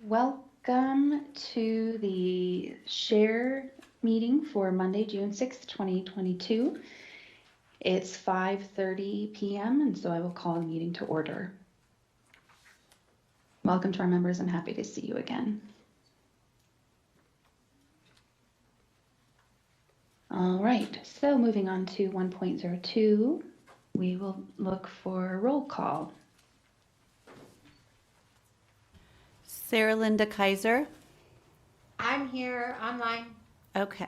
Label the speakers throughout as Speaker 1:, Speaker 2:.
Speaker 1: Welcome to the SHARE meeting for Monday, June 6th, 2022. It's 5:30 p.m. and so I will call the meeting to order. Welcome to our members. I'm happy to see you again. All right, so moving on to 1.02, we will look for a roll call.
Speaker 2: Sarah Linda Kaiser.
Speaker 3: I'm here online.
Speaker 2: Okay.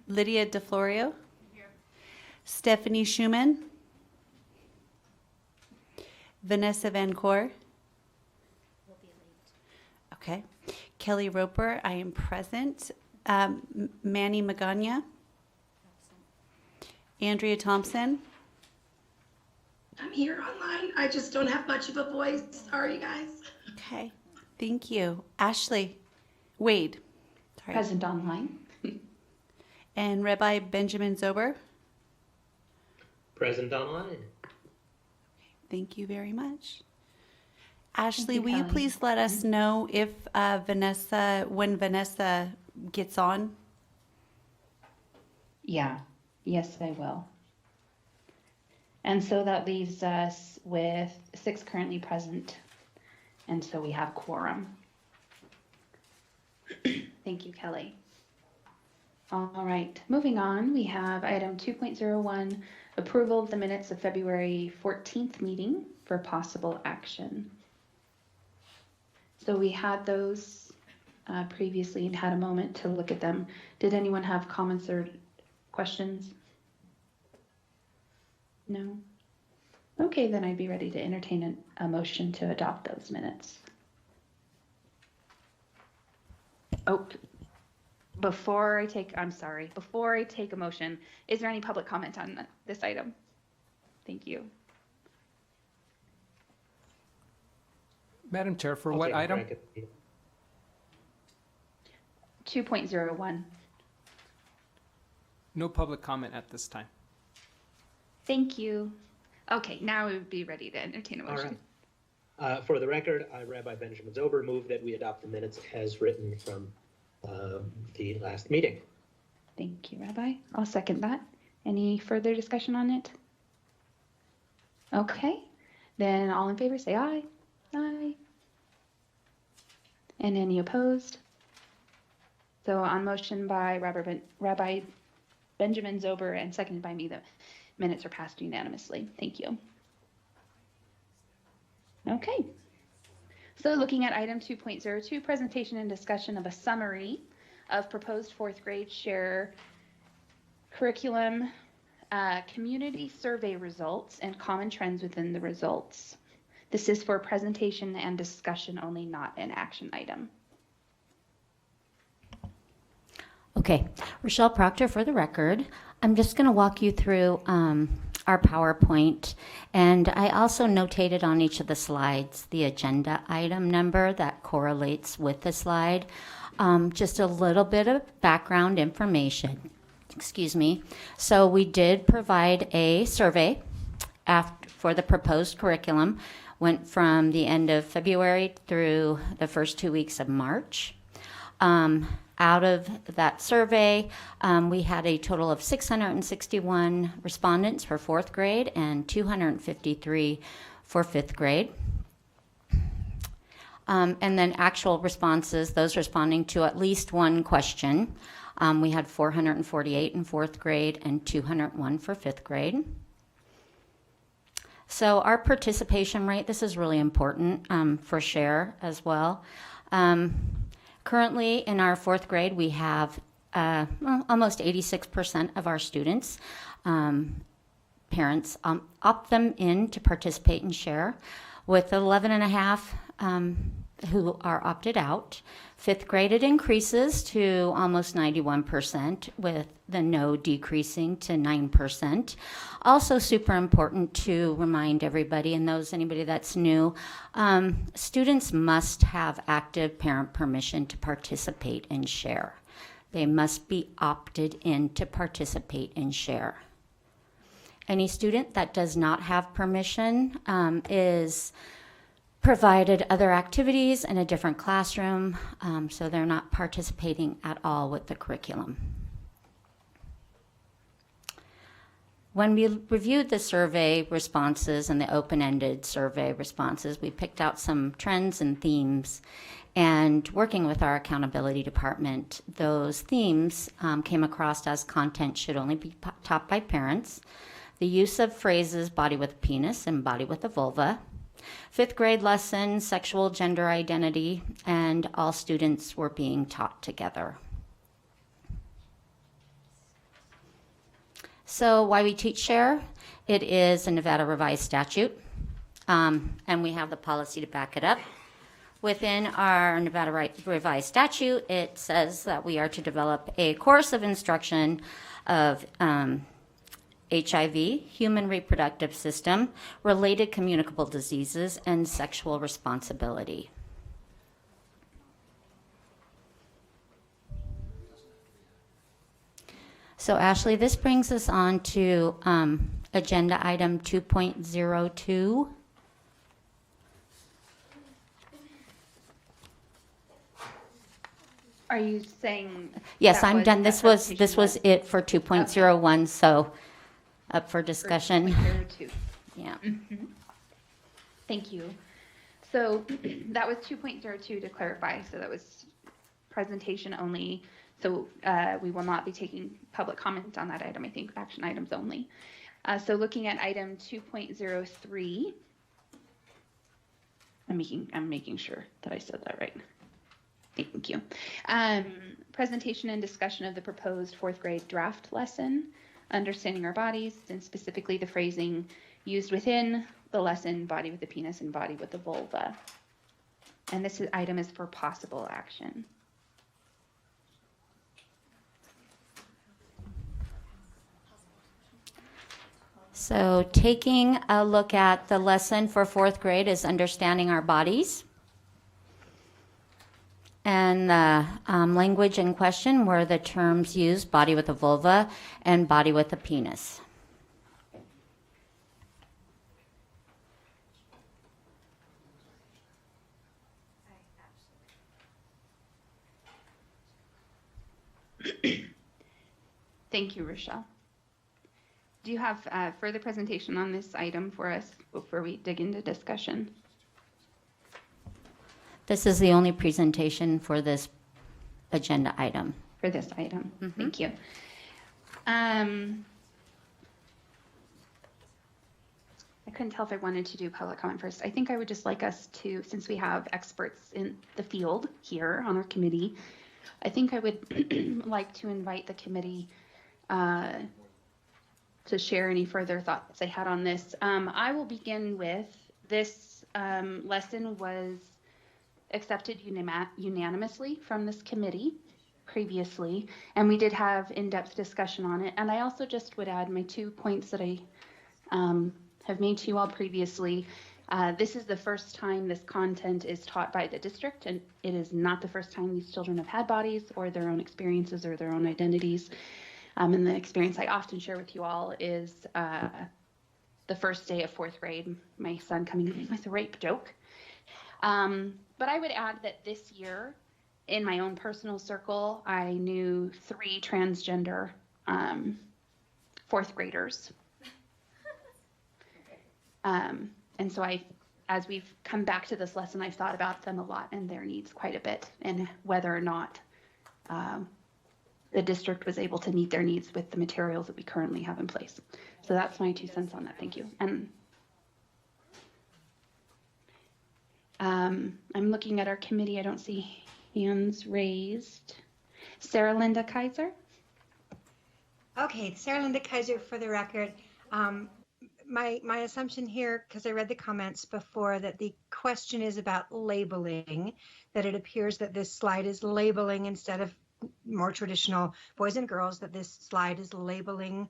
Speaker 2: Lydia DeFlorio. Here. Stephanie Schumann. Vanessa Van Coor.
Speaker 3: Will be late.
Speaker 2: Okay. Kelly Roper, I am present. Manny Magana. Andrea Thompson.
Speaker 4: I'm here online. I just don't have much of a voice. Sorry, guys.
Speaker 2: Okay. Thank you. Ashley Wade. Sorry.
Speaker 1: Present online.
Speaker 2: And Rabbi Benjamin Zober.
Speaker 5: Present online.
Speaker 2: Thank you very much. Ashley,
Speaker 1: you,
Speaker 2: will you
Speaker 1: Kelly.
Speaker 2: please let us know if when Vanessa gets on?
Speaker 1: Yeah, yes, I will. And so that leaves us with 6 currently present. And so we have quorum. Thank you, Kelly. All right, moving on, we have item 2.01, approval of the minutes of February 14th meeting for possible action. So we had those previously and had a moment to look at them. Did anyone have comments or questions? No? Okay, then I'd be ready to entertain a motion to adopt those minutes. Oh, before I take a motion, is there any public comment on this item? Thank you.
Speaker 6: Madam Chair, for
Speaker 5: I'll
Speaker 6: what
Speaker 5: take a
Speaker 6: item?
Speaker 5: crack at the-
Speaker 1: 2.01.
Speaker 6: No public comment at this time.
Speaker 1: Thank you. Okay, now we would be ready to entertain a
Speaker 5: All
Speaker 1: motion.
Speaker 5: right. For the record, Rabbi Benjamin Zober moved that we adopt the minutes as written from the last meeting.
Speaker 1: Thank you, Rabbi. I'll second that. Any further discussion on it? Okay, then all in favor say aye. Aye. And any opposed? So on motion by Rabbi Benjamin Zober and seconded by me, the minutes are passed unanimously. Thank you. Okay. So looking at item 2.02, presentation and discussion of a summary of proposed 4th grade share curriculum, community survey results, and common trends within the results. This is for presentation and discussion only, not an action item.
Speaker 3: Okay, Rochelle Proctor for the record. I'm just going to walk you through our PowerPoint, and I also notated on each of the slides the agenda item number that correlates with the slide. Just a little bit of background information. Excuse me. So we did provide a survey for the proposed curriculum. Went from the end of February through the first 2 weeks of March. Out of that survey, we had a total of 661 respondents for 4th grade and 253 for 5th grade. And then actual responses, those responding to at least one question. We had 448 in 4th grade and 201 for 5th grade. So our participation rate, this is really important for SHARE as well. Currently in our 4th grade, we have almost 86% of our students, parents opt them in to participate in SHARE, with 11.5 who are opted out. 5th grade, it increases to almost 91%, with the no decreasing to 9%. Also super important to remind everybody, and anybody that's new, students must have active parent permission to participate in SHARE. They must be opted in to participate in SHARE. Any student that does not have permission is provided other activities in a different classroom, so they're not participating at all with the curriculum. When we reviewed the survey responses and the open-ended survey responses, we picked out some trends and themes. And working with our accountability department, those themes came across as content should only be taught by parents, the use of phrases body with a penis and body with a vulva, 5th grade lesson, sexual gender identity, and all students were being taught together. So why we teach share? It is a Nevada revised statute, and we have the policy to back it up. Within our Nevada revised statute, it says that we are to develop a course of instruction of HIV, human reproductive system, related communicable diseases, and sexual responsibility. So Ashley, this brings us on to agenda item 2.02.
Speaker 1: Are you saying?
Speaker 3: Yes,
Speaker 1: that
Speaker 3: I'm
Speaker 1: was-
Speaker 3: done.
Speaker 1: that
Speaker 3: This was it for 2.01, so up for discussion.
Speaker 1: 2.02.
Speaker 3: Yeah.
Speaker 1: Thank you. So that was 2.02 to clarify. So that was presentation only. So we will not be taking public comment on that item. I think action items only. So looking at item 2.03, I'm making sure that I said that right. Thank you. Presentation and discussion of the proposed 4th grade draft lesson, understanding our bodies, and specifically the phrasing used within the lesson, body with the penis and body with the vulva. And this item is for possible action.
Speaker 3: So taking a look at the lesson for 4th grade is understanding our bodies. And the language in question were the terms used, body with a vulva and body with a penis.
Speaker 1: Thank you, Rochelle. Do you have further presentation on this item for us before we dig into discussion?
Speaker 3: This is the only presentation for this agenda item.
Speaker 1: For this item. Thank you. I couldn't tell if I wanted to do public comment first. I think I would just like us to, since we have experts in the field here on our committee, I think I would like to invite the committee to share any further thoughts they had on this. I will begin with this lesson was accepted unanimously from this committee previously, and we did have in-depth discussion on it. And I also just would add my 2 points that I have made to you all previously. This is the first time this content is taught by the district, and it is not the first time these children have had bodies or their own experiences or their own identities. And the experience I often share with you all is the first day of 4th grade, my son coming in with a rape joke. But I would add that this year, in my own personal circle, I knew 3 transgender 4th graders. And so as we've come back to this lesson, I've thought about them a lot and their needs quite a bit, and whether or not the district was able to meet their needs with the materials that we currently have in place. So that's my 2 cents on that. Thank you. And I'm looking at our committee. I don't see hands raised. Sarah Linda Kaiser.
Speaker 7: Okay, Sarah Linda Kaiser for the record. My assumption here, because I read the comments before, that the question is about labeling, that it appears that this slide is labeling instead of more traditional boys and girls, that this slide is labeling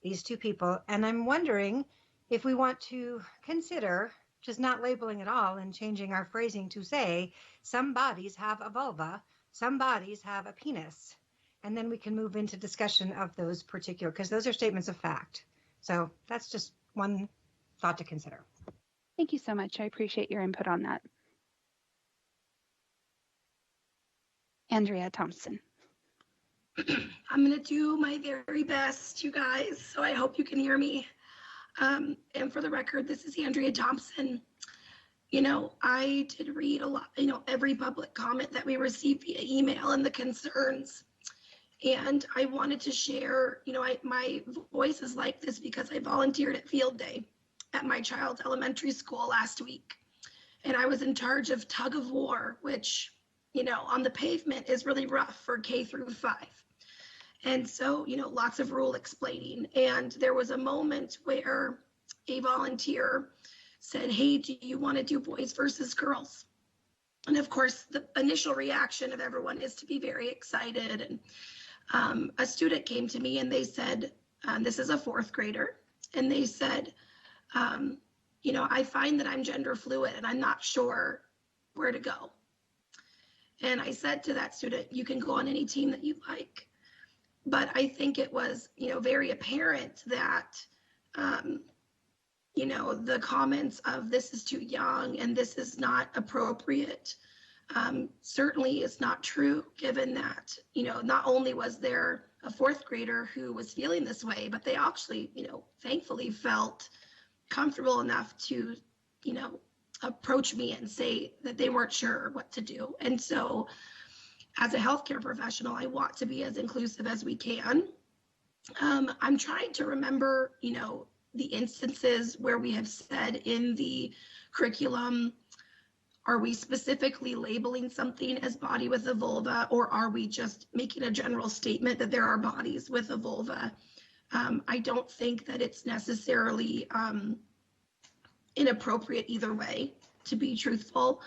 Speaker 7: these 2 people. And I'm wondering if we want to consider just not labeling at all and changing our phrasing to say, some bodies have a vulva, some bodies have a penis. And then we can move into discussion of those particular, because those are statements of fact. So that's just one thought to consider.
Speaker 1: Thank you so much. I appreciate your input on that. Andrea Thompson.
Speaker 4: I'm going to do my very best, you guys, so I hope you can hear me. And for the record, this is Andrea Thompson. You know, I did read a lot, every public comment that we received via email and the concerns. And I wanted to share, my voice is like this because I volunteered at Field Day at my child's elementary school last week. And I was in charge of tug of war, which, on the pavement is really rough for K through 5. And so, lots of rule explaining. And there was a moment where a volunteer said, hey, do you want to do boys versus girls? And of course, the initial reaction of everyone is to be very excited. And a student came to me and they said, this is a 4th grader, and they said, I find that I'm gender fluid and I'm not sure where to go. And I said to that student, you can go on any team that you like. But I think it was, very apparent that, the comments of this is too young and this is not appropriate, certainly is not true, given that, not only was there a 4th grader who was feeling this way, but they actually, thankfully felt comfortable enough to, approach me and say that they weren't sure what to do. And so as a healthcare professional, I want to be as inclusive as we can. I'm trying to remember, the instances where we have said in the curriculum, are we specifically labeling something as body with a vulva, or are we just making a general statement that there are bodies with a vulva? I don't think that it's necessarily inappropriate either way, to be truthful.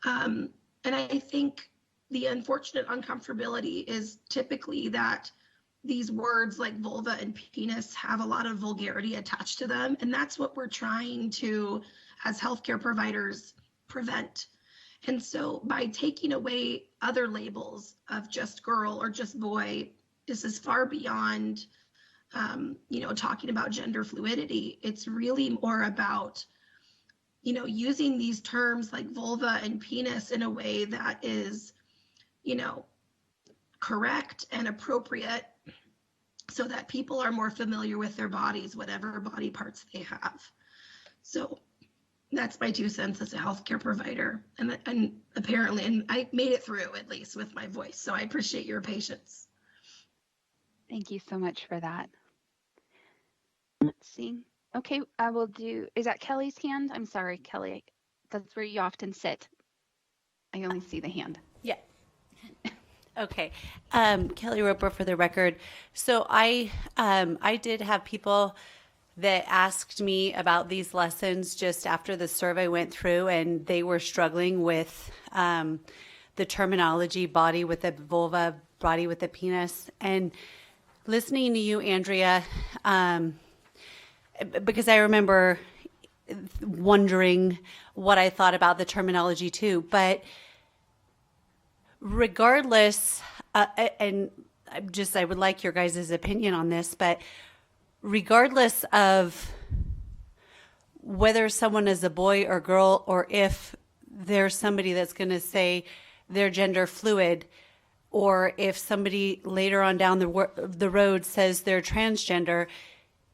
Speaker 4: And I think the unfortunate uncomfortability is typically that these words like vulva and penis have a lot of vulgarity attached to them. And that's what we're trying to, as healthcare providers, prevent. And so by taking away other labels of just girl or just boy, this is far beyond, talking about gender fluidity. It's really more about, using these terms like vulva and penis in a way that is, correct and appropriate, so that people are more familiar with their bodies, whatever body parts they have. So that's my 2 cents as a healthcare provider. And apparently, and I made it through at least with my voice. So I appreciate your patience.
Speaker 1: Thank you so much for that. Let's see. Okay, I will do, is that Kelly's hand? I'm sorry, Kelly. That's where you often sit. I only see the hand.
Speaker 2: Yeah. Okay. Kelly Roper for the record. So I did have people that asked me about these lessons just after the survey went through, and they were struggling with the terminology body with a vulva, body with a penis. And listening to you, Andrea, because I remember wondering what I thought about the terminology too. But regardless, and I would like your guys' opinion on this, but regardless of whether someone is a boy or girl, or if there's somebody that's going to say they're gender fluid, or if somebody later on down the road says they're transgender,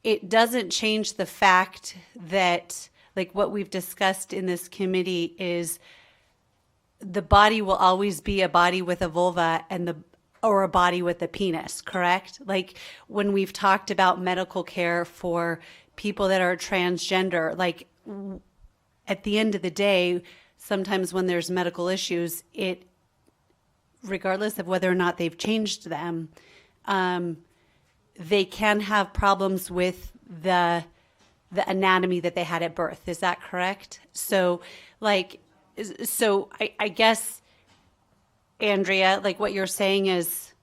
Speaker 2: it doesn't change the fact that, like what we've discussed in this committee, is the body will always be a body with a vulva or a body with a penis, correct? Like when we've talked about medical care for people that are transgender, like at the end of the day, sometimes when there's medical issues, regardless of whether or not they've changed them, they can have problems with the anatomy that they had at birth. Is that correct? So I guess, Andrea, like what you're saying is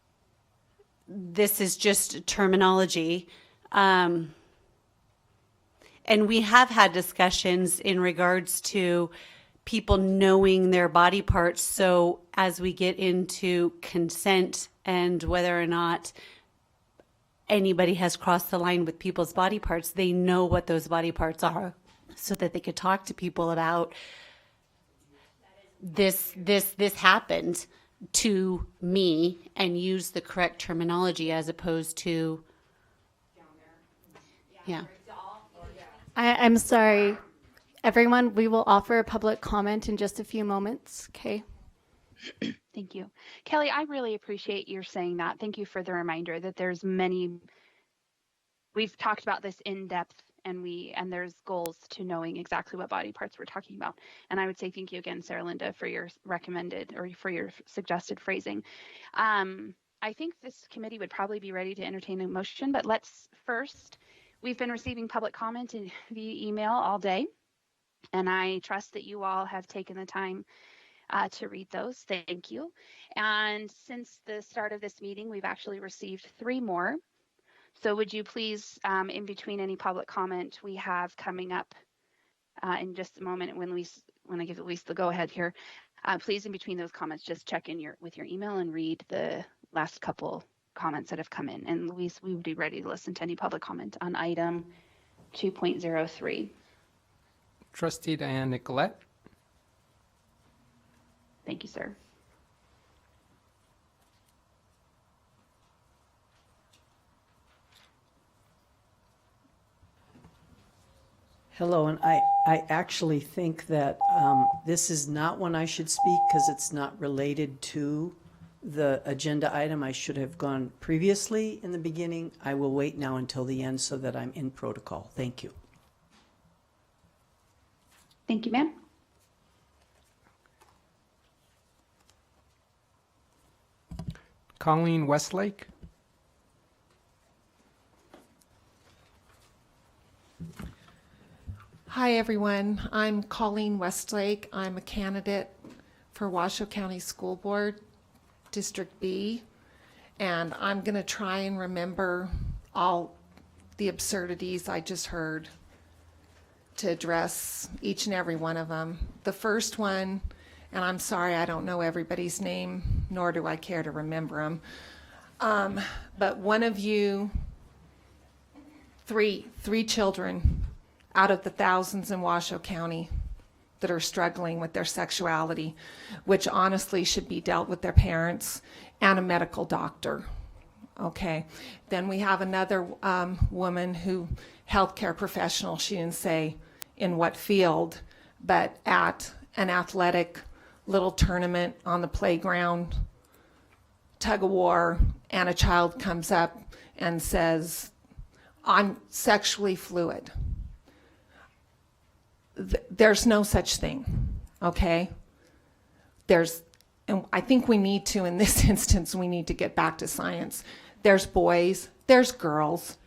Speaker 2: this is just terminology. And we have had discussions in regards to people knowing their body parts. So as we get into consent and whether or not anybody has crossed the line with people's body parts, they know what those body parts are. so that they could talk to people about this happened to me, and use the correct terminology as opposed to, yeah.
Speaker 8: I'm sorry, everyone. We will offer a public comment in just a few moments. Okay.
Speaker 1: Thank you. Kelly, I really appreciate your saying that. Thank you for the reminder that there's many, we've talked about this in depth, and there's goals to knowing exactly what body parts we're talking about. And I would say thank you again, Sarah Linda, for your recommended or for your suggested phrasing. I think this committee would probably be ready to entertain a motion, but let's first, we've been receiving public comment via email all day, and I trust that you all have taken the time to read those. Thank you. And since the start of this meeting, we've actually received 3 more. So would you please, in between any public comment we have coming up in just a moment, when I give Luis the go ahead here, please, in between those comments, just check in with your email and read the last couple comments that have come in. And Luis, we would be ready to listen to any public comment on item 2.03.
Speaker 6: Trustee Diane Nicolette.
Speaker 1: Thank you, sir.
Speaker 9: Hello, and I actually think that this is not when I should speak because it's not related to the agenda item. I should have gone previously in the beginning. I will wait now until the end so that I'm in protocol. Thank you.
Speaker 1: Thank you, ma'am.
Speaker 6: Colleen Westlake.
Speaker 10: Hi, everyone. I'm Colleen Westlake. I'm a candidate for Washoe County School Board, District B, and I'm going to try and remember all the absurdities I just heard to address each and every one of them. The first one, and I'm sorry I don't know everybody's name, nor do I care to remember them, but one of you, three children out of the thousands in Washoe County that are struggling with their sexuality, which honestly should be dealt with their parents and a medical doctor. Okay. Then we have another woman who, healthcare professional, she didn't say in what field, but at an athletic little tournament on the playground, tug of war, and a child comes up and says, "I'm sexually fluid." There's no such thing, okay? And I think we need to, in this instance, we need to get back to science. There's boys, there's girls,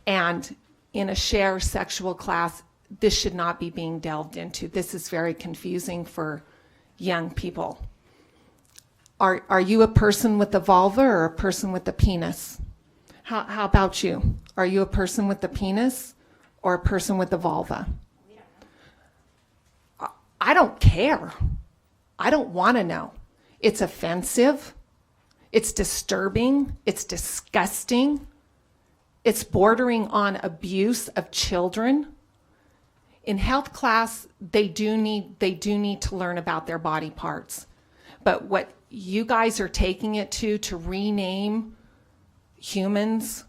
Speaker 10: and in a share sexual class, this should not be being delved into. This is very confusing for young people. Are you a person with a vulva or a person with a penis? How about you? Are you a person with a penis or a person with a vulva? I don't care. I don't want to know. It's offensive. It's disturbing. It's disgusting. It's bordering on abuse of children. In health class, they do need to learn about their body parts. But what you guys are taking it to rename humans,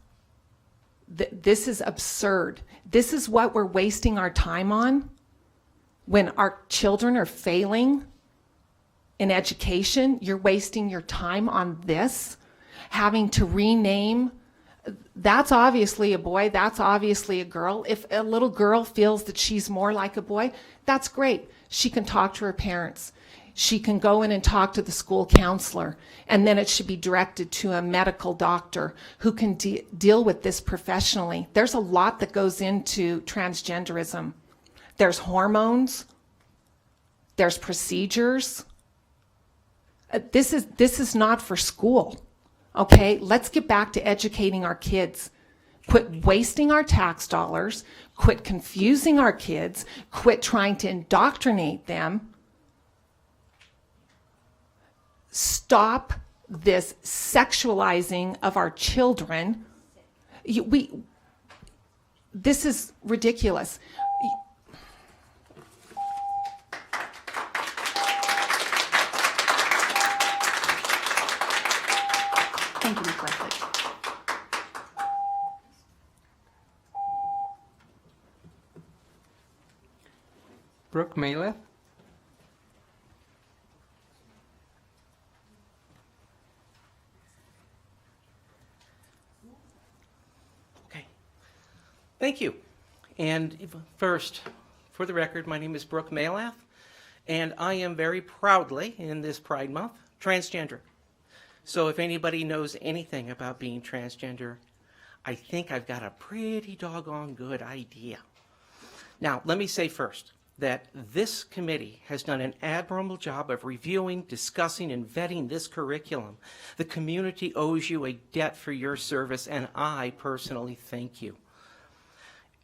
Speaker 10: this is absurd. This is what we're wasting our time on. When our children are failing in education, you're wasting your time on this, having to rename. That's obviously a boy, that's obviously a girl. If a little girl feels that she's more like a boy, that's great. She can talk to her parents. She can go in and talk to the school counselor, and then it should be directed to a medical doctor who can deal with this professionally. There's a lot that goes into transgenderism. There's hormones, there's procedures. This is not for school, okay? Let's get back to educating our kids. Quit wasting our tax dollars, quit confusing our kids, quit trying to indoctrinate them. Stop this sexualizing of our children. This is ridiculous.
Speaker 1: Thank you, Ms. Westlake.
Speaker 6: Brooke Maleth.
Speaker 11: Okay. Thank you. And first, for the record, my name is Brooke Malath, and I am very proudly, in this Pride Month, transgender. So if anybody knows anything about being transgender, I think I've got a pretty doggone good idea. Now, let me say first that this committee has done an admirable job of reviewing, discussing, and vetting this curriculum. The community owes you a debt for your service, and I personally thank you.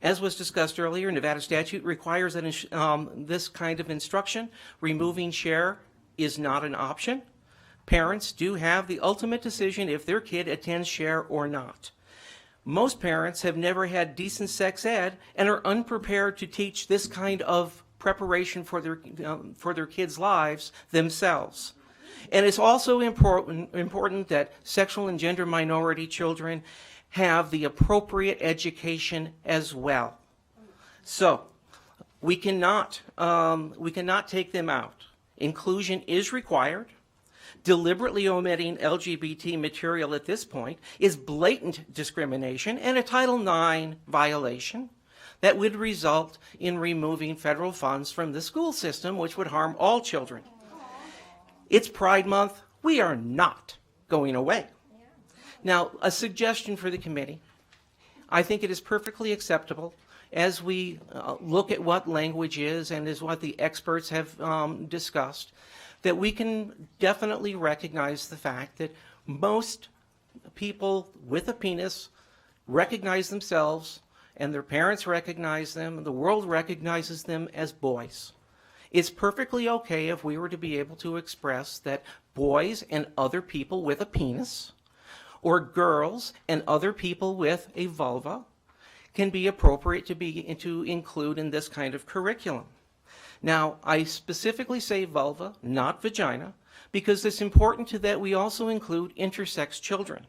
Speaker 11: As was discussed earlier, Nevada statute requires that this kind of instruction. Removing share is not an option. Parents do have the ultimate decision if their kid attends share or not. Most parents have never had decent sex ed and are unprepared to teach this kind of preparation for their kids' lives themselves. And it's also important that sexual and gender minority children have the appropriate education as well. So we cannot take them out. Inclusion is required. Deliberately omitting LGBT material at this point is blatant discrimination and a Title IX violation that would result in removing federal funds from the school system, which would harm all children. It's Pride Month. We are not going away. Now, a suggestion for the committee. I think it is perfectly acceptable as we look at what language is and is what the experts have discussed, that we can definitely recognize the fact that most people with a penis recognize themselves and their parents recognize them and the world recognizes them as boys. It's perfectly okay if we were to be able to express that boys and other people with a penis or girls and other people with a vulva can be appropriate to include in this kind of curriculum. Now, I specifically say vulva, not vagina, because it's important that we also include intersex children.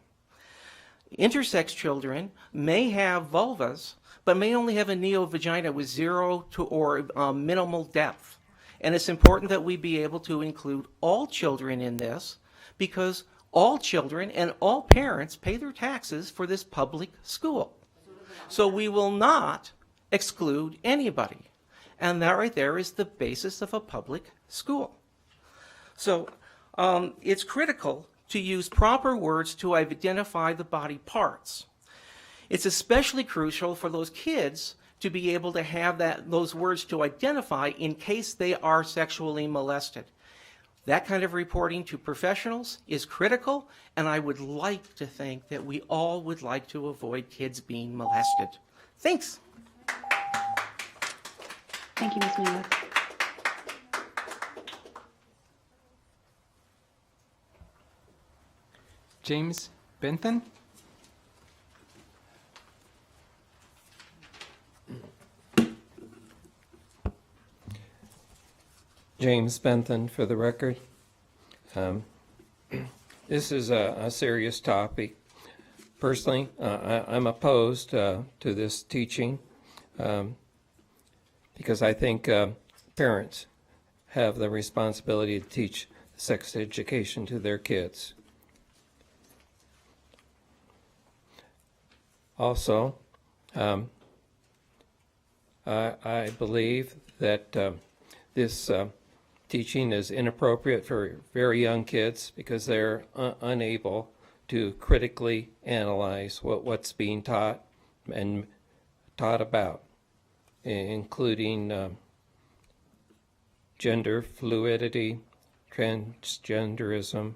Speaker 11: Intersex children may have vulvas, but may only have a neo-vagina with zero to or minimal depth. And it's important that we be able to include all children in this, because all children and all parents pay their taxes for this public school. So we will not exclude anybody. And that right there is the basis of a public school. So it's critical to use proper words to identify the body parts. It's especially crucial for those kids to be able to have those words to identify in case they are sexually molested. That kind of reporting to professionals is critical, and I would like to think that we all would like to avoid kids being molested. Thanks.
Speaker 1: Thank you, Ms. Miller.
Speaker 6: James Benton.
Speaker 12: James Benton, for the record. This is a serious topic. Personally, I'm opposed to this teaching because I think parents have the responsibility to teach sex education to their kids. Also, I believe that this teaching is inappropriate for very young kids because they're unable to critically analyze what's being taught and taught about, including gender fluidity, transgenderism.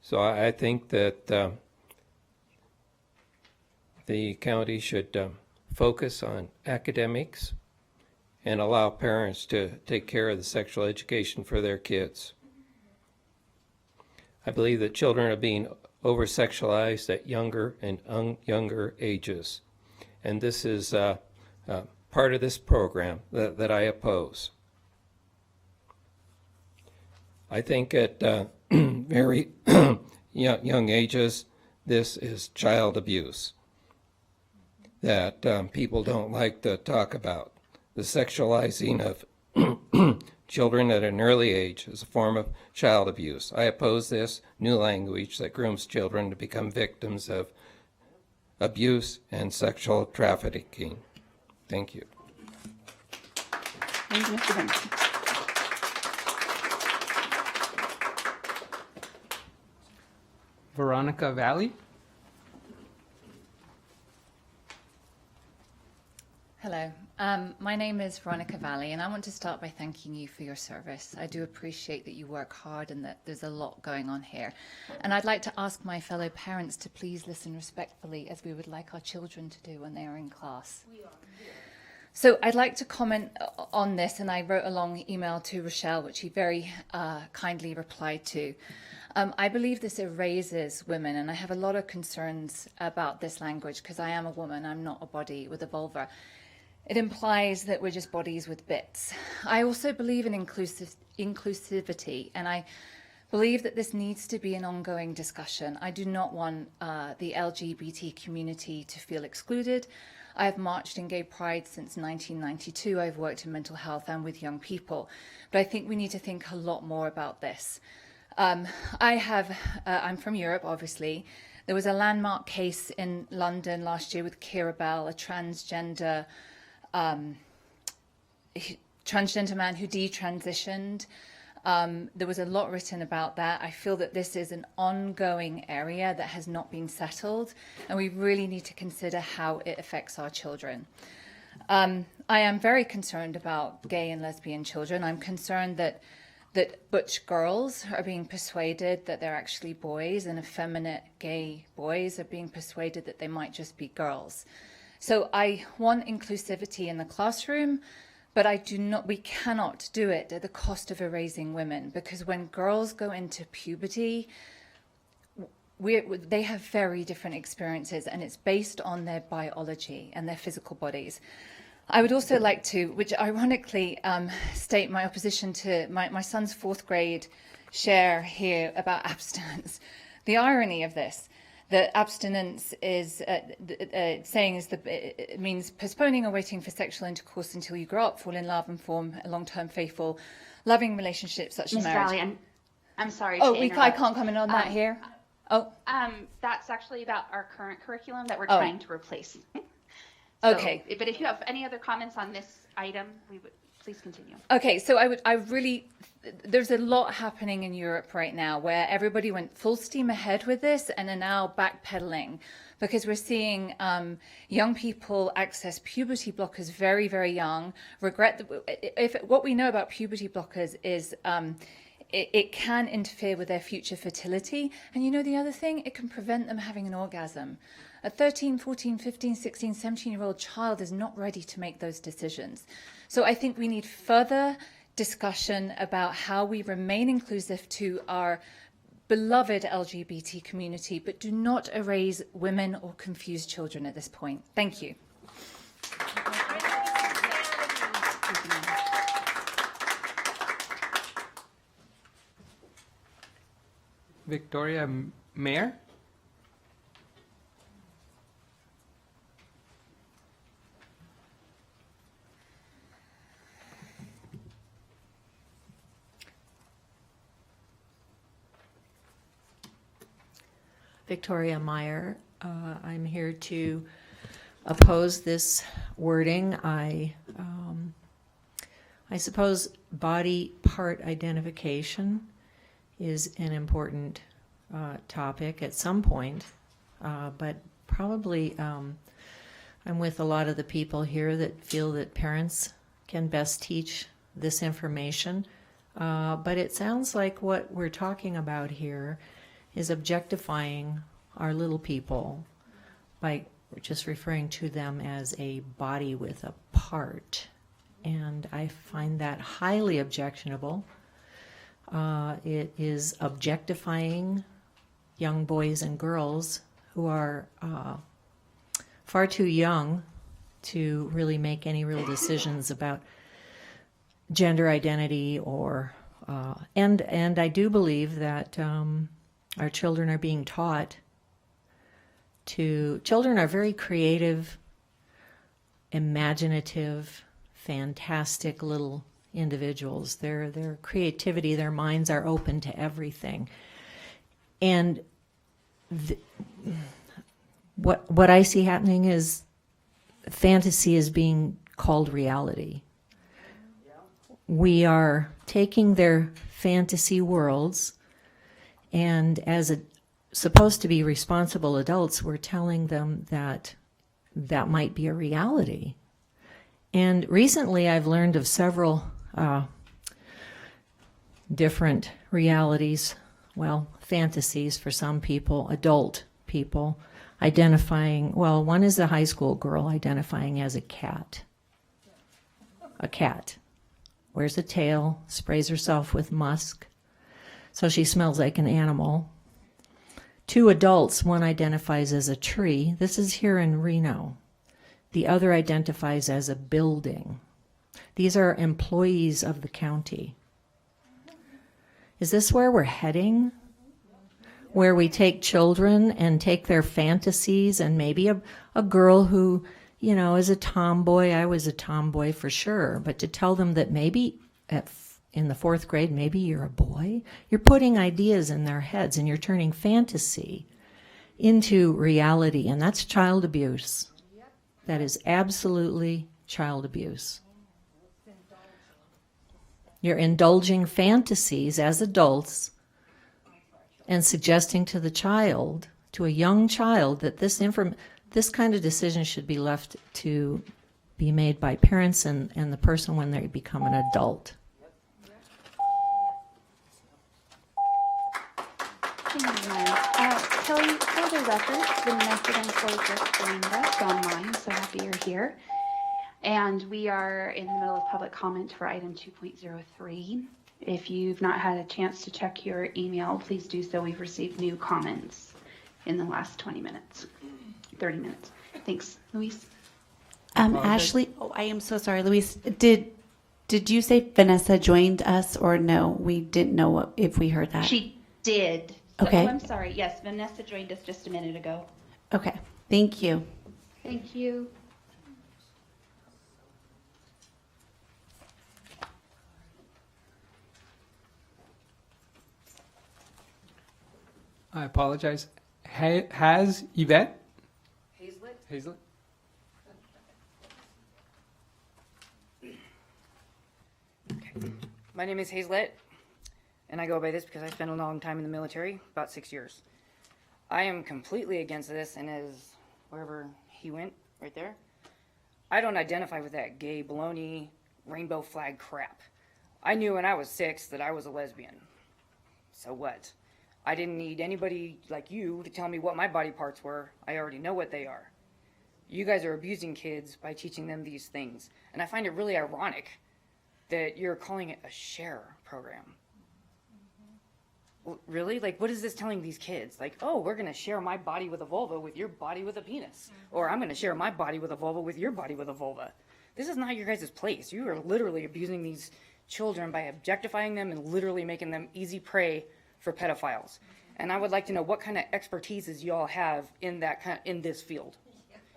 Speaker 12: So I think that the county should focus on academics and allow parents to take care of the sexual education for their kids. I believe that children are being over-sexualized at younger and younger ages. And this is part of this program that I oppose. I think that very young ages, this is child abuse that people don't like to talk about. The sexualizing of children at an early age is a form of child abuse. I oppose this new language that grooms children to become victims of abuse and sexual trafficking. Thank you.
Speaker 1: Thank you, Mr. Benson.
Speaker 6: Veronica Valley.
Speaker 13: Hello, my name is Veronica Valley, and I want to start by thanking you for your service. I do appreciate that you work hard and that there's a lot going on here. And I'd like to ask my fellow parents to please listen respectfully, as we would like our children to do when they are in class. So I'd like to comment on this, and I wrote a long email to Rochelle, which he very kindly replied to. I believe this erases women, and I have a lot of concerns about this language because I am a woman, I'm not a body with a vulva. It implies that we're just bodies with bits. I also believe in inclusivity, and I believe that this needs to be an ongoing discussion. I do not want the LGBT community to feel excluded. I have marched in gay pride since 1992. I've worked in mental health and with young people, but I think we need to think a lot more about this. I'm from Europe, obviously. There was a landmark case in London last year with Kira Bell, a transgender man who detransitioned. There was a lot written about that. I feel that this is an ongoing area that has not been settled, and we really need to consider how it affects our children. I am very concerned about gay and lesbian children. I'm concerned that butch girls are being persuaded that they're actually boys, and effeminate gay boys are being persuaded that they might just be girls. So I want inclusivity in the classroom, but we cannot do it at the cost of erasing women, because when girls go into puberty, they have very different experiences, and it's based on their biology and their physical bodies. I would also like to, which ironically, state my opposition to my son's 4th grade share here about abstinence. The irony of this, that abstinence is it means postponing or waiting for sexual intercourse until you grow up, fall in love, and form a long-term, faithful, loving relationship such as marriage.
Speaker 1: Valley, I'm sorry.
Speaker 13: Oh,
Speaker 1: to
Speaker 13: I
Speaker 1: interrupt.
Speaker 13: can't comment on that here. Oh,
Speaker 1: that's actually about our current curriculum that we're trying to replace.
Speaker 13: Okay.
Speaker 1: But if you have any other comments on this item, we would please continue.
Speaker 13: Okay, so there's a lot happening in Europe right now where everybody went full steam ahead with this and are now backpedaling, because we're seeing young people access puberty blockers very, very young. What we know about puberty blockers is it can interfere with their future fertility. And you know the other thing? It can prevent them having an orgasm. A 13, 14, 15, 16, 17-year-old child is not ready to make those decisions. So I think we need further discussion about how we remain inclusive to our beloved LGBT community, but do not erase women or confuse children at this point. Thank you.
Speaker 6: Victoria Mayer.
Speaker 14: Victoria Meyer. I'm here to oppose this wording. I suppose body part identification is an important topic at some point, but probably I'm with a lot of the people here that feel that parents can best teach this information. But it sounds like what we're talking about here is objectifying our little people by just referring to them as a body with a part. And I find that highly objectionable. It is objectifying young boys and girls who are far too young to really make any real decisions about gender identity or And I do believe that our children are being taught to. Children are very creative, imaginative, fantastic little individuals. Their creativity, their minds are open to everything. And what I see happening is fantasy is being called reality. We are taking their fantasy worlds, and as supposed to be responsible adults, we're telling them that that might be a reality. And recently I've learned of several different realities, well, fantasies for some people, adult people, identifying, well, one is a high school girl identifying as a cat. A cat. Wears a tail, sprays herself with musk, so she smells like an animal. Two adults, one identifies as a tree. This is here in Reno. The other identifies as a building. These are employees of the county. Is this where we're heading? Where we take children and take their fantasies, and maybe a girl who, you know, is a tomboy. I was a tomboy for sure. But to tell them that maybe in the 4th grade, maybe you're a boy, you're putting ideas in their heads and you're turning fantasy into reality. And that's child abuse. That is absolutely child abuse. You're indulging fantasies as adults and suggesting to the child, to a young child, that this kind of decision should be left to be made by parents and the person when they become an adult.
Speaker 1: Kelly, for the record, Vanessa Denford just joined us online, so happy you're here. And we are in the middle of public comment for item 2.03. If you've not had a chance to check your email, please do so. We've received new comments in the last 30 minutes. Thanks. Louise?
Speaker 2: Ashley, I am so sorry, Louise. Did you say Vanessa joined us, or no? We didn't know if we heard that.
Speaker 1: She did. So,
Speaker 2: Okay.
Speaker 1: Oh, I'm sorry. Yes, Vanessa joined us just a minute ago.
Speaker 2: Okay, thank you.
Speaker 1: Thank you.
Speaker 6: I apologize. Has Yvette? Hazlet?
Speaker 15: My name is Hazlet, and I go by this because I spent a long time in the military, about 6 years. I am completely against this, and as wherever he went, right there, I don't identify with that gay baloney, rainbow flag crap. I knew when I was 6 that I was a lesbian. So what? I didn't need anybody like you to tell me what my body parts were. I already know what they are. You guys are abusing kids by teaching them these things, and I find it really ironic that you're calling it a share program. Well, really? Like, what is this telling these kids? Like, oh, we're going to share my body with a vulva with your body with a penis. Or I'm going to share my body with a vulva with your body with a vulva. This is not your guys' place. You are literally abusing these children by objectifying them and literally making them easy prey for pedophiles. And I would like to know what kind of expertises you all have in this field.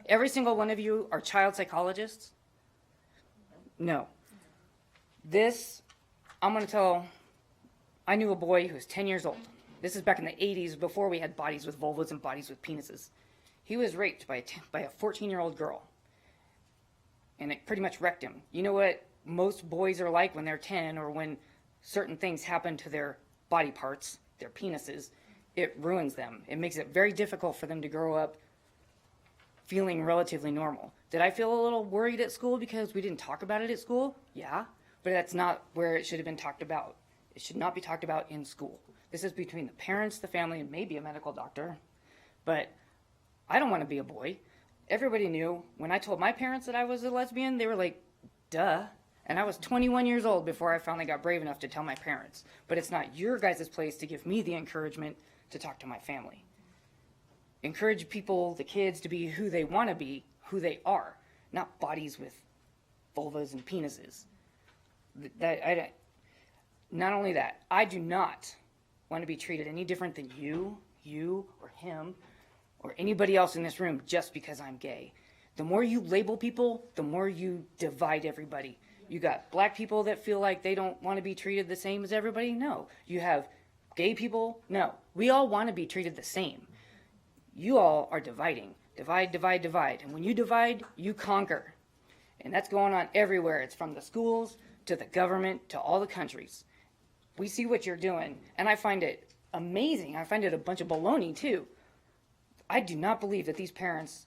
Speaker 15: Every single one of you are child psychologists? No. This, I'm going to tell, I knew a boy who was 10 years old. This is back in the 80s, before we had bodies with vulvas and bodies with penises. He was raped by a 14-year-old girl. And it pretty much wrecked him. You know what most boys are like when they're 10, or when certain things happen to their body parts, their penises? It ruins them. It makes it very difficult for them to grow up feeling relatively normal. Did I feel a little worried at school because we didn't talk about it at school? Yeah, but that's not where it should have been talked about. It should not be talked about in school. This is between the parents, the family, and maybe a medical doctor. But I don't want to be a boy. Everybody knew. When I told my parents that I was a lesbian, they were like, duh. And I was 21 years old before I finally got brave enough to tell my parents. But it's not your guys' place to give me the encouragement to talk to my family. Encourage people, the kids, to be who they want to be, who they are, not bodies with vulvas and penises. Not only that, I do not want to be treated any different than you or him or anybody else in this room just because I'm gay. The more you label people, the more you divide everybody. You got black people that feel like they don't want to be treated the same as everybody. No. You have gay people. No. We all want to be treated the same. You all are dividing. Divide, divide, divide. And when you divide, you conquer. And that's going on everywhere. It's from the schools to the government to all the countries. We see what you're doing, and I find it amazing. I find it a bunch of baloney, too. I do not believe that these parents,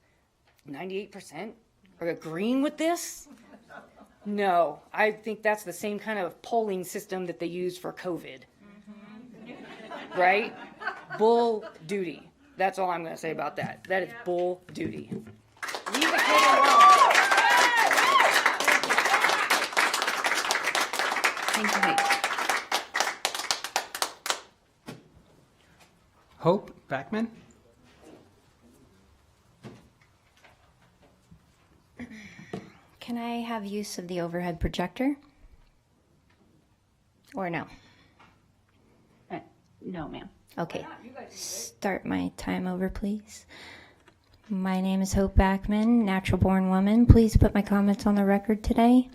Speaker 15: 98%, are agreeing with this. No, I think that's the same kind of polling system that they use for COVID. Right? Bull duty. That's all I'm going to say about that. That is bull duty. Leave the kid alone.
Speaker 1: Thank you, Mike.
Speaker 6: Hope Backman.
Speaker 16: Can I have use of the overhead projector? Or no?
Speaker 1: No, ma'am.
Speaker 16: Okay. Start my time over, please. My name is Hope Backman, natural born woman. Please put my comments on the record today.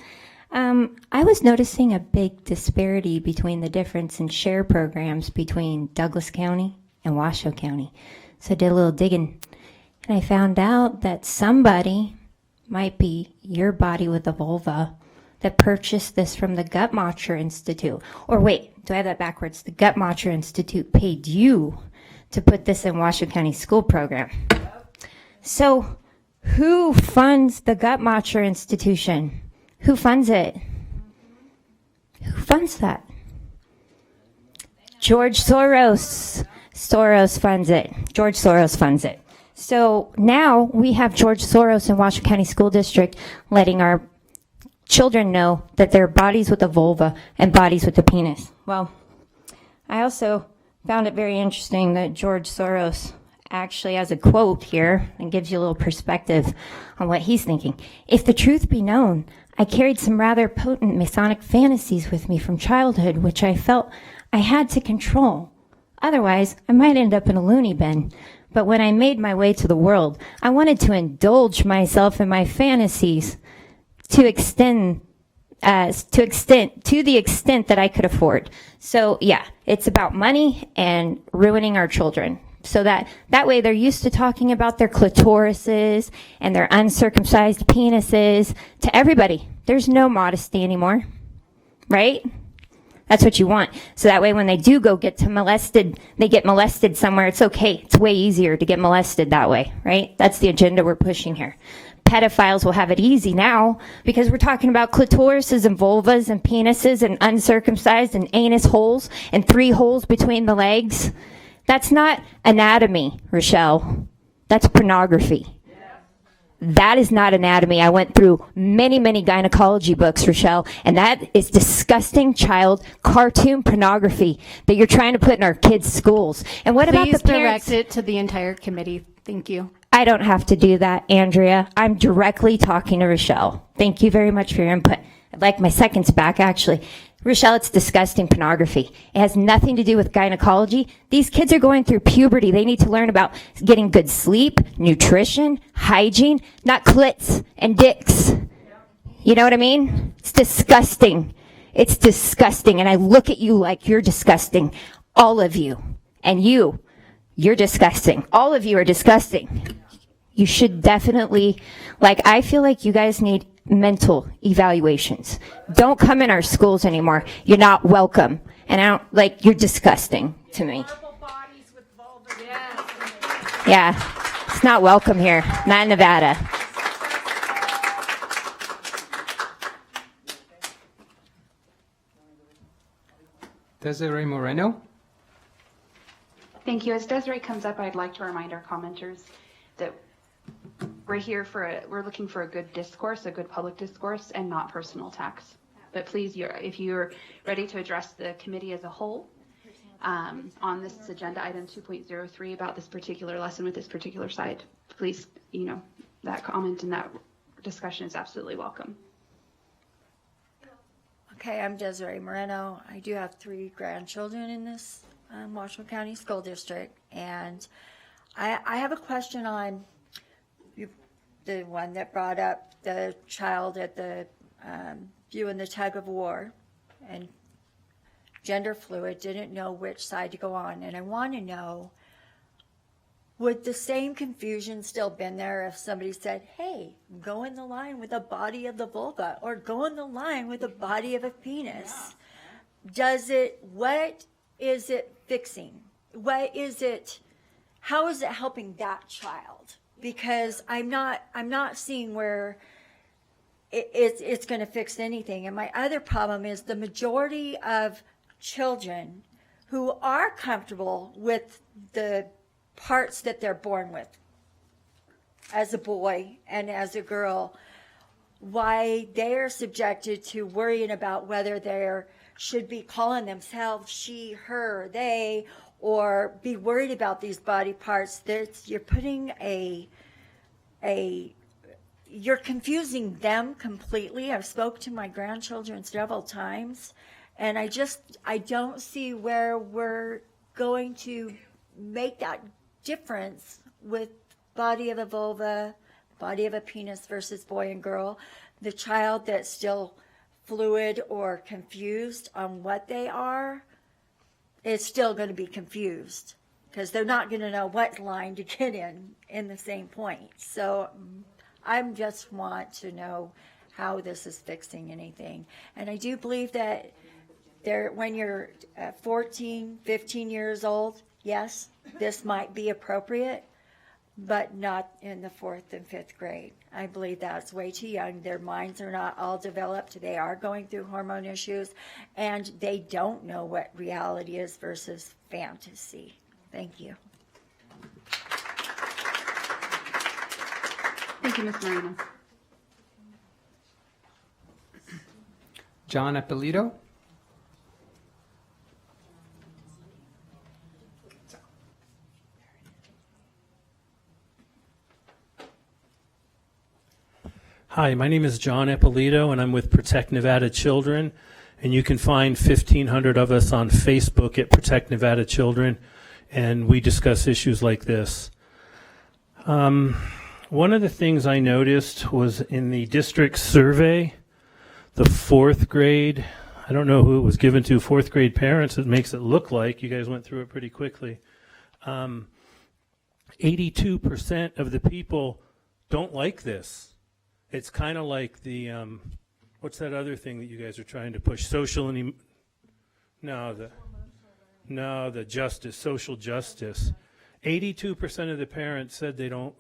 Speaker 16: I was noticing a big disparity between the difference in share programs between Douglas County and Washoe County. So I did a little digging, and I found out that somebody, might be your body with a vulva, that purchased this from the Guttmacher Institute. Or wait, do I have that backwards? The Guttmacher Institute paid you to put this in Washoe County school program. So who funds the Guttmacher Institution? Who funds it? Who funds that? George Soros. Soros funds it. George Soros funds it. So now we have George Soros in Washoe County School District letting our children know that they're bodies with a vulva and bodies with a penis. Well, I also found it very interesting that George Soros actually has a quote here and gives you a little perspective on what he's thinking. If the truth be known, I carried some rather potent Masonic fantasies with me from childhood, which I felt I had to control. Otherwise, I might end up in a loony bin. But when I made my way to the world, I wanted to indulge myself in my fantasies to the extent that I could afford. So yeah, it's about money and ruining our children. So that way they're used to talking about their clitorises and their uncircumcised penises to everybody. There's no modesty anymore, right? That's what you want. So that way when they do go get molested, they get molested somewhere. It's okay. It's way easier to get molested that way, right? That's the agenda we're pushing here. Pedophiles will have it easy now because we're talking about clitorises and vulvas and penises and uncircumcised and anus holes and 3 holes between the legs. That's not anatomy, Rochelle. That's pornography. That is not anatomy. I went through many, many gynecology books, Rochelle, and that is disgusting child cartoon pornography that you're trying to put in our kids' schools. And what about the parents?
Speaker 8: Please direct it to the entire committee. Thank you.
Speaker 16: I don't have to do that, Andrea. I'm directly talking to Rochelle. Thank you very much for your input. I'd like my seconds back, actually. Rochelle, it's disgusting pornography. It has nothing to do with gynecology. These kids are going through puberty. They need to learn about getting good sleep, nutrition, hygiene, not clits and dicks. You know what I mean? It's disgusting. It's disgusting. And I look at you like you're disgusting. All of you. And you're disgusting. All of you are disgusting. You should definitely, I feel like you guys need mental evaluations. Don't come in our schools anymore. You're not welcome. And you're disgusting to me. Yeah, it's not welcome here. Not in Nevada.
Speaker 6: Desiree Moreno.
Speaker 1: Thank you. As Desiree comes up, I'd like to remind our commenters that we're here we're looking for a good discourse, a good public discourse, and not personal attacks. But please, if you're ready to address the committee as a whole on this agenda item 2.03 about this particular lesson with this particular side, please, that comment and that discussion is absolutely welcome.
Speaker 17: Okay, I'm Desiree Moreno. I do have 3 grandchildren in this Washington County School District, and I have a question on the one that brought up the child at the viewing the tug of war and gender fluid, didn't know which side to go on. And I want to know, would the same confusion still been there if somebody said, hey, go in the line with the body of the vulva or go in the line with the body of a penis? What is it fixing? How is it helping that child? Because I'm not seeing where it's going to fix anything. And my other problem is the majority of children who are comfortable with the parts that they're born with as a boy and as a girl, why they are subjected to worrying about whether they should be calling themselves she, her, they, or be worried about these body parts. You're putting you're confusing them completely. I've spoke to my grandchildren several times, and I don't see where we're going to make that difference with body of a vulva, body of a penis versus boy and girl. The child that's still fluid or confused on what they are is still going to be confused because they're not going to know what line to get in the same point. So I just want to know how this is fixing anything. And I do believe that when you're 14, 15 years old, yes, this might be appropriate, but not in the 4th and 5th grade. I believe that's way too young. Their minds are not all developed. They are going through hormone issues, and they don't know what reality is versus fantasy. Thank you.
Speaker 1: Thank you, Ms. Moreno.
Speaker 6: John Appolito.
Speaker 18: Hi, my name is John Appolito, and I'm with Protect Nevada Children. And you can find 1,500 of us on Facebook at Protect Nevada Children, and we discuss issues like this. One of the things I noticed was in the district survey, the 4th grade, I don't know who it was given to, 4th grade parents, it makes it look like, you guys went through it pretty quickly. 82% of the people don't like this. It's kind of like the, what's that other thing that you guys are trying to push? Social justice, social justice. 82% of the parents said they don't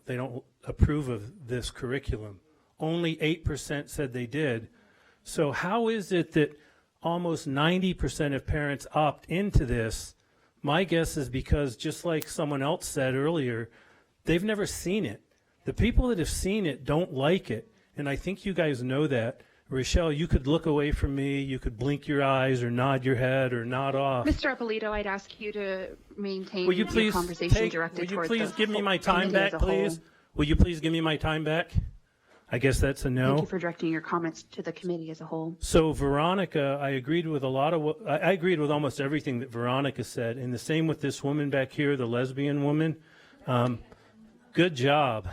Speaker 18: approve of this curriculum. Only 8% said they did. So how is it that almost 90% of parents opt into this? My guess is because, just like someone else said earlier, they've never seen it. The people that have seen it don't like it. And I think you guys know that. Rochelle, you could look away from me, you could blink your eyes or nod your head or nod off.
Speaker 1: Mr. Appolito, I'd ask you to maintain
Speaker 18: Will you
Speaker 1: your
Speaker 18: please
Speaker 1: conversation directed towards the
Speaker 18: Will you please give me my time
Speaker 1: committee
Speaker 18: back,
Speaker 1: as a whole.
Speaker 18: please? Will you please give me my time back? I guess that's a no.
Speaker 1: Thank you for directing your comments to the committee as a whole.
Speaker 18: So Veronica, I agreed with I agreed with almost everything that Veronica said, and the same with this woman back here, the lesbian woman. Good job.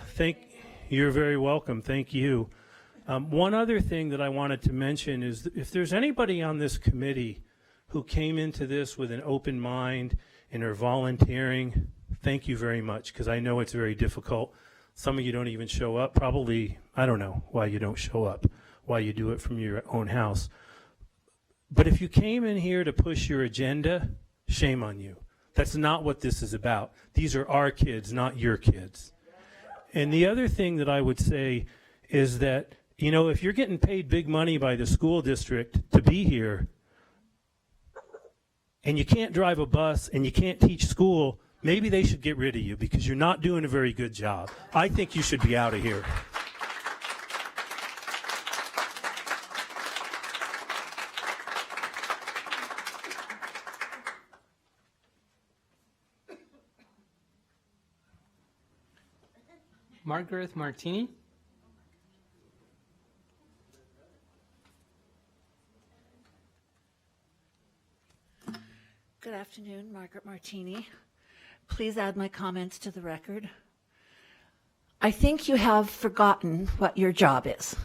Speaker 18: You're very welcome. Thank you. One other thing that I wanted to mention is if there's anybody on this committee who came into this with an open mind and are volunteering, thank you very much, because I know it's very difficult. Some of you don't even show up. Probably, I don't know why you don't show up, why you do it from your own house. But if you came in here to push your agenda, shame on you. That's not what this is about. These are our kids, not your kids. And the other thing that I would say is that, you know, if you're getting paid big money by the school district to be here, and you can't drive a bus and you can't teach school, maybe they should get rid of you because you're not doing a very good job. I think you should be out of here.
Speaker 6: Margaret Martini.
Speaker 19: Good afternoon, Margaret Martini. Please add my comments to the record. I think you have forgotten what your job is.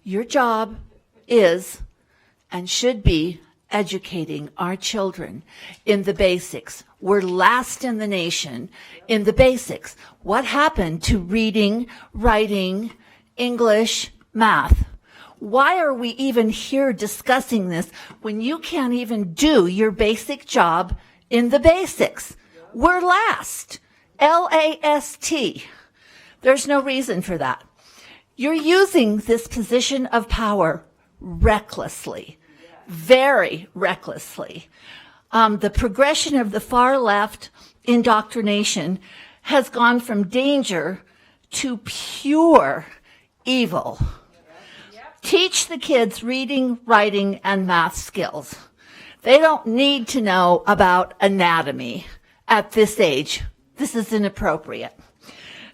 Speaker 19: Your job is and should be educating our children in the basics. We're last in the nation in the basics. What happened to reading, writing, English, math? Why are we even here discussing this when you can't even do your basic job in the basics? We're last. L-A-S-T. There's no reason for that. You're using this position of power recklessly, very recklessly. The progression of the far left indoctrination has gone from danger to pure evil. Teach the kids reading, writing, and math skills. They don't need to know about anatomy at this age. This is inappropriate.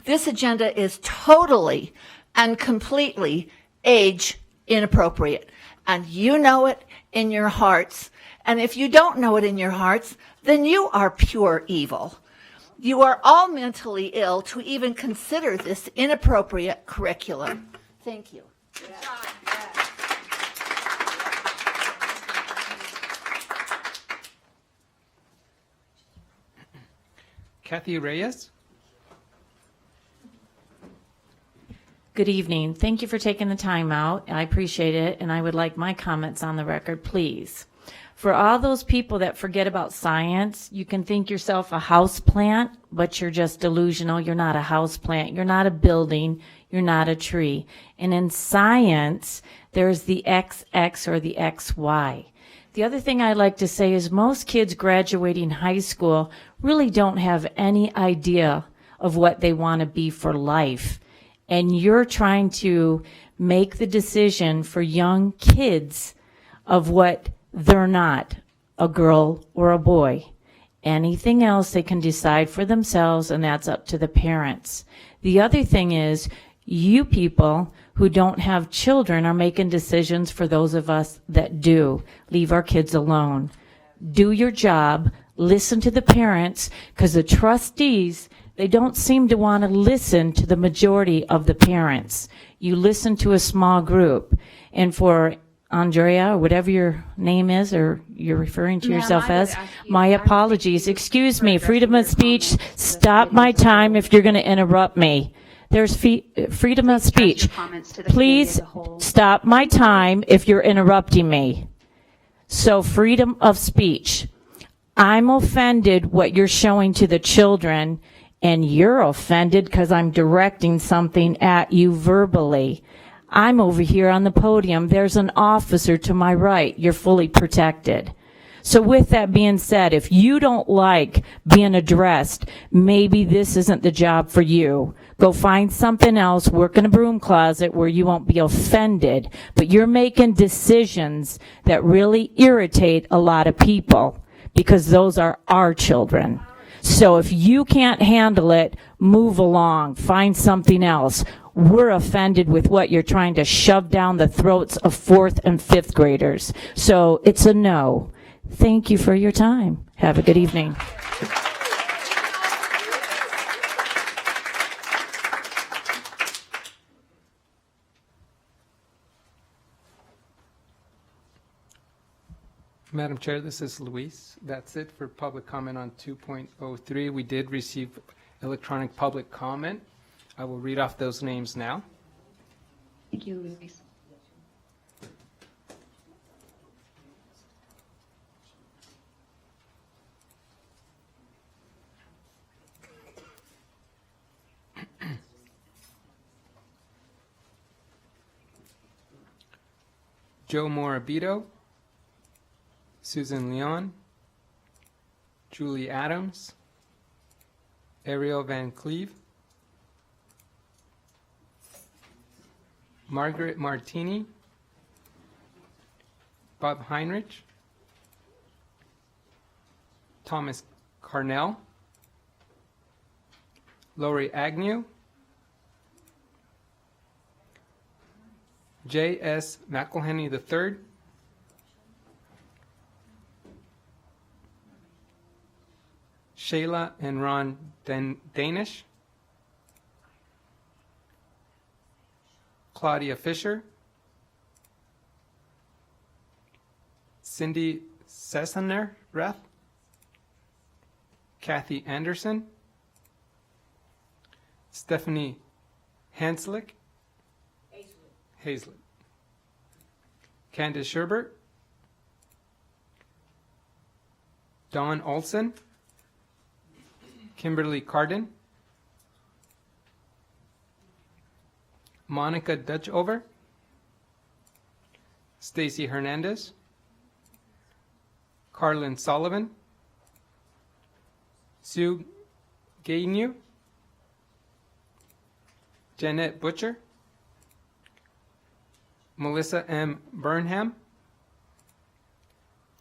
Speaker 19: This agenda is totally and completely age inappropriate. And you know it in your hearts. And if you don't know it in your hearts, then you are pure evil. You are all mentally ill to even consider this inappropriate curriculum. Thank you.
Speaker 6: Kathy Reyes?
Speaker 14: Good evening. Thank you for taking the time out. I appreciate it, and I would like my comments on the record, please. For all those people that forget about science, you can think yourself a house plant, but you're just delusional. You're not a house plant. You're not a building. You're not a tree. And in science, there's the XX or the XY. The other thing I'd like to say is most kids graduating high school really don't have any idea of what they want to be for life. And you're trying to make the decision for young kids of what they're not, a girl or a boy. Anything else they can decide for themselves, and that's up to the parents. The other thing is, you people who don't have children are making decisions for those of us that do. Leave our kids alone. Do your job. Listen to the parents, because the trustees, they don't seem to want to listen to the majority of the parents. You listen to a small group. And for Andrea, or whatever your name is, or you're referring to yourself as, my apologies. Excuse me, freedom of speech. Stop my time if you're going to interrupt me. There's freedom of speech. Please stop my time if you're interrupting me. So freedom of speech. I'm offended what you're showing to the children, and you're offended because I'm directing something at you verbally. I'm over here on the podium. There's an officer to my right. You're fully protected. So with that being said, if you don't like being addressed, maybe this isn't the job for you. Go find something else, work in a broom closet where you won't be offended. But you're making decisions that really irritate a lot of people, because those are our children. So if you can't handle it, move along, find something else. We're offended with what you're trying to shove down the throats of 4th and 5th graders. So it's a no. Thank you for your time. Have a good evening.
Speaker 6: Madam Chair, this is Luis. That's it for public comment on 2.03. We did receive electronic public comment. I will read off those names now.
Speaker 1: Thank you, Luis.
Speaker 6: Joe Morabito, Susan Leon, Julie Adams, Ariel Van Cleve, Margaret Martini, Bob Heinrich, Thomas Carnell, Lori Agnew, J.S. McElhenney III, Shayla and Ron Danish, Claudia Fisher, Cindy Sessener-Reth, Kathy Anderson, Stephanie Hanslick, Hazlett, Candace Sherbert, Dawn Olson, Kimberly Carden, Monica Dutchover, Stacy Hernandez, Carlin Sullivan, Sue Gaynew, Jeanette Butcher, Melissa M. Burnham,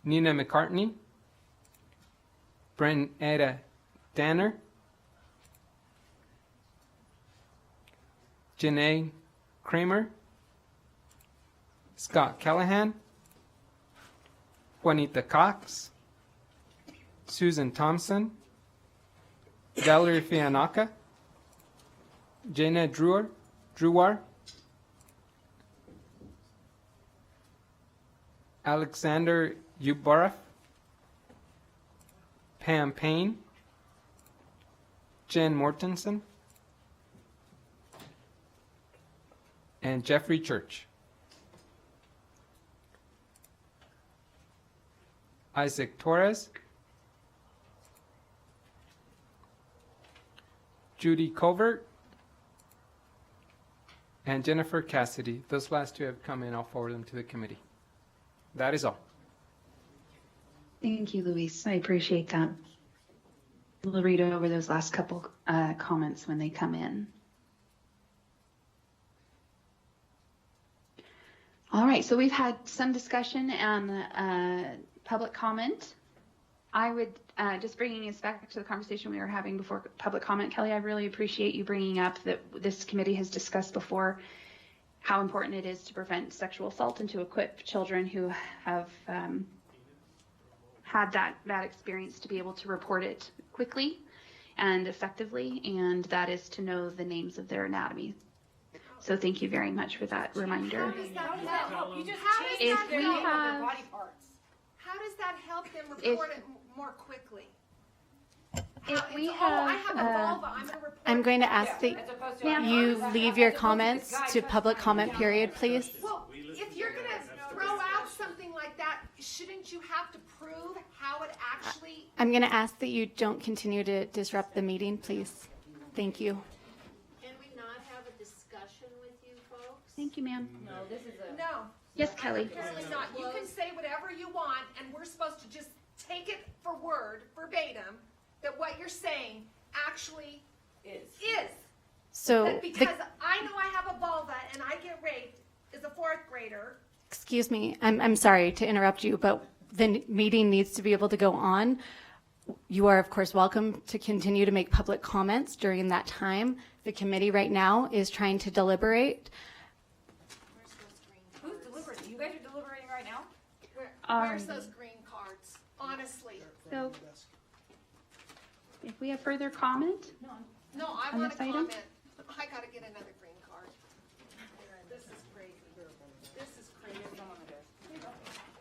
Speaker 6: Nina McCartney, Brent Ada Danner, Janae Kramer, Scott Callahan, Juanita Cox, Susan Thompson, Valerie Fianaka, Jana Druwar, Alexander Ubarov, Pam Payne, Jen Mortensen, and Jeffrey Church. Isaac Torres, Judy Covert, and Jennifer Cassidy. Those last two have come in. I'll forward them to the committee. That is all.
Speaker 1: Thank you, Luis. I appreciate that. We'll read over those last couple comments when they come in. All right, so we've had some discussion and public comment. I would, just bringing us back to the conversation we were having before public comment, Kelly, I really appreciate you bringing up that this committee has discussed before how important it is to prevent sexual assault and to equip children who have had that experience to be able to report it quickly and effectively, and that is to know the names of their anatomy. So thank you very much for that reminder.
Speaker 10: How does that help? You just
Speaker 1: If we have,
Speaker 10: How does that help them report it more quickly?
Speaker 1: if we
Speaker 10: I
Speaker 1: have,
Speaker 10: have a vulva. I'm going to report
Speaker 8: I'm going to
Speaker 10: it.
Speaker 8: ask that you leave your comments to public comment period, please.
Speaker 10: Well, if you're going to throw out something like that, shouldn't you have to prove how it actually?
Speaker 8: I'm going to ask that you don't continue to disrupt the meeting, please. Thank you.
Speaker 20: Can we not have a discussion with you folks?
Speaker 1: Thank you, ma'am.
Speaker 20: No, this is a.
Speaker 10: No.
Speaker 1: Yes, Kelly.
Speaker 10: Apparently not. You can say whatever you want, and we're supposed to just take it for word, verbatim, that what you're saying actually is.
Speaker 8: So
Speaker 10: That because I know I have a vulva and I get raped as a 4th grader.
Speaker 8: excuse me, I'm sorry to interrupt you, but the meeting needs to be able to go on. You are, of course, welcome to continue to make public comments during that time. The committee right now is trying to deliberate.
Speaker 15: Who's deliberating? You guys are deliberating right now?
Speaker 10: Where's those green cards? Honestly.
Speaker 1: So if we have further comment,
Speaker 10: No, I
Speaker 1: On
Speaker 10: want to
Speaker 1: this item?
Speaker 10: comment. I got to get another green card. This is crazy. This is crazy.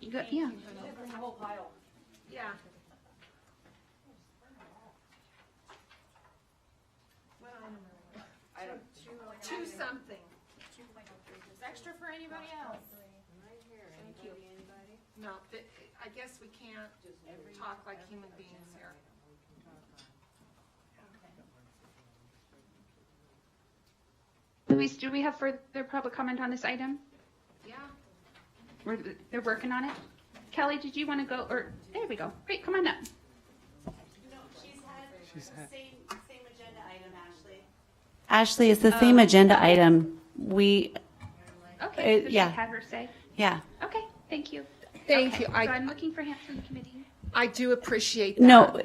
Speaker 1: you go, yeah.
Speaker 15: The whole pile.
Speaker 10: Yeah. What item are we?
Speaker 15: I don't.
Speaker 10: Two something.
Speaker 15: Extra for anybody else?
Speaker 10: Thank you. No, I guess we can't talk like human beings here.
Speaker 1: Luis, do we have further public comment on this item?
Speaker 10: Yeah.
Speaker 1: They're working on it. Kelly, did you want to go, or, there we go. Great, come on up.
Speaker 6: She's had.
Speaker 2: Same agenda item, Ashley. Ashley, it's the same agenda item. We,
Speaker 1: Okay, so she
Speaker 2: yeah.
Speaker 1: had her say.
Speaker 2: yeah.
Speaker 1: Okay, thank you.
Speaker 10: Thank
Speaker 1: Okay,
Speaker 10: you.
Speaker 1: So I'm looking for hands from the committee.
Speaker 10: I do appreciate that.
Speaker 2: No,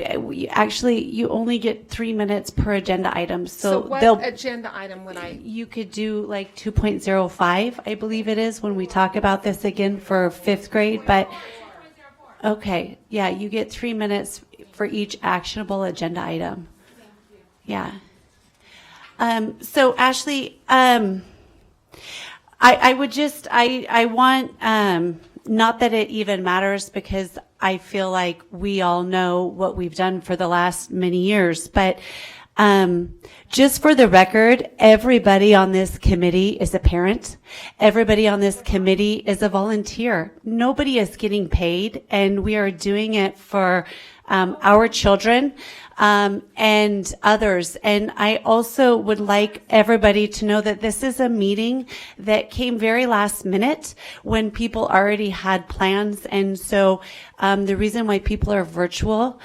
Speaker 2: actually, you only get 3 minutes per agenda item.
Speaker 10: So
Speaker 2: So
Speaker 10: what
Speaker 2: they'll,
Speaker 10: agenda item would I?
Speaker 2: you could do like 2.05, I believe it is, when we talk about this again for 5th grade. But Okay, yeah, you get 3 minutes for each actionable agenda item. Yeah. So Ashley, I would just, I want, not that it even matters because I feel like we all know what we've done for the last many years, but just for the record, everybody on this committee is a parent. Everybody on this committee is a volunteer. Nobody is getting paid, and we are doing it for our children and others. And I also would like everybody to know that this is a meeting that came very last minute when people already had plans. And so the reason why people are virtual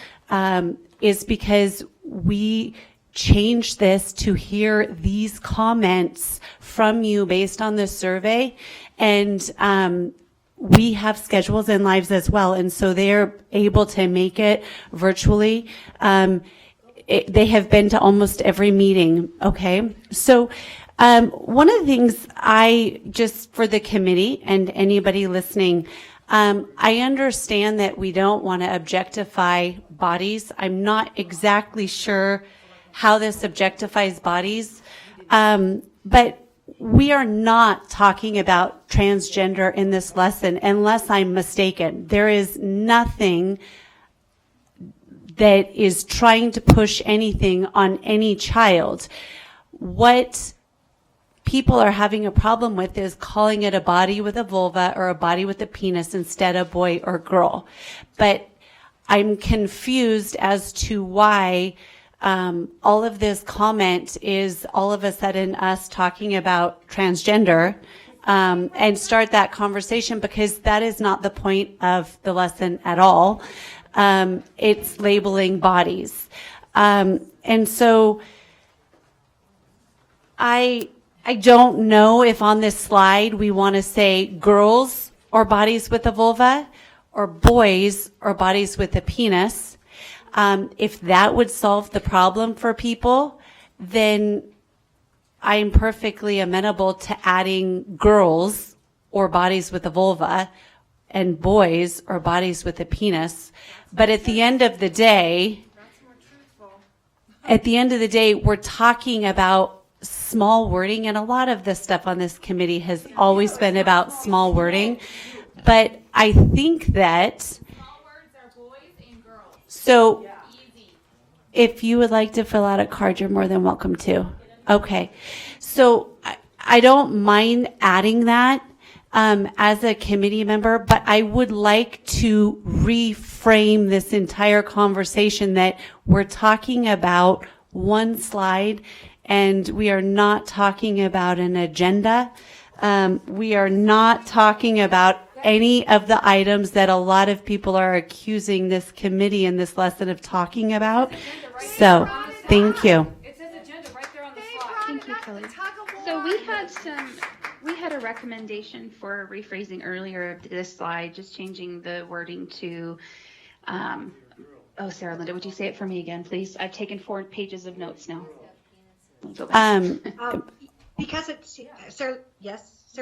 Speaker 2: is because we changed this to hear these comments from you based on the survey. And we have schedules and lives as well, and so they're able to make it virtually. They have been to almost every meeting, okay? So one of the things just for the committee and anybody listening, I understand that we don't want to objectify bodies. I'm not exactly sure how this objectifies bodies, but we are not talking about transgender in this lesson, unless I'm mistaken. There is nothing that is trying to push anything on any child. What people are having a problem with is calling it a body with a vulva or a body with a penis instead of boy or girl. But I'm confused as to why all of this comment is all of a sudden us talking about transgender and start that conversation, because that is not the point of the lesson at all. It's labeling bodies. And so I don't know if on this slide we want to say girls or bodies with a vulva or boys or bodies with a penis. If that would solve the problem for people, then I'm perfectly amenable to adding girls or bodies with a vulva and boys or bodies with a penis. But at the end of the day, we're talking about small wording, and a lot of the stuff on this committee has always been about small wording. But I think that so if you would like to fill out a card, you're more than welcome to. Okay. So I don't mind adding that as a committee member, but I would like to reframe this entire conversation that we're talking about one slide and we are not talking about an agenda. We are not talking about any of the items that a lot of people are accusing this committee in this lesson of talking about. So, thank you.
Speaker 1: It says agenda right there on the slide. Thank you, Kelly. So we had a recommendation for rephrasing earlier of this slide, just changing the wording to, Sarah Linda, would you say it for me again, please? I've taken 4 pages of notes now.
Speaker 7: Because it's, Sarah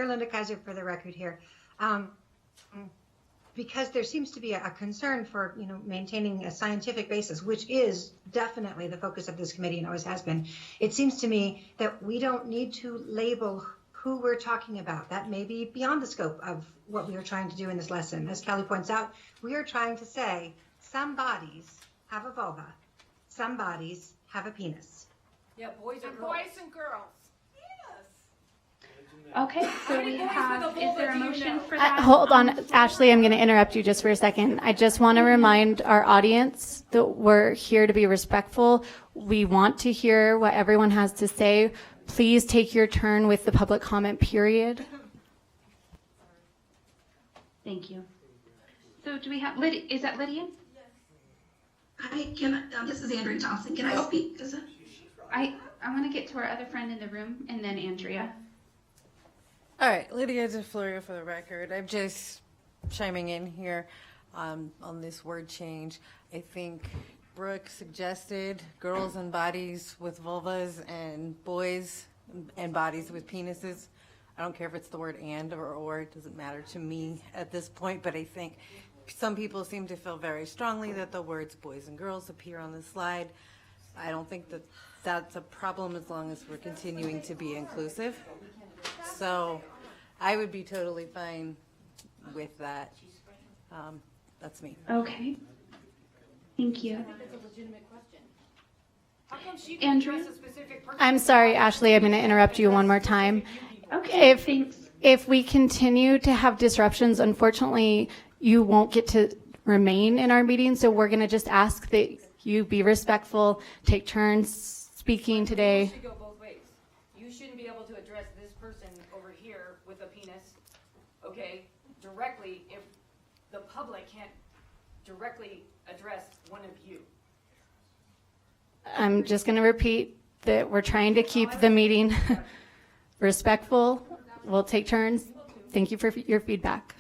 Speaker 7: Linda Kaiser for the record here. Because there seems to be a concern for, maintaining a scientific basis, which is definitely the focus of this committee and always has been. It seems to me that we don't need to label who we're talking about. That may be beyond the scope of what we are trying to do in this lesson. As Kelly points out, we are trying to say some bodies have a vulva, some bodies have a penis.
Speaker 10: Yeah, boys and girls.
Speaker 1: Okay, so we have, is there a motion for that?
Speaker 8: Hold on, Ashley, I'm going to interrupt you just for a second. I just want to remind our audience that we're here to be respectful. We want to hear what everyone has to say. Please take your turn with the public comment period.
Speaker 1: Thank you. So do we have, Lydia, is that Lydia?
Speaker 4: This is Andrea Thompson. Can I speak?
Speaker 1: I want to get to our other friend in the room, and then Andrea.
Speaker 21: All right, Lydia DeFlorio for the record. I'm just chiming in here on this word change. I think Brooke suggested girls and bodies with vulvas and boys and bodies with penises. I don't care if it's the word and or, it doesn't matter to me at this point, but I think some people seem to feel very strongly that the words boys and girls appear on the slide. I don't think that that's a problem as long as we're continuing to be inclusive. So I would be totally fine with that. That's me.
Speaker 1: Okay. Thank you.
Speaker 7: Andrew?
Speaker 8: I'm sorry, Ashley, I'm going to interrupt you one more time.
Speaker 1: Okay,
Speaker 8: If we continue to have disruptions, unfortunately, you won't get to remain in our meeting, so we're going to just ask that you be respectful, take turns speaking today.
Speaker 15: It should go both ways. You shouldn't be able to address this person over here with a penis, okay, directly if the public can't directly address one of you.
Speaker 8: I'm just going to repeat that we're trying to keep the meeting respectful. We'll take turns. Thank you for your feedback.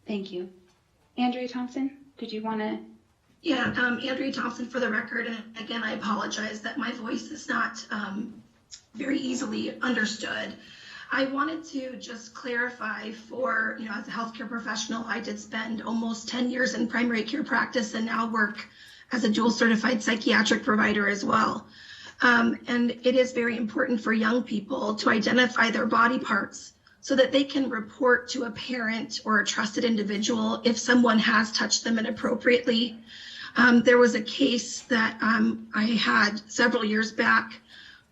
Speaker 1: Thank you. Andrea Thompson, did you want to?
Speaker 4: Yeah, Andrea Thompson for the record. And again, I apologize that my voice is not very easily understood. I wanted to just clarify for, as a healthcare professional, I did spend almost 10 years in primary care practice and now work as a dual certified psychiatric provider as well. And it is very important for young people to identify their body parts so that they can report to a parent or a trusted individual if someone has touched them inappropriately. There was a case that I had several years back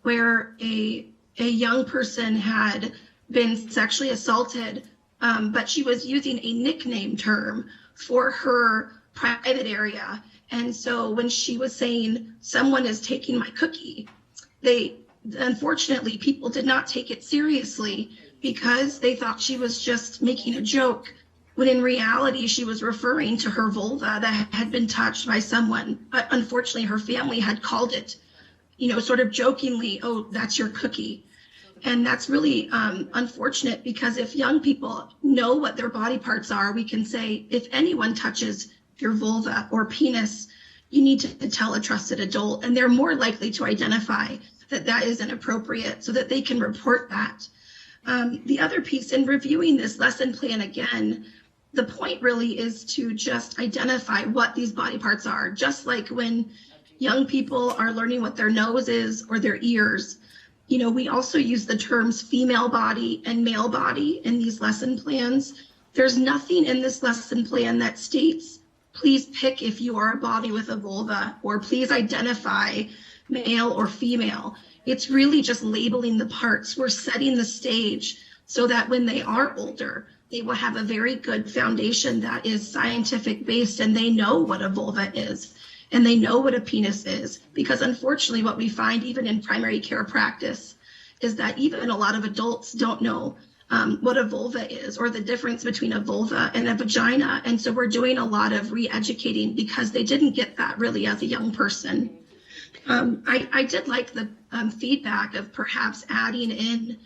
Speaker 4: where a young person had been sexually assaulted, but she was using a nickname term for her private area. And so when she was saying, someone is taking my cookie, unfortunately, people did not take it seriously because they thought she was just making a joke, when in reality, she was referring to her vulva that had been touched by someone. But unfortunately, her family had called it, sort of jokingly, oh, that's your cookie. And that's really unfortunate, because if young people know what their body parts are, we can say, if anyone touches your vulva or penis, you need to tell a trusted adult, and they're more likely to identify that that is inappropriate so that they can report that. The other piece in reviewing this lesson plan again, the point really is to just identify what these body parts are, just like when young people are learning what their nose is or their ears. We also use the terms female body and male body in these lesson plans. There's nothing in this lesson plan that states, please pick if you are a body with a vulva, or please identify male or female. It's really just labeling the parts. We're setting the stage so that when they are older, they will have a very good foundation that is scientific based, and they know what a vulva is and they know what a penis is. Because unfortunately, what we find even in primary care practice is that even a lot of adults don't know what a vulva is, or the difference between a vulva and a vagina. And so we're doing a lot of re-educating because they didn't get that really as a young person. I did like the feedback of perhaps adding in,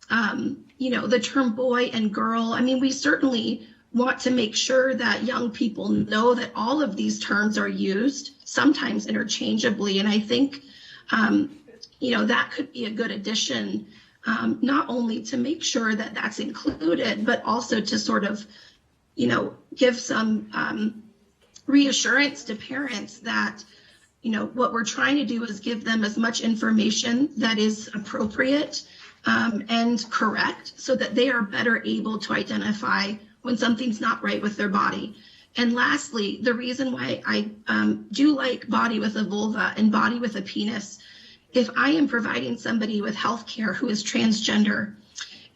Speaker 4: the term boy and girl. I mean, we certainly want to make sure that young people know that all of these terms are used, sometimes interchangeably. And I think, that could be a good addition, not only to make sure that that's included, but also to sort of, give some reassurance to parents that, what we're trying to do is give them as much information that is appropriate and correct, so that they are better able to identify when something's not right with their body. And lastly, the reason why I do like body with a vulva and body with a penis, if I am providing somebody with health care who is transgender,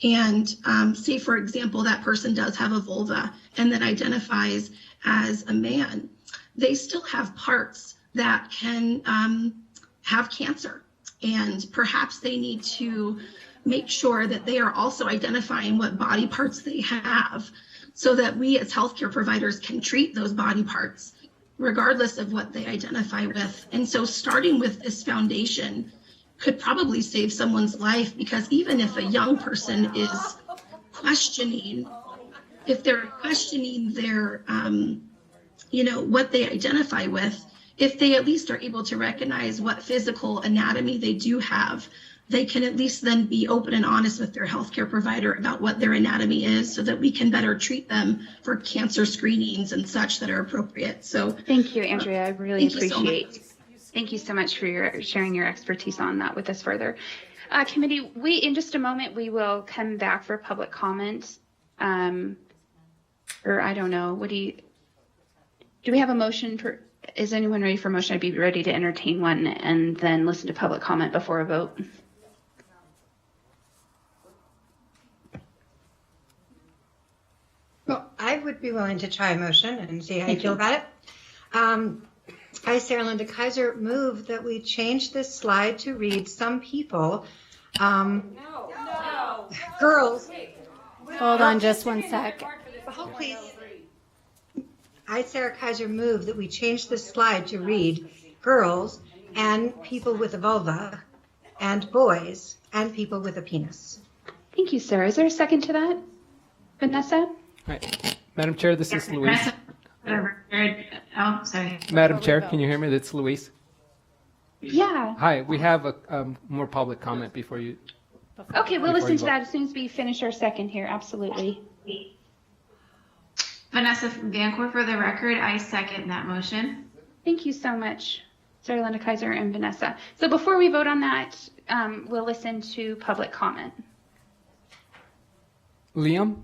Speaker 4: and say, for example, that person does have a vulva and then identifies as a man, they still have parts that can have cancer. And perhaps they need to make sure that they are also identifying what body parts they have, so that we as healthcare providers can treat those body parts regardless of what they identify with. And so starting with this foundation could probably save someone's life, because even if a young person is questioning, if they're questioning their, what they identify with, if they at least are able to recognize what physical anatomy they do have, they can at least then be open and honest with their healthcare provider about what their anatomy is so that we can better treat them for cancer screenings and such that are appropriate. So
Speaker 1: thank you, Andrea. I really
Speaker 4: thank you so
Speaker 1: appreciate. Thank you so much for your sharing your expertise on that with us further. Committee, in just a moment, we will come back for public comment. Or I don't know, do we have a motion is anyone ready for a motion? I'd be ready to entertain one and then listen to public comment before a vote.
Speaker 7: Well, I would be willing to try a motion and see how you feel about it. I, Sarah Linda Kaiser, move that we change this slide to read some people, girls.
Speaker 8: Hold on just one sec.
Speaker 7: Hold, please. I, Sarah Kaiser, move that we change this slide to read girls and people with a vulva and boys and people with a penis.
Speaker 1: Thank you, Sarah. Is there a second to that? Vanessa?
Speaker 6: Right. Madam Chair, this is Luis.
Speaker 1: Oh, sorry.
Speaker 6: Madam Chair, can you hear me? That's Luis.
Speaker 1: Yeah.
Speaker 6: Hi, we have a more public comment before you.
Speaker 1: Okay, we'll
Speaker 6: before
Speaker 1: listen
Speaker 6: you
Speaker 1: to
Speaker 6: vote.
Speaker 1: that as soon as we finish our second here. Absolutely.
Speaker 5: Vanessa Vancourt, for the record, I second that motion.
Speaker 1: Thank you so much, Sarah Linda Kaiser and Vanessa. So before we vote on that, we'll listen to public comment.
Speaker 6: Liam?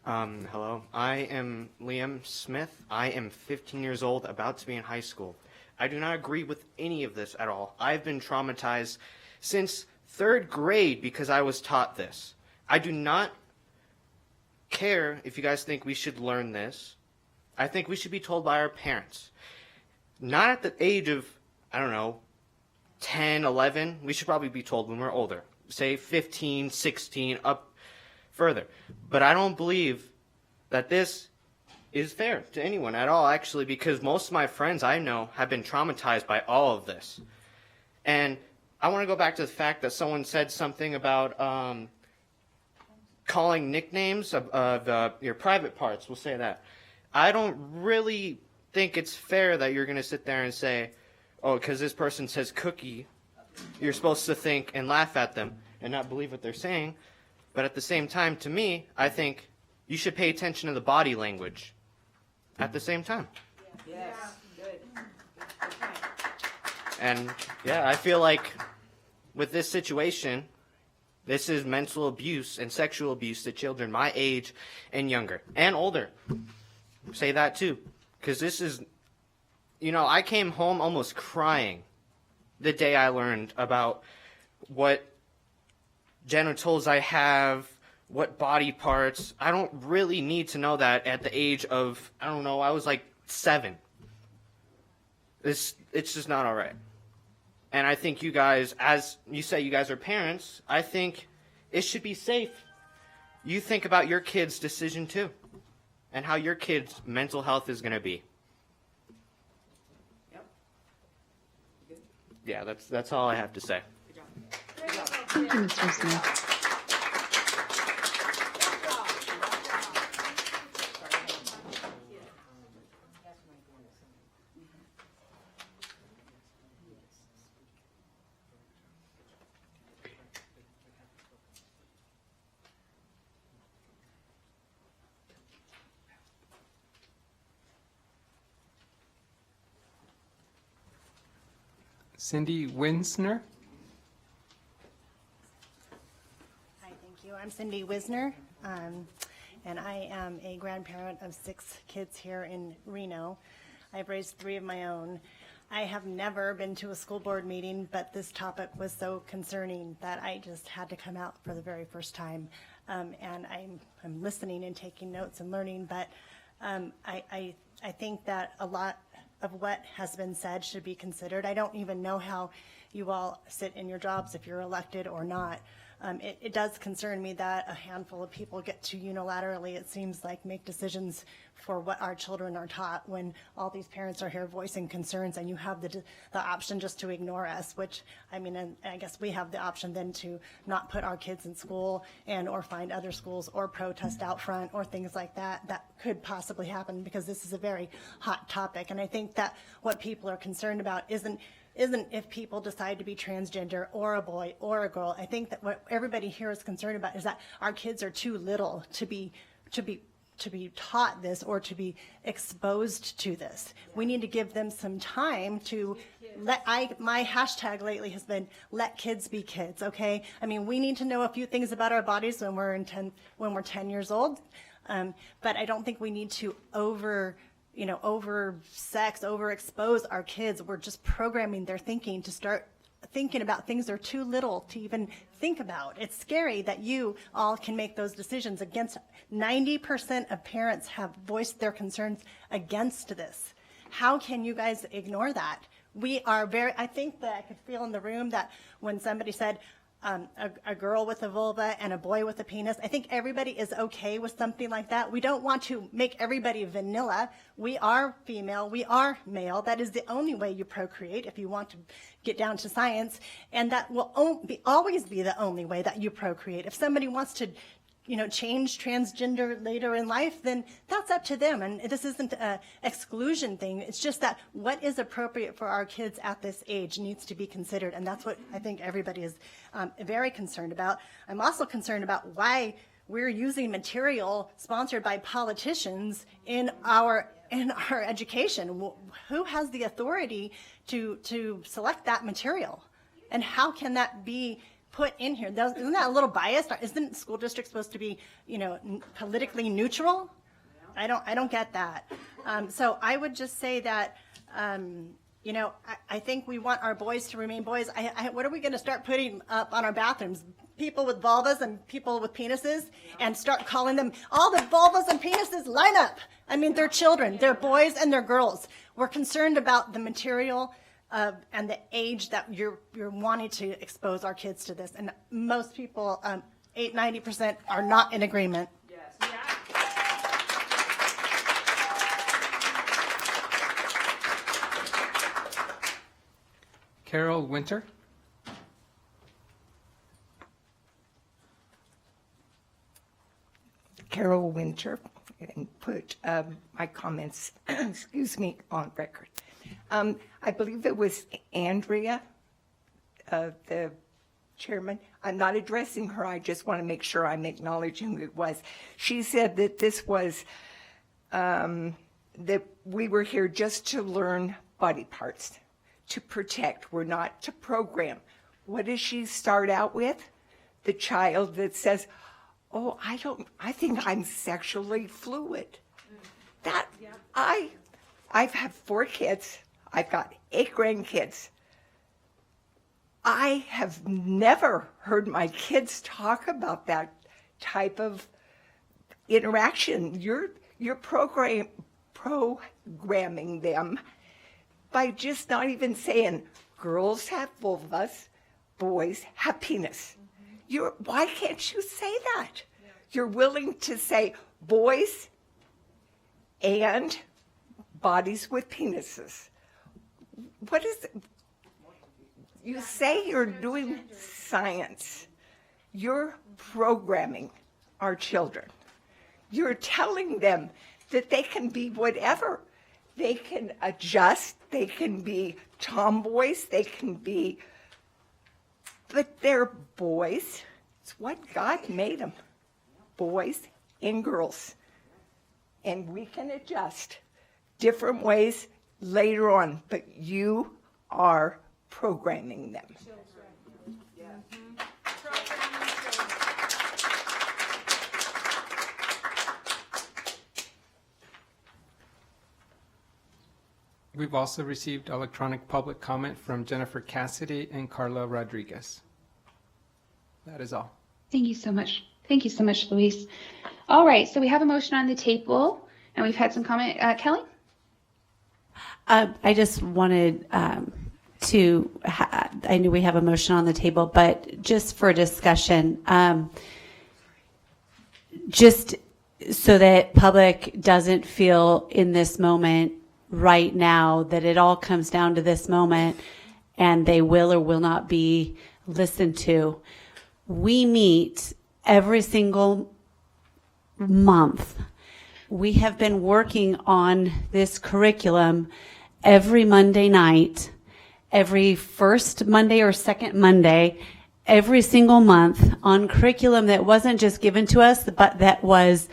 Speaker 22: Hello, I am Liam Smith. I am 15 years old, about to be in high school. I do not agree with any of this at all. I've been traumatized since 3rd grade because I was taught this. I do not care if you guys think we should learn this. I think we should be told by our parents. Not at the age of, I don't know, 10, 11. We should probably be told when we're older. Say 15, 16, up further. But I don't believe that this is fair to anyone at all, actually, because most of my friends I know have been traumatized by all of this. And I want to go back to the fact that someone said something about calling nicknames of your private parts. We'll say that. I don't really think it's fair that you're going to sit there and say, oh, because this person says cookie, you're supposed to think and laugh at them and not believe what they're saying. But at the same time, to me, I think you should pay attention to the body language at the same time.
Speaker 21: Yes, good.
Speaker 22: And yeah, I feel like with this situation, this is mental abuse and sexual abuse to children my age and younger and older. Say that too. Because this is, I came home almost crying the day I learned about what genitals I have, what body parts. I don't really need to know that at the age of, I don't know, I was like 7. It's just not all right. And I think you guys, as you say you guys are parents, I think it should be safe. You think about your kid's decision too, and how your kid's mental health is going to be. Yeah, that's all I have to say.
Speaker 1: Thank you, Mr. Smith.
Speaker 6: Cindy Winsner?
Speaker 23: Hi, thank you. I'm Cindy Wisner, and I am a grandparent of 6 kids here in Reno. I've raised 3 of my own. I have never been to a school board meeting, but this topic was so concerning that I just had to come out for the very first time. And I'm listening and taking notes and learning, but I think that a lot of what has been said should be considered. I don't even know how you all sit in your jobs if you're elected or not, it does concern me that a handful of people get to unilaterally, it seems like, make decisions for what our children are taught when all these parents are here voicing concerns, and you have the option just to ignore us, which, I mean, and I guess we have the option then to not put our kids in school and or find other schools or protest out front or things like that. That could possibly happen because this is a very hot topic. And I think that what people are concerned about isn't if people decide to be transgender or a boy or a girl. I think that what everybody here is concerned about is that our kids are too little to be taught this or to be exposed to this. We need to give them some time to my hashtag lately has been let kids be kids, okay? I mean, we need to know a few things about our bodies when we're 10 years old. But I don't think we need to overexpose our kids. We're just programming their thinking to start thinking about things they're too little to even think about. It's scary that you all can make those decisions against 90% of parents have voiced their concerns against this. How can you guys ignore that? I think that I could feel in the room that when somebody said, a girl with a vulva and a boy with a penis. I think everybody is okay with something like that. We don't want to make everybody vanilla. We are female. We are male. That is the only way you procreate if you want to get down to science. And that will always be the only way that you procreate. If somebody wants to change transgender later in life, then that's up to them. And this isn't an exclusion thing. It's just that what is appropriate for our kids at this age needs to be considered. And that's what I think everybody is very concerned about. I'm also concerned about why we're using material sponsored by politicians in our education. Who has the authority to select that material? And how can that be put in here? Isn't that a little biased? Isn't the school district supposed to be, politically neutral? I don't get that. So I would just say that, I think we want our boys to remain boys. What are we going to start putting up on our bathrooms? People with vulvas and people with penises, and start calling them, all the vulvas and penises line up. I mean, they're children, they're boys and they're girls. We're concerned about the material and the age that you're wanting to expose our kids to this. And most people, 90% are not in agreement. Yes.
Speaker 6: Carol Winter.
Speaker 3: Carol Winter, and put my comments, on record. I believe it was Andrea, the chairman. I'm not addressing her. I just want to make sure I'm acknowledging who it was. She said that this was, that we were here just to learn body parts, to protect. We're not to program. What does she start out with? The child that says, oh, I think I'm sexually fluid. I've had 4 kids. I've got 8 grandkids. I have never heard my kids talk about that type of interaction. You're programming them by just not even saying girls have vulvas, boys have penis. Why can't you say that? Yeah. You're willing to say boys and bodies with penises. What is it? You say you're doing science. You're programming our children. You're telling them that they can be whatever. They can adjust. They can be tomboys. They can be, but they're boys. It's what God made them. Boys and girls. And we can adjust different ways later on, but you are programming them.
Speaker 6: We've also received electronic public comment from Jennifer Cassidy and Carla Rodriguez. That is all.
Speaker 1: Thank you so much. Thank you so much, Luis. All right, so we have a motion on the table, and we've had some comment. Kelly?
Speaker 2: I just wanted I know we have a motion on the table, but just for discussion, just so that public doesn't feel in this moment right now that it all comes down to this moment and they will or will not be listened to. We meet every single month. We have been working on this curriculum every Monday night, every first Monday or second Monday, every single month on curriculum that wasn't just given to us, but that was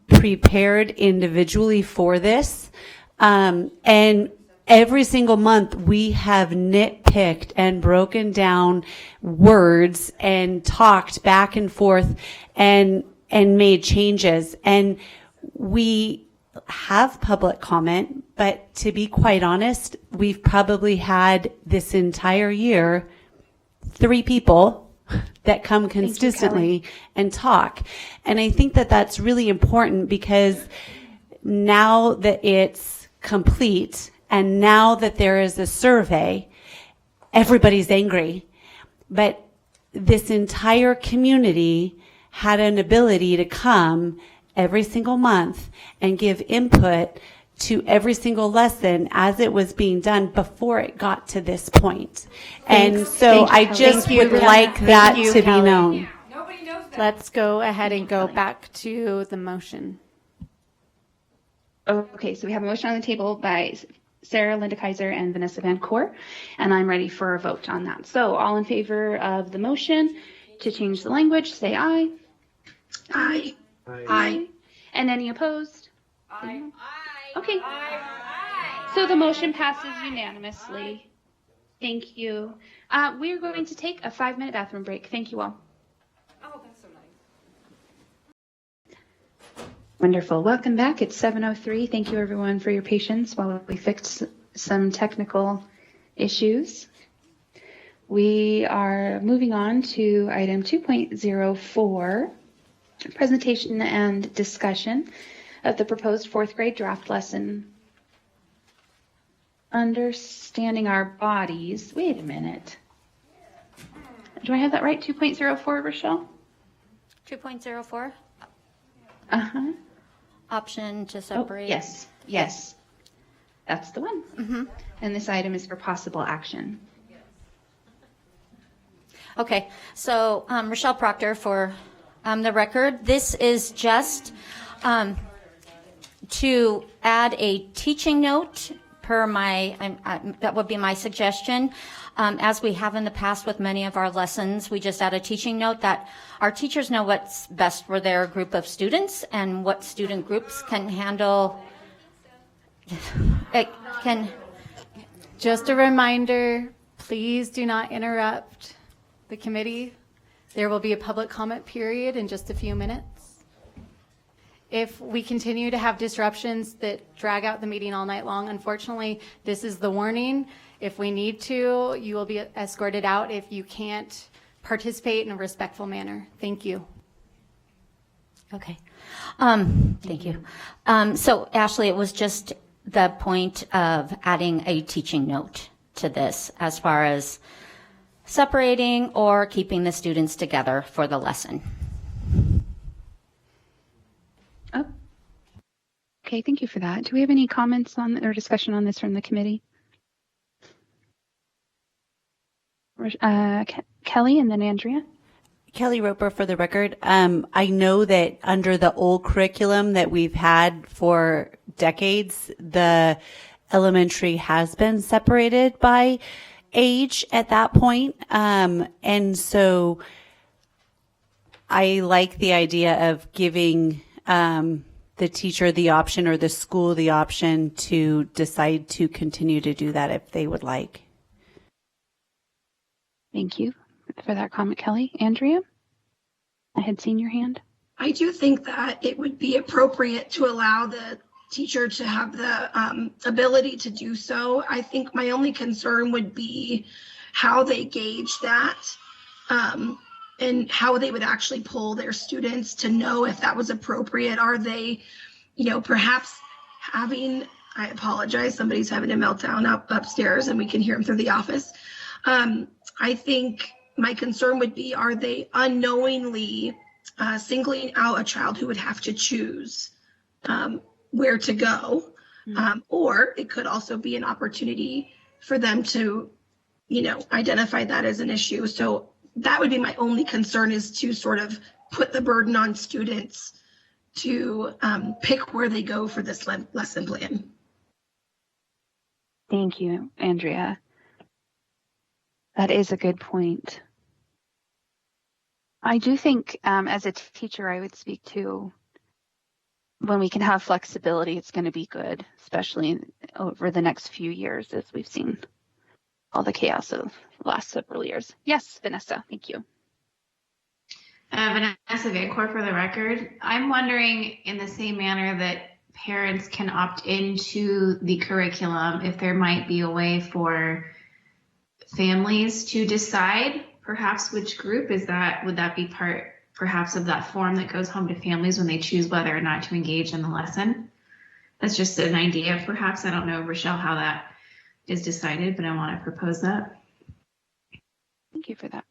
Speaker 2: prepared individually for this. And every single month we have nitpicked and broken down words and talked back and forth and made changes. And we have public comment, but to be quite honest, we've probably had this entire year 3 people that come consistently and talk. And I think that that's really important because now that it's complete and now that there is a survey, everybody's angry. But this entire community had an ability to come every single month and give input to every single lesson as it was being done before it got to this point. And so I just would like that to be known.
Speaker 8: Let's go ahead and go back to the motion.
Speaker 1: Okay, so we have a motion on the table by Sarah Linda Kaiser and Vanessa Van Koor, and I'm ready for a vote on that. So all in favor of the motion to change the language, say aye.
Speaker 4: Aye.
Speaker 1: Aye. And any opposed? Aye. Okay. So the motion passes unanimously. Thank you. We're going to take a 5-minute bathroom break. Thank you all.
Speaker 21: Oh, that's so nice.
Speaker 1: Wonderful. Welcome back. It's 7:03. Thank you everyone for your patience while we fixed some technical issues. We are moving on to item 2.04, presentation and discussion of the proposed 4th grade draft lesson, Understanding Our Bodies. Wait a minute. Do I have that right? 2.04, Rochelle?
Speaker 9: 2.04?
Speaker 1: Uh-huh.
Speaker 9: Option to separate?
Speaker 1: Oh, yes. That's the one.
Speaker 9: Mm-hmm.
Speaker 1: And this item is for possible action.
Speaker 9: Okay, so Rochelle Proctor for the record. This is just to add a teaching note per that would be my suggestion. As we have in the past with many of our lessons, we just add a teaching note that our teachers know what's best for their group of students and what student groups can handle. It can.
Speaker 8: Just a reminder, please do not interrupt the committee. There will be a public comment period in just a few minutes. If we continue to have disruptions that drag out the meeting all night long, unfortunately, this is the warning. If we need to, you will be escorted out if you can't participate in a respectful manner. Thank you.
Speaker 9: Okay. Thank you. So Ashley, it was just the point of adding a teaching note to this as far as separating or keeping the students together for the lesson.
Speaker 1: Oh. Okay, thank you for that. Do we have any comments on or discussion on this from the committee? Kelly and then Andrea.
Speaker 2: Kelly Roper for the record. I know that under the old curriculum that we've had for decades, the elementary has been separated by age at that point. And so I like the idea of giving the teacher the option or the school the option to decide to continue to do that if they would like.
Speaker 1: Thank you for that comment, Kelly. Andrea, I had seen your hand.
Speaker 4: I do think that it would be appropriate to allow the teacher to have the ability to do so. I think my only concern would be how they gauge that and how they would actually pull their students to know if that was appropriate. Are they, perhaps having I apologize. Somebody's having a meltdown upstairs and we can hear him through the office. I think my concern would be, are they unknowingly singling out a child who would have to choose where to go? Or it could also be an opportunity for them to, identify that as an issue. So that would be my only concern, is to sort of put the burden on students to pick where they go for this lesson plan.
Speaker 1: Thank you, Andrea. That is a good point. I do think as a teacher, I would speak to, when we can have flexibility, it's going to be good, especially over the next few years, as we've seen all the chaos of the last several years. Yes, Vanessa, thank you.
Speaker 5: Vanessa Vancourt for the record. I'm wondering, in the same manner that parents can opt into the curriculum, if there might be a way for families to decide perhaps which group is that. Would that be part perhaps of that form that goes home to families when they choose whether or not to engage in the lesson? That's just an idea perhaps. I don't know, Rochelle, how that is decided, but I want to propose that.
Speaker 1: Thank you for that.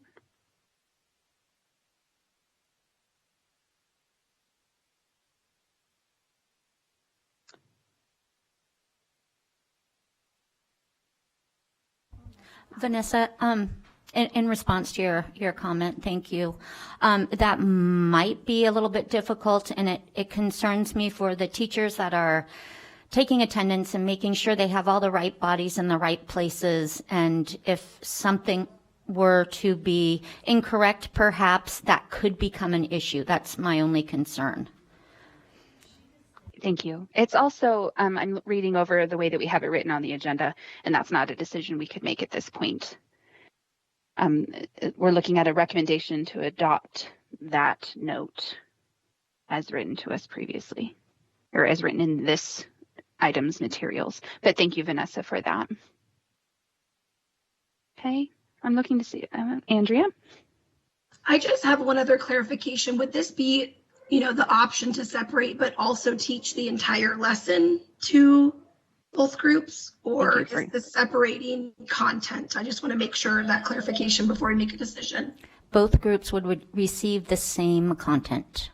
Speaker 9: Vanessa, in response to your comment, thank you. That might be a little bit difficult, and it concerns me for the teachers that are taking attendance and making sure they have all the right bodies in the right places. And if something were to be incorrect, perhaps that could become an issue. That's my only concern.
Speaker 1: Thank you. It's also, I'm reading over the way that we have it written on the agenda, and that's not a decision we could make at this point. We're looking at a recommendation to adopt that note as written to us previously, or as written in this item's materials. But thank you, Vanessa, for that. Okay, I'm looking to see Andrea.
Speaker 4: I just have one other clarification. Would this be, the option to separate, but also teach the entire lesson to both groups, or is this separating content? I just want to make sure that clarification before we make a decision.
Speaker 9: Both groups would receive the same content.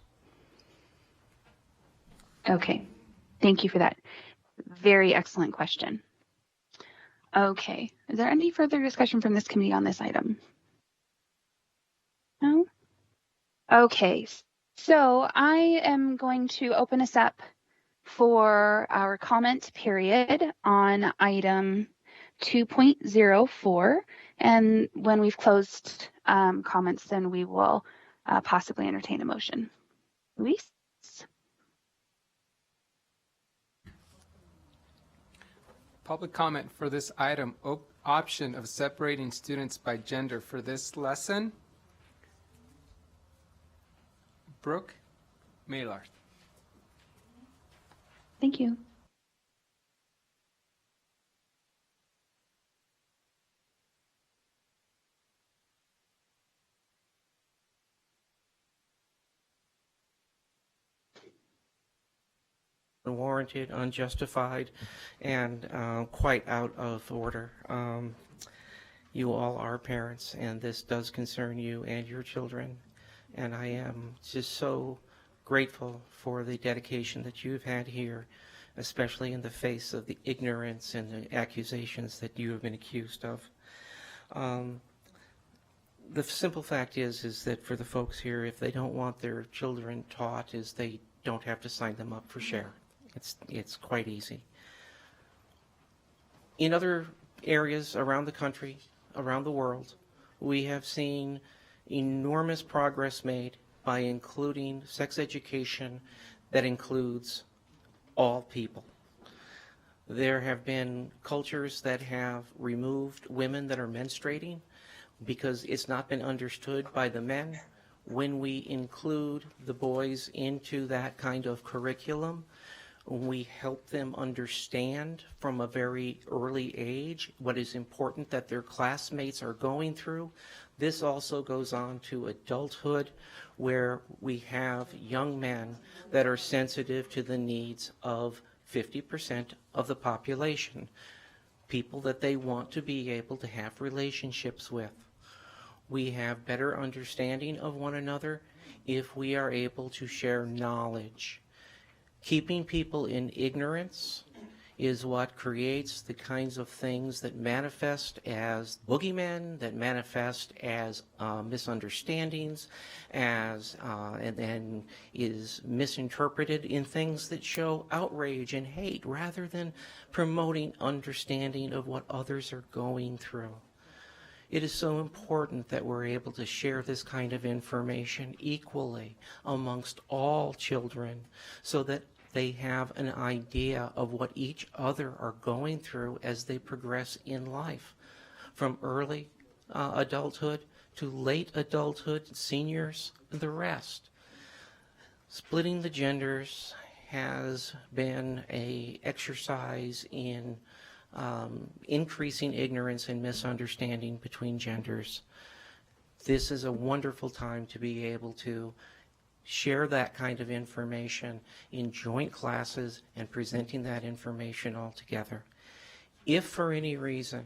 Speaker 1: Okay, thank you for that. Very excellent question. Okay, is there any further discussion from this committee on this item? No? Okay, so I am going to open us up for our comment period on item 2.04. And when we've closed comments, then we will possibly entertain a motion. Luis?
Speaker 6: Public comment for this item, option of separating students by gender for this lesson. Brooke Maylard.
Speaker 1: Thank you.
Speaker 11: Unwarranted, unjustified, and quite out of order. You all are parents, and this does concern you and your children. And I am just so grateful for the dedication that you've had here, especially in the face of the ignorance and the accusations that you have been accused of. The simple fact is that for the folks here, if they don't want their children taught, is they don't have to sign them up for share. It's quite easy. In other areas around the country, around the world, we have seen enormous progress made by including sex education that includes all people. There have been cultures that have removed women that are menstruating because it's not been understood by the men. When we include the boys into that kind of curriculum, we help them understand from a very early age what is important that their classmates are going through. This also goes on to adulthood, where we have young men that are sensitive to the needs of 50% of the population, people that they want to be able to have relationships with. We have better understanding of one another if we are able to share knowledge. Keeping people in ignorance is what creates the kinds of things that manifest as boogeymen, that manifest as misunderstandings, and then is misinterpreted in things that show outrage and hate rather than promoting understanding of what others are going through. It is so important that we're able to share this kind of information equally amongst all children so that they have an idea of what each other are going through as they progress in life, from early adulthood to late adulthood, seniors, and the rest. Splitting the genders has been an exercise in increasing ignorance and misunderstanding between genders. This is a wonderful time to be able to share that kind of information in joint classes and presenting that information all together. If for any reason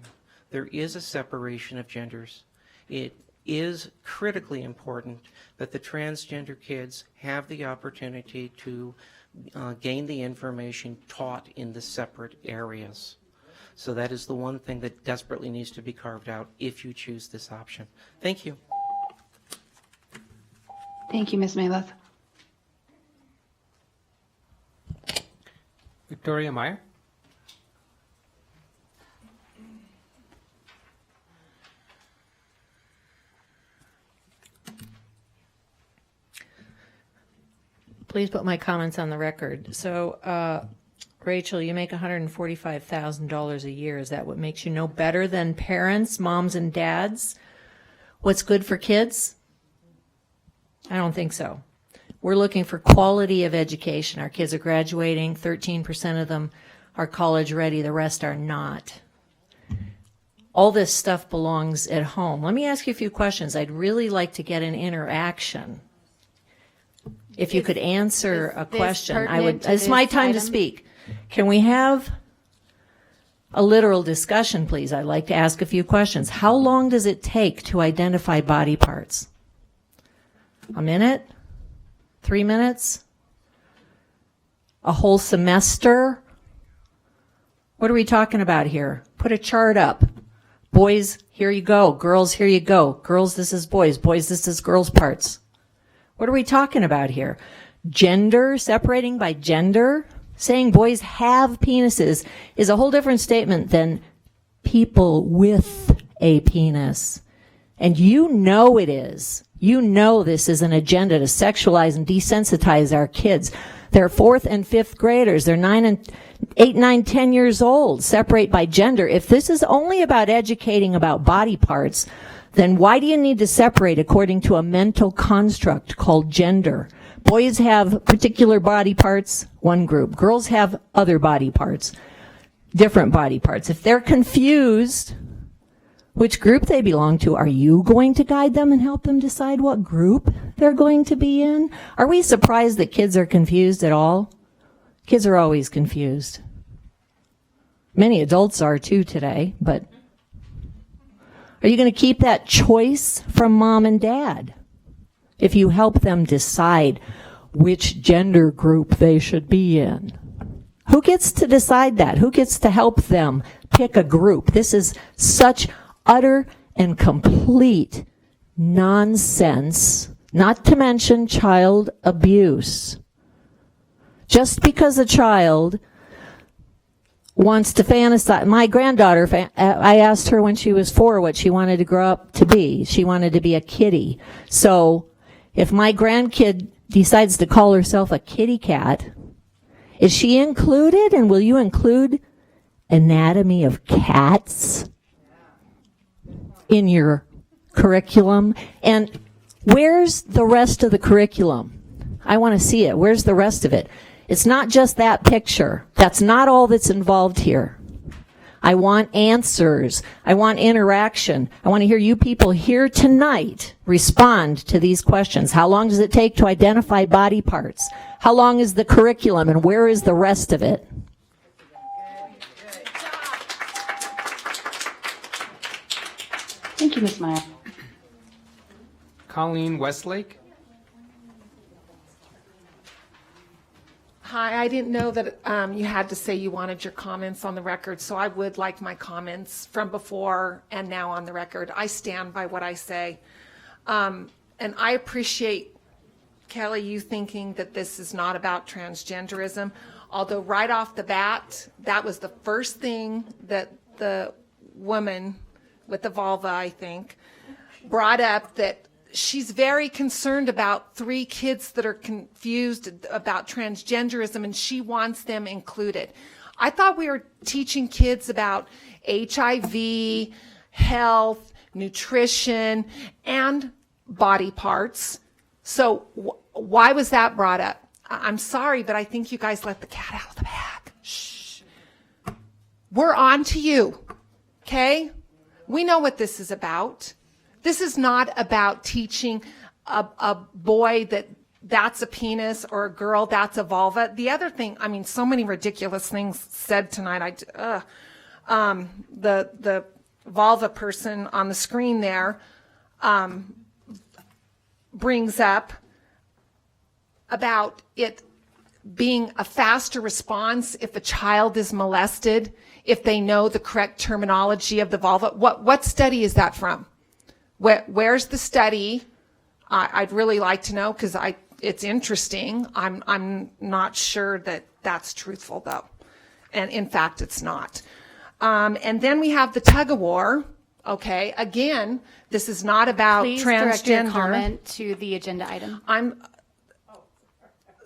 Speaker 11: there is a separation of genders, it is critically important that the transgender kids have the opportunity to gain the information taught in the separate areas. So that is the one thing that desperately needs to be carved out if you choose this option. Thank you.
Speaker 1: Thank you, Ms. Maleth.
Speaker 6: Victoria Meyer.
Speaker 14: Please put my comments on the record. So, Rachel, you make $145,000 a year. Is that what makes you no better than parents, moms and dads? What's good for kids? I don't think so. We're looking for quality of education. Our kids are graduating. 13% of them are college ready. The rest are not. All this stuff belongs at home. Let me ask you a few questions. I'd really like to get an interaction. If you could answer a question, I would. It's my time to speak. Can we have a literal discussion, please? I'd like to ask a few questions. How long does it take to identify body parts? A minute? 3 minutes? A whole semester? What are we talking about here? Put a chart up. Boys, here you go. Girls, here you go. Girls, this is boys. Boys, this is girls' parts. What are we talking about here? Gender, separating by gender? Saying boys have penises is a whole different statement than people with a penis. And you know it is. You know this is an agenda to sexualize and desensitize our kids. They're 4th and 5th graders. They're 8, 9, 10 years old. Separate by gender. If this is only about educating about body parts, then why do you need to separate according to a mental construct called gender? Boys have particular body parts, one group. Girls have other body parts, different body parts. If they're confused which group they belong to, are you going to guide them and help them decide what group they're going to be in? Are we surprised that kids are confused at all? Kids are always confused. Many adults are too today, but are you going to keep that choice from mom and dad if you help them decide which gender group they should be in? Who gets to decide that? Who gets to help them pick a group? This is such utter and complete nonsense, not to mention child abuse. Just because a child wants to fantasize. My granddaughter, I asked her when she was 4 what she wanted to grow up to be. She wanted to be a kitty. So if my grandkid decides to call herself a kitty cat, is she included? And will you include anatomy of cats in your curriculum? And where's the rest of the curriculum? I want to see it. Where's the rest of it? It's not just that picture. That's not all that's involved here. I want answers. I want interaction. I want to hear you people here tonight respond to these questions. How long does it take to identify body parts? How long is the curriculum and where is the rest of it?
Speaker 1: Thank you, Ms. Meyer.
Speaker 6: Colleen Westlake.
Speaker 10: Hi, I didn't know that you had to say you wanted your comments on the record, so I would like my comments from before and now on the record. I stand by what I say. And I appreciate, Kelly, you thinking that this is not about transgenderism, although right off the bat, that was the first thing that the woman with the vulva, I think, brought up, that she's very concerned about 3 kids that are confused about transgenderism, and she wants them included. I thought we were teaching kids about HIV, health, nutrition, and body parts. So why was that brought up? I'm sorry, but I think you guys let the cat out of the bag. Shh. We're on to you, okay? We know what this is about. This is not about teaching a boy that's a penis, or a girl that's a vulva. The other thing, I mean, so many ridiculous things said tonight. The vulva person on the screen there brings up about it being a faster response if a child is molested, if they know the correct terminology of the vulva. What study is that from? Where's the study? I'd really like to know, because it's interesting. I'm not sure that that's truthful, though. And in fact, it's not. And then we have the tug of war. Okay, again, this is not about
Speaker 8: Please
Speaker 10: transgender.
Speaker 8: direct your comment to the agenda item.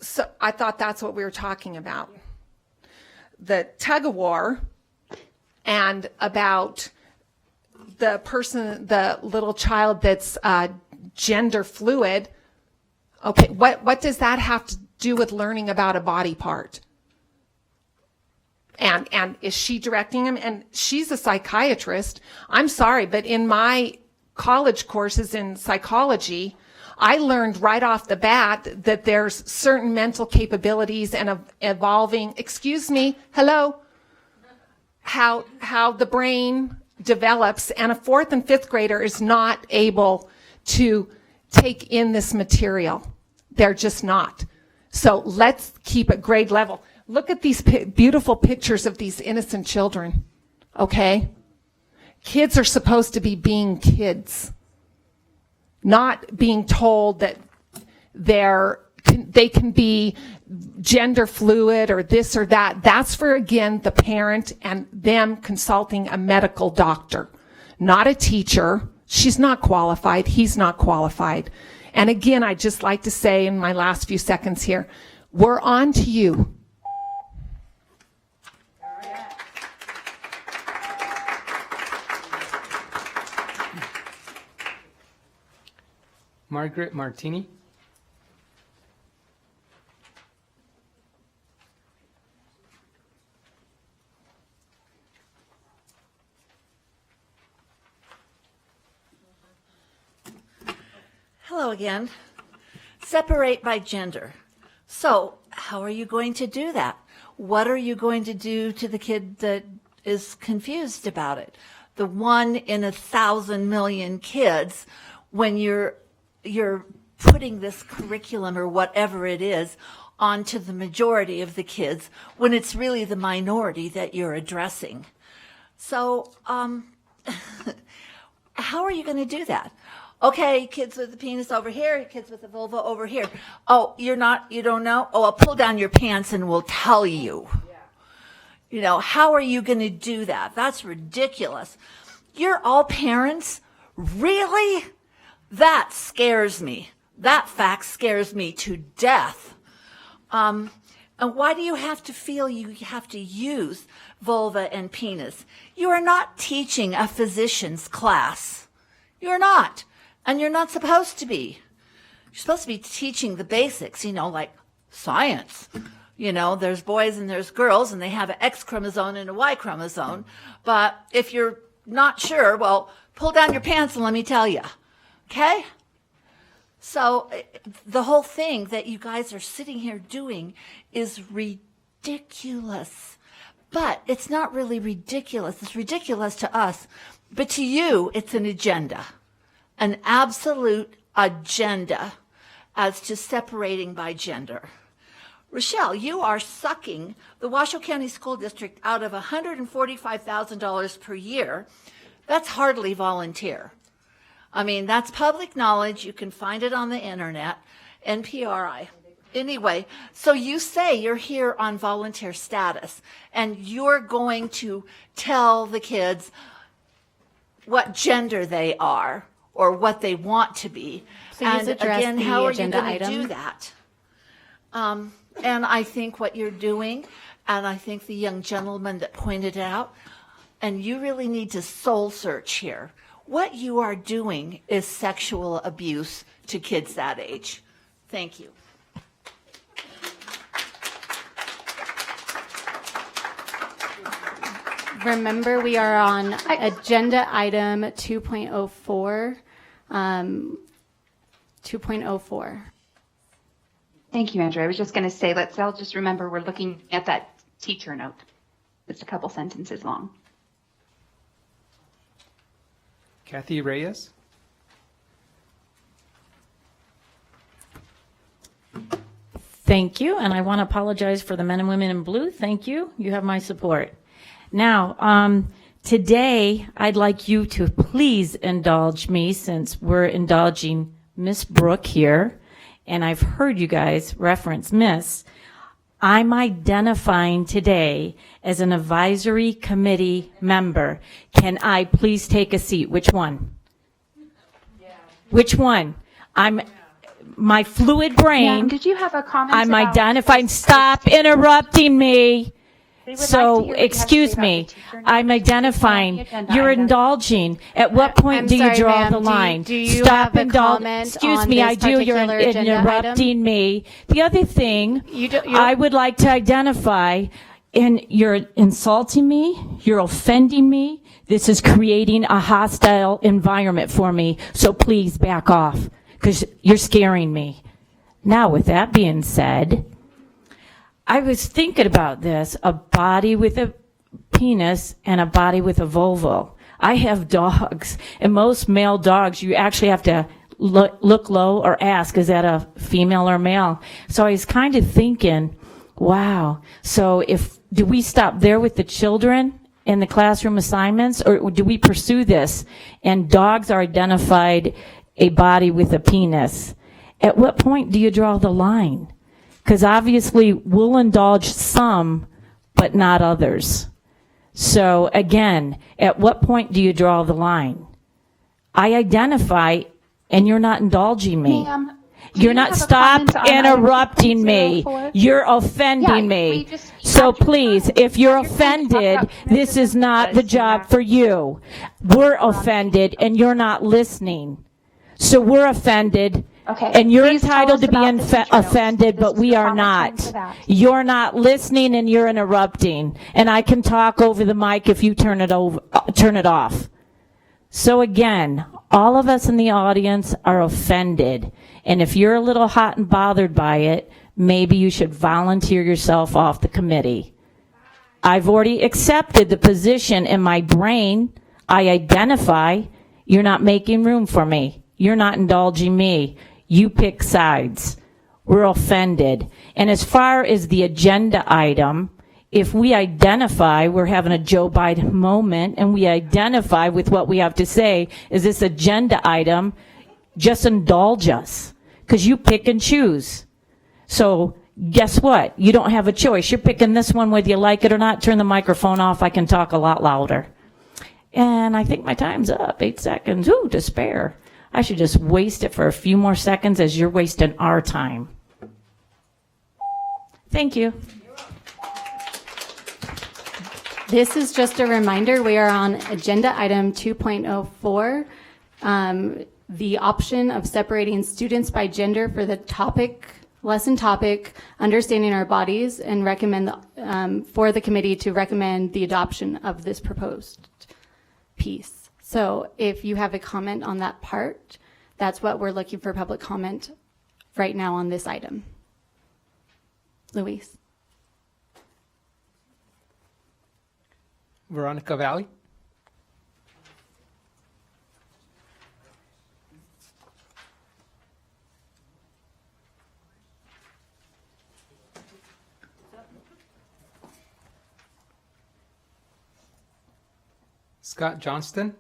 Speaker 10: So I thought that's what we were talking about. The tug of war, and about the person, the little child that's gender fluid. Okay, what does that have to do with learning about a body part? And is she directing him? And she's a psychiatrist. I'm sorry, but in my college courses in psychology, I learned right off the bat that there's certain mental capabilities and evolving, how the brain develops, and a 4th and 5th grader is not able to take in this material. They're just not. So let's keep it grade level. Look at these beautiful pictures of these innocent children, okay? Kids are supposed to be being kids, not being told that they can be gender fluid or this or that. That's for, again, the parent and them consulting a medical doctor, not a teacher. She's not qualified. He's not qualified. And again, I'd just like to say in my last few seconds here, we're on to you.
Speaker 6: Margaret Martini.
Speaker 19: Hello again. Separate by gender. So, how are you going to do that? What are you going to do to the kid that is confused about it? The 1 in 1,000 million kids, when you're putting this curriculum or whatever it is onto the majority of the kids, when it's really the minority that you're addressing. So, how are you going to do that? Okay, kids with the penis over here, kids with the vulva over here. Oh, you don't know? Oh, I'll pull down your pants and we'll tell you. You know, how are you going to do that? That's ridiculous. You're all parents? Really? That scares me. That fact scares me to death. And why do you have to feel you have to use vulva and penis? You are not teaching a physician's class. You're not. And you're not supposed to be. You're supposed to be teaching the basics, like science. There's boys and there's girls, and they have an X chromosome and a Y chromosome. But if you're not sure, well, pull down your pants and let me tell you. Okay? So the whole thing that you guys are sitting here doing is ridiculous. But it's not really ridiculous. It's ridiculous to us. But to you, it's an agenda, an absolute agenda as to separating by gender. Rochelle, you are sucking the Washoe County School District out of $145,000 per year. That's hardly volunteer. I mean, that's public knowledge. You can find it on the internet, NPRI. Anyway, so you say you're here on volunteer status, and you're going to tell the kids what gender they are or what they want to be.
Speaker 8: Please
Speaker 19: and
Speaker 8: address
Speaker 19: again,
Speaker 8: the
Speaker 19: how are you
Speaker 8: agenda
Speaker 19: going to
Speaker 8: item.
Speaker 19: do that? And I think what you're doing, and I think the young gentleman that pointed out, and you really need to soul search here. What you are doing is sexual abuse to kids that age. Thank you.
Speaker 8: Remember, we are on agenda item 2.04. 2.04.
Speaker 1: Thank you, Andrew. I was just going to say, let's all just remember we're looking at that teacher note. It's a couple sentences long.
Speaker 6: Kathy Reyes?
Speaker 12: Thank you, and I want to apologize for the men and women in blue. Thank you. You have my support. Now, today, I'd like you to please indulge me, since we're indulging Miss Brooke here, and I've heard you guys reference Miss. I'm identifying today as an advisory committee member. Can I please take a seat? Which one? Which one? My fluid brain.
Speaker 1: Did you have a comment?
Speaker 12: I'm
Speaker 1: about
Speaker 12: identifying. Stop interrupting me.
Speaker 1: They would like
Speaker 12: So,
Speaker 1: to hear what you have to
Speaker 12: excuse
Speaker 1: say about
Speaker 12: me.
Speaker 1: the teacher note.
Speaker 12: I'm identifying.
Speaker 1: Agenda
Speaker 12: You're
Speaker 1: item.
Speaker 12: indulging. At what point
Speaker 8: I'm
Speaker 12: do you
Speaker 8: sorry,
Speaker 12: draw
Speaker 8: ma'am.
Speaker 12: the line?
Speaker 8: Do you
Speaker 12: Stop
Speaker 8: have a
Speaker 12: indulging.
Speaker 8: comment
Speaker 12: Excuse
Speaker 8: on
Speaker 12: me.
Speaker 8: this
Speaker 12: I do. You're
Speaker 8: particular agenda
Speaker 12: interrupting me. The other thing,
Speaker 8: You
Speaker 12: I would like to identify, and you're insulting me. You're offending me. This is creating a hostile environment for me. So please back off, because you're scaring me. Now, with that being said, I was thinking about this, a body with a penis and a body with a vulva. I have dogs, and most male dogs, you actually have to look low or ask, is that a female or male? So I was kind of thinking, wow, so do we stop there with the children in the classroom assignments, or do we pursue this? And dogs are identified a body with a penis. At what point do you draw the line? Because obviously we'll indulge some, but not others. So again, at what point do you draw the line? I identify, and you're not indulging me.
Speaker 1: Ma'am,
Speaker 12: You're not, stop interrupting me. You're offending me. So please, if you're offended, this is not the job for you. We're offended, and you're not listening. So we're offended.
Speaker 1: Okay,
Speaker 12: And you're
Speaker 1: please tell
Speaker 12: entitled
Speaker 1: us
Speaker 12: to be
Speaker 1: about the teacher notes.
Speaker 12: offended, but we are not. You're not listening, and you're interrupting. And I can talk over the mic if you turn it off. So again, all of us in the audience are offended. And if you're a little hot and bothered by it, maybe you should volunteer yourself off the committee. I've already accepted the position in my brain. I identify. You're not making room for me. You're not indulging me. You pick sides. We're offended. And as far as the agenda item, if we identify, we're having a Joe Biden moment, and we identify with what we have to say, is this agenda item, just indulge us, because you pick and choose. So guess what? You don't have a choice. You're picking this one whether you like it or not. Turn the microphone off. I can talk a lot louder. And I think my time's up. 8 seconds. Ooh, to spare. I should just waste it for a few more seconds as you're wasting our time. Thank you.
Speaker 8: This is just a reminder, we are on agenda item 2.04, the option of separating students by gender for the lesson topic, understanding our bodies, and recommend for the committee to recommend the adoption of this proposed piece. So if you have a comment on that part, that's what we're looking for public comment right now on this item. Luis.
Speaker 6: Veronica Valley. Scott Johnston.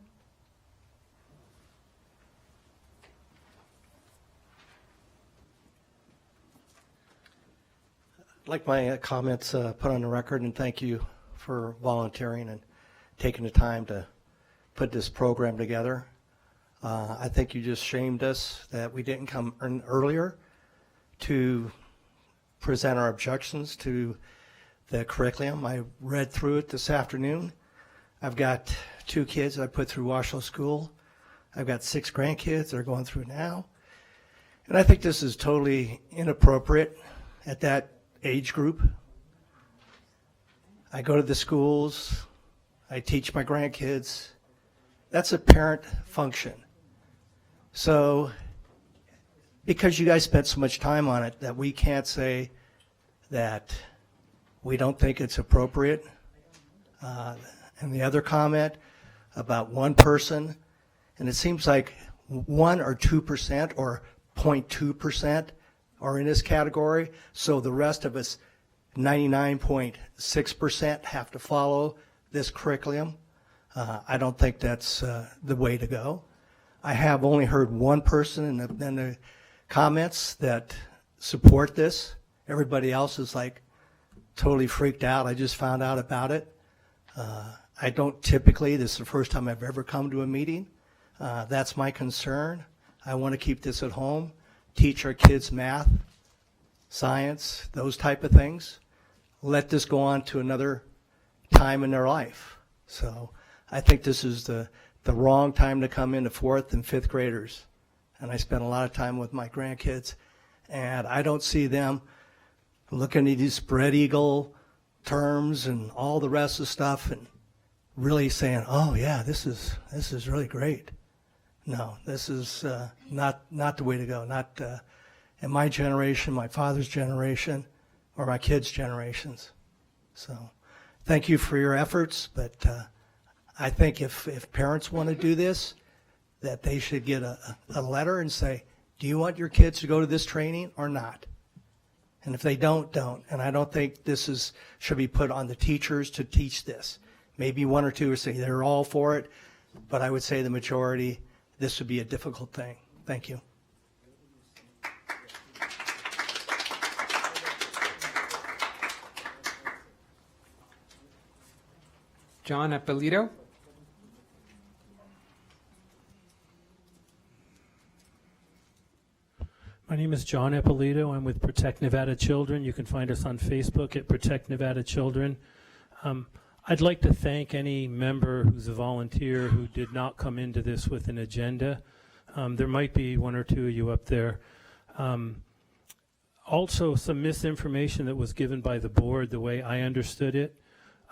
Speaker 13: I'd like my comments put on the record, and thank you for volunteering and taking the time to put this program together. I think you just shamed us that we didn't come earlier to present our objections to the curriculum. I read through it this afternoon. I've got 2 kids I put through Washoe School. I've got 6 grandkids that are going through now. And I think this is totally inappropriate at that age group. I go to the schools. I teach my grandkids. That's a parent function. So because you guys spent so much time on it, that we can't say that we don't think it's appropriate. And the other comment about one person, and it seems like 1 or 2% or 0.2% are in this category, so the rest of us, 99.6%, have to follow this curriculum. I don't think that's the way to go. I have only heard one person in the comments that support this. Everybody else is like totally freaked out. I just found out about it. I don't typically, this is the first time I've ever come to a meeting. That's my concern. I want to keep this at home, teach our kids math, science, those type of things. Let this go on to another time in their life. So I think this is the wrong time to come into 4th and 5th graders. And I spent a lot of time with my grandkids, and I don't see them looking at these spread eagle terms and all the rest of the stuff and really saying, oh yeah, this is really great. No, this is not the way to go. Not in my generation, my father's generation, or my kids' generations. So thank you for your efforts, but I think if parents want to do this, that they should get a letter and say, do you want your kids to go to this training or not? And if they don't. And I don't think this should be put on the teachers to teach this. Maybe 1 or 2 are saying they're all for it, but I would say the majority, this would be a difficult thing. Thank you.
Speaker 6: John Appolito.
Speaker 18: My name is John Appolito. I'm with Protect Nevada Children. You can find us on Facebook at Protect Nevada Children. I'd like to thank any member who's a volunteer who did not come into this with an agenda. There might be 1 or 2 of you up there. Also, some misinformation that was given by the board, the way I understood it,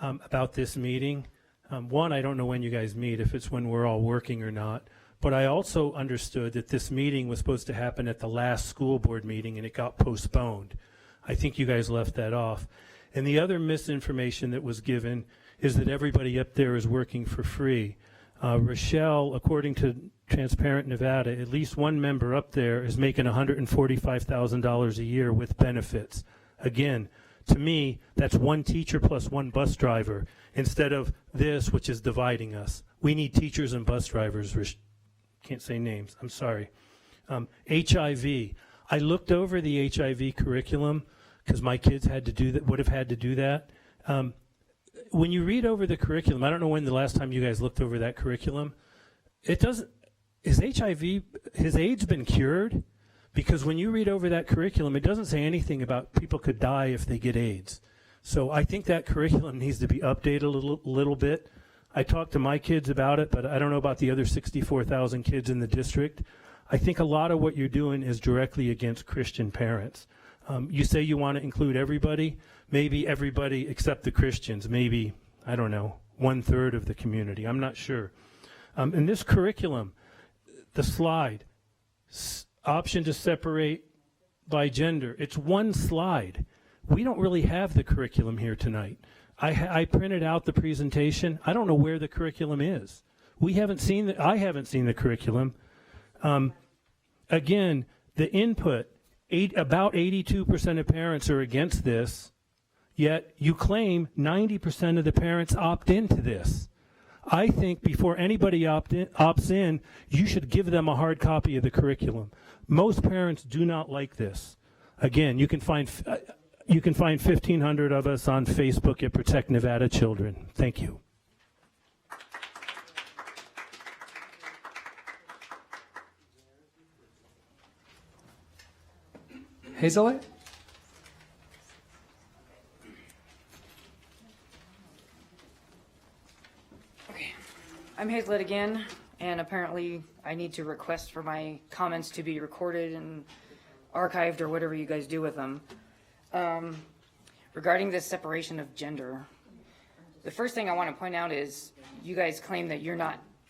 Speaker 18: about this meeting. One, I don't know when you guys meet, if it's when we're all working or not. But I also understood that this meeting was supposed to happen at the last school board meeting and it got postponed. I think you guys left that off. And the other misinformation that was given is that everybody up there is working for free. Rochelle, according to Transparent Nevada, at least one member up there is making $145,000 a year with benefits. Again, to me, that's 1 teacher plus 1 bus driver instead of this, which is dividing us. We need teachers and bus drivers. Can't say names, I'm sorry. HIV. I looked over the HIV curriculum because my kids had to do that, would have had to do that. When you read over the curriculum, I don't know when the last time you guys looked over that curriculum, it doesn't, is HIV, has AIDS been cured? Because when you read over that curriculum, it doesn't say anything about people could die if they get AIDS. So I think that curriculum needs to be updated a little bit. I talked to my kids about it, but I don't know about the other 64,000 kids in the district. I think a lot of what you're doing is directly against Christian parents. You say you want to include everybody, maybe everybody except the Christians, maybe, I don't know, 1/3 of the community. I'm not sure. In this curriculum, the slide, option to separate by gender, it's 1 slide. We don't really have the curriculum here tonight. I printed out the presentation. I don't know where the curriculum is. I haven't seen the curriculum. Again, the input, about 82% of parents are against this, yet you claim 90% of the parents opt into this. I think before anybody opts in, you should give them a hard copy of the curriculum. Most parents do not like this. Again, you can find 1,500 of us on Facebook at Protect Nevada Children. Thank you.
Speaker 6: Hazelette?
Speaker 15: Okay, I'm Hazelette again, and apparently I need to request for my comments to be recorded and archived or whatever you guys do with them. Regarding this separation of gender, the first thing I want to point out is you guys claim that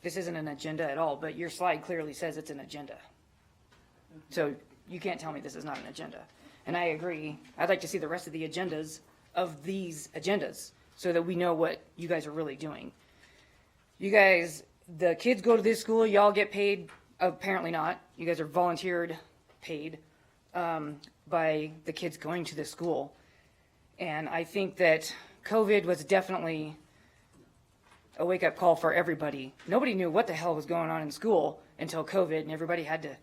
Speaker 15: this isn't an agenda at all, but your slide clearly says it's an agenda. So you can't tell me this is not an agenda. And I agree. I'd like to see the rest of the agendas of these agendas so that we know what you guys are really doing. You guys, the kids go to this school, y'all get paid? Apparently not. You guys are volunteered paid by the kids going to this school. And I think that COVID was definitely a wake-up call for everybody. Nobody knew what the hell was going on in school until COVID, and everybody had to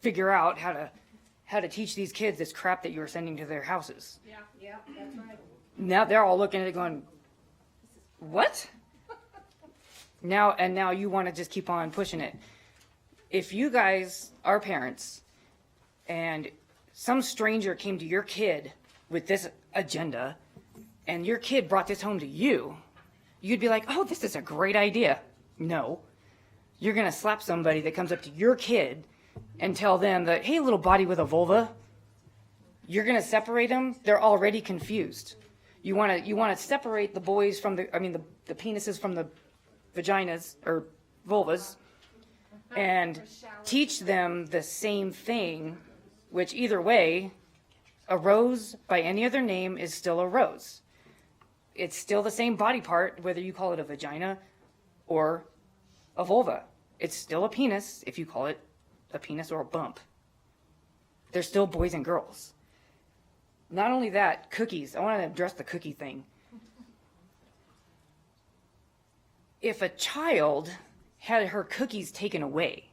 Speaker 15: figure out how to teach these kids this crap that you were sending to their houses.
Speaker 7: Yeah, that's right.
Speaker 15: Now they're all looking at it going, what? Now you want to just keep on pushing it. If you guys are parents and some stranger came to your kid with this agenda and your kid brought this home to you, you'd be like, oh, this is a great idea. No. You're going to slap somebody that comes up to your kid and tell them that, hey, little body with a vulva, you're going to separate them. They're already confused. You want to separate the boys from the penises from the vaginas or vulvas and teach them the same thing, which either way, a rose by any other name is still a rose. It's still the same body part, whether you call it a vagina or a vulva. It's still a penis if you call it a penis or a bump. They're still boys and girls. Not only that, cookies. I want to address the cookie thing. If a child had her cookies taken away,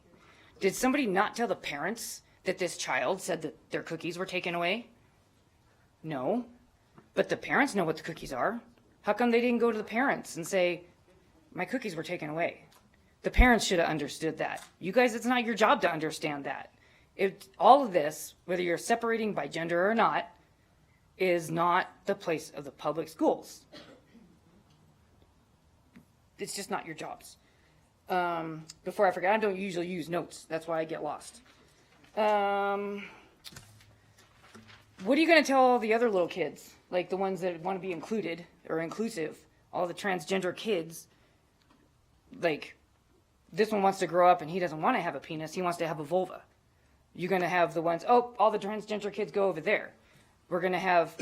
Speaker 15: did somebody not tell the parents that this child said that their cookies were taken away? No. But the parents know what the cookies are. How come they didn't go to the parents and say, my cookies were taken away? The parents should have understood that. You guys, it's not your job to understand that. All of this, whether you're separating by gender or not, is not the place of the public schools. It's just not your jobs. Before I forget, I don't usually use notes. That's why I get lost. What are you going to tell all the other little kids, like the ones that want to be included or inclusive, all the transgender kids? Like, this one wants to grow up and he doesn't want to have a penis, he wants to have a vulva. You're going to have the ones, oh, all the transgender kids go over there. We're going to have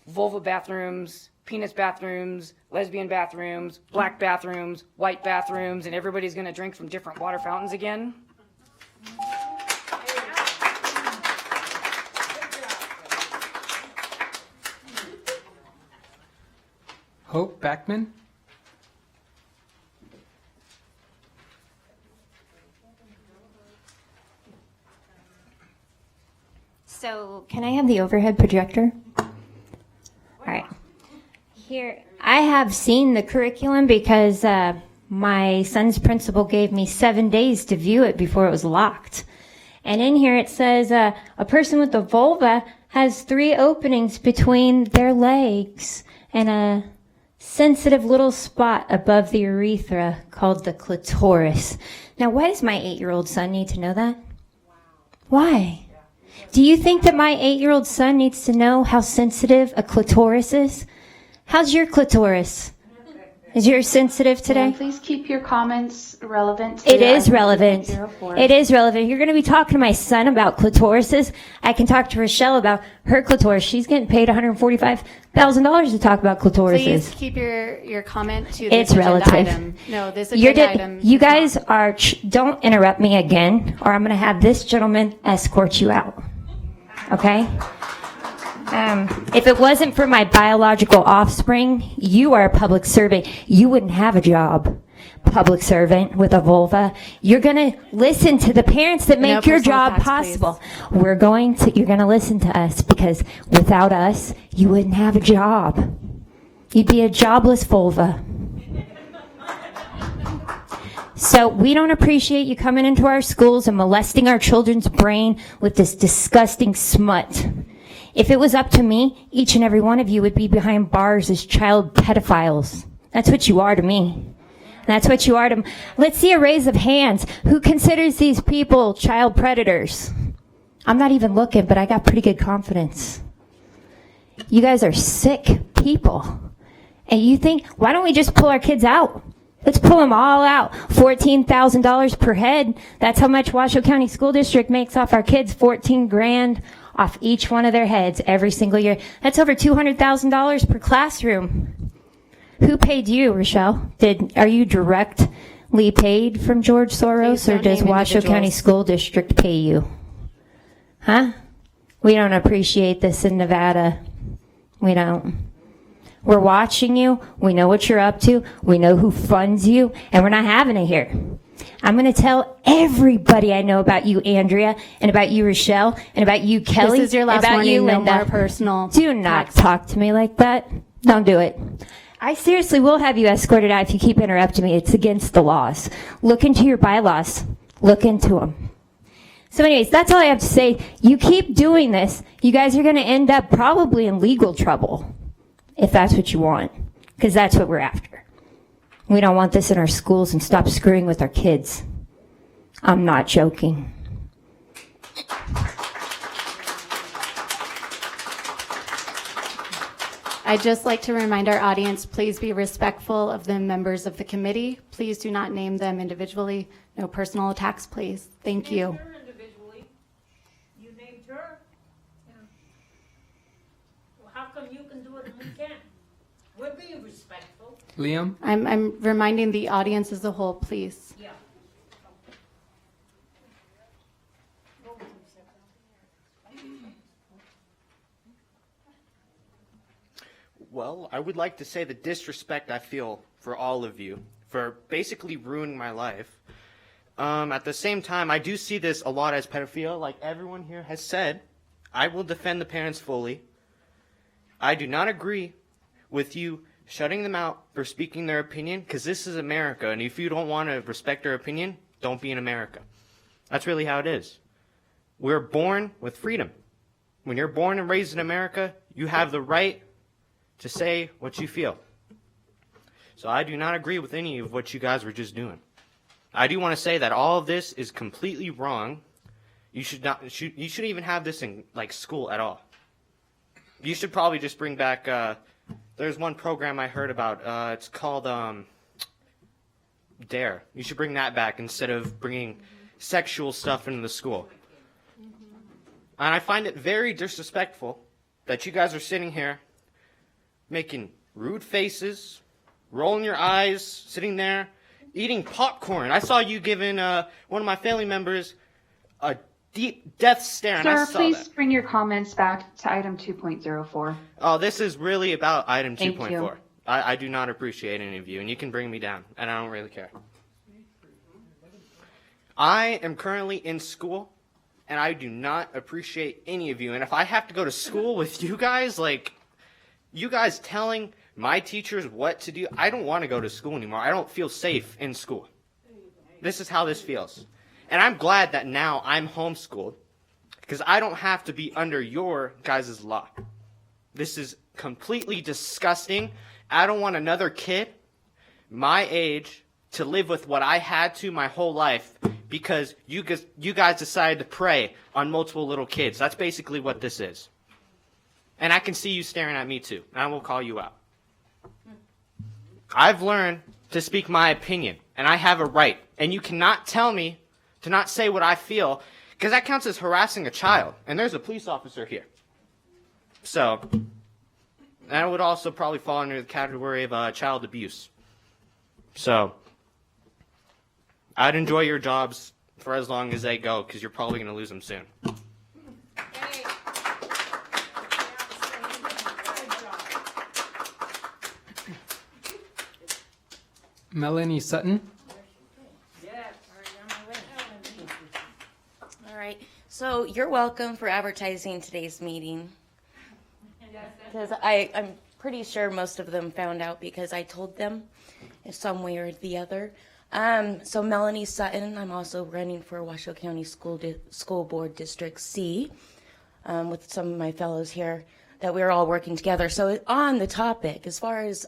Speaker 15: vulva bathrooms, penis bathrooms, lesbian bathrooms, black bathrooms, white bathrooms, and everybody's going to drink from different water fountains again.
Speaker 6: Hope Backman?
Speaker 16: So, can I have the overhead projector? All right. Here, I have seen the curriculum because my son's principal gave me 7 days to view it before it was locked. And in here it says a person with a vulva has 3 openings between their legs and a sensitive little spot above the urethra called the clitoris. Now, why does my 8-year-old son need to know that? Why? Do you think that my 8-year-old son needs to know how sensitive a clitoris is? How's your clitoris? Is yours sensitive today?
Speaker 1: Please keep your comments relevant to
Speaker 16: It is
Speaker 1: item
Speaker 16: relevant.
Speaker 1: 2.04.
Speaker 16: It is relevant. You're going to be talking to my son about clitorises. I can talk to Rochelle about her clitoris. She's getting paid $145,000 to talk about clitorises.
Speaker 8: Please keep your comment to this
Speaker 16: It's
Speaker 8: agenda
Speaker 16: relative.
Speaker 8: item. No, this
Speaker 16: You're
Speaker 8: agenda
Speaker 16: di-
Speaker 8: item.
Speaker 16: you guys are, don't interrupt me again, or I'm going to have this gentleman escort you out. Okay? If it wasn't for my biological offspring, you are a public servant. You wouldn't have a job. Public servant with a vulva. You're going to listen to the parents that make your
Speaker 8: personal
Speaker 16: job
Speaker 8: attacks,
Speaker 16: possible. You're going to listen to us, because without us, you wouldn't have a job. You'd be a jobless vulva. So we don't appreciate you coming into our schools and molesting our children's brain with this disgusting smut. If it was up to me, each and every one of you would be behind bars as child pedophiles. That's what you are to me. That's what you are to... Let's see a raise of hands. Who considers these people child predators? I'm not even looking, but I got pretty good confidence. You guys are sick people. And you think, why don't we just pull our kids out? Let's pull them all out. $14,000 per head. That's how much Washoe County School District makes off our kids. $14,000 off each one of their heads every single year. That's over $200,000 per classroom. Who paid you, Rochelle? Are you directly paid from George Soros, or does Washoe County School District pay you? Huh? We don't appreciate this in Nevada. We don't. We're watching you. We know what you're up to. We know who funds you, and we're not having it here. I'm going to tell everybody I know about you, Andrea, and about you, Rochelle, and about you, Kelly.
Speaker 8: This is your last
Speaker 16: about
Speaker 8: warning.
Speaker 16: you,
Speaker 8: No
Speaker 16: Linda.
Speaker 8: more personal.
Speaker 16: Do not talk to me like that. Don't do it. I seriously will have you escorted out if you keep interrupting me. It's against the laws. Look into your bylaws. Look into them. So anyways, that's all I have to say. You keep doing this, you guys are going to end up probably in legal trouble, if that's what you want, because that's what we're after. We don't want this in our schools, and stop screwing with our kids. I'm not joking.
Speaker 8: I'd just like to remind our audience, please be respectful of the members of the committee. Please do not name them individually. No personal attacks, please. Thank you.
Speaker 17: You named her. Well, how come you can do it and we can't? We're being respectful.
Speaker 6: Liam?
Speaker 8: I'm reminding the audience as a whole, please.
Speaker 17: Yeah.
Speaker 20: Well, I would like to say the disrespect I feel for all of you for basically ruining my life. At the same time, I do see this a lot as pedophilia, like everyone here has said. I will defend the parents fully. I do not agree with you shutting them out for speaking their opinion, because this is America, and if you don't want to respect their opinion, don't be in America. That's really how it is. We're born with freedom. When you're born and raised in America, you have the right to say what you feel. So I do not agree with any of what you guys were just doing. I do want to say that all of this is completely wrong. You shouldn't even have this in like school at all. You should probably just bring back there's one program I heard about, it's called DARE. You should bring that back instead of bringing sexual stuff into the school. And I find it very disrespectful that you guys are sitting here making rude faces, rolling your eyes, sitting there, eating popcorn. I saw you giving one of my family members a deep death stare, and I
Speaker 1: Sir,
Speaker 20: saw
Speaker 1: please
Speaker 20: that.
Speaker 1: bring your comments back to item 2.04.
Speaker 20: Oh, this is really about item
Speaker 1: Thank
Speaker 20: 2.4.
Speaker 1: you.
Speaker 20: I do not appreciate any of you, and you can bring me down, and I don't really care. I am currently in school, and I do not appreciate any of you. And if I have to go to school with you guys, like, you guys telling my teachers what to do, I don't want to go to school anymore. I don't feel safe in school. This is how this feels. And I'm glad that now I'm homeschooled, because I don't have to be under your guys' law. This is completely disgusting. I don't want another kid my age to live with what I had to my whole life because you guys decided to prey on multiple little kids. That's basically what this is. And I can see you staring at me too, and I will call you out. I've learned to speak my opinion, and I have a right. And you cannot tell me to not say what I feel, because that counts as harassing a child. And there's a police officer here. So, that would also probably fall under the category of child abuse. So, I'd enjoy your jobs for as long as they go, because you're probably going to lose them soon.
Speaker 6: Melanie Sutton.
Speaker 3: All right. So you're welcome for advertising today's meeting. Because I'm pretty sure most of them found out because I told them in some way or the other. So Melanie Sutton, I'm also running for Washoe County School Board District C with some of my fellows here that we're all working together. So on the topic, as far as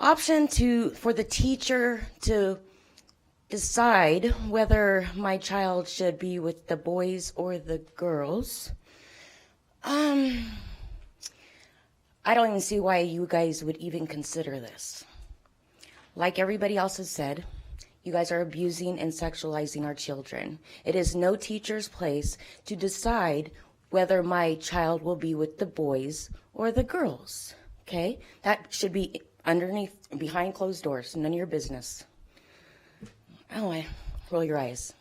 Speaker 3: option for the teacher to decide whether my child should be with the boys or the girls, I don't even see why you guys would even consider this. Like everybody else has said, you guys are abusing and sexualizing our children. It is no teacher's place to decide whether my child will be with the boys or the girls, okay? That should be behind closed doors, none of your business. Oh, roll your eyes.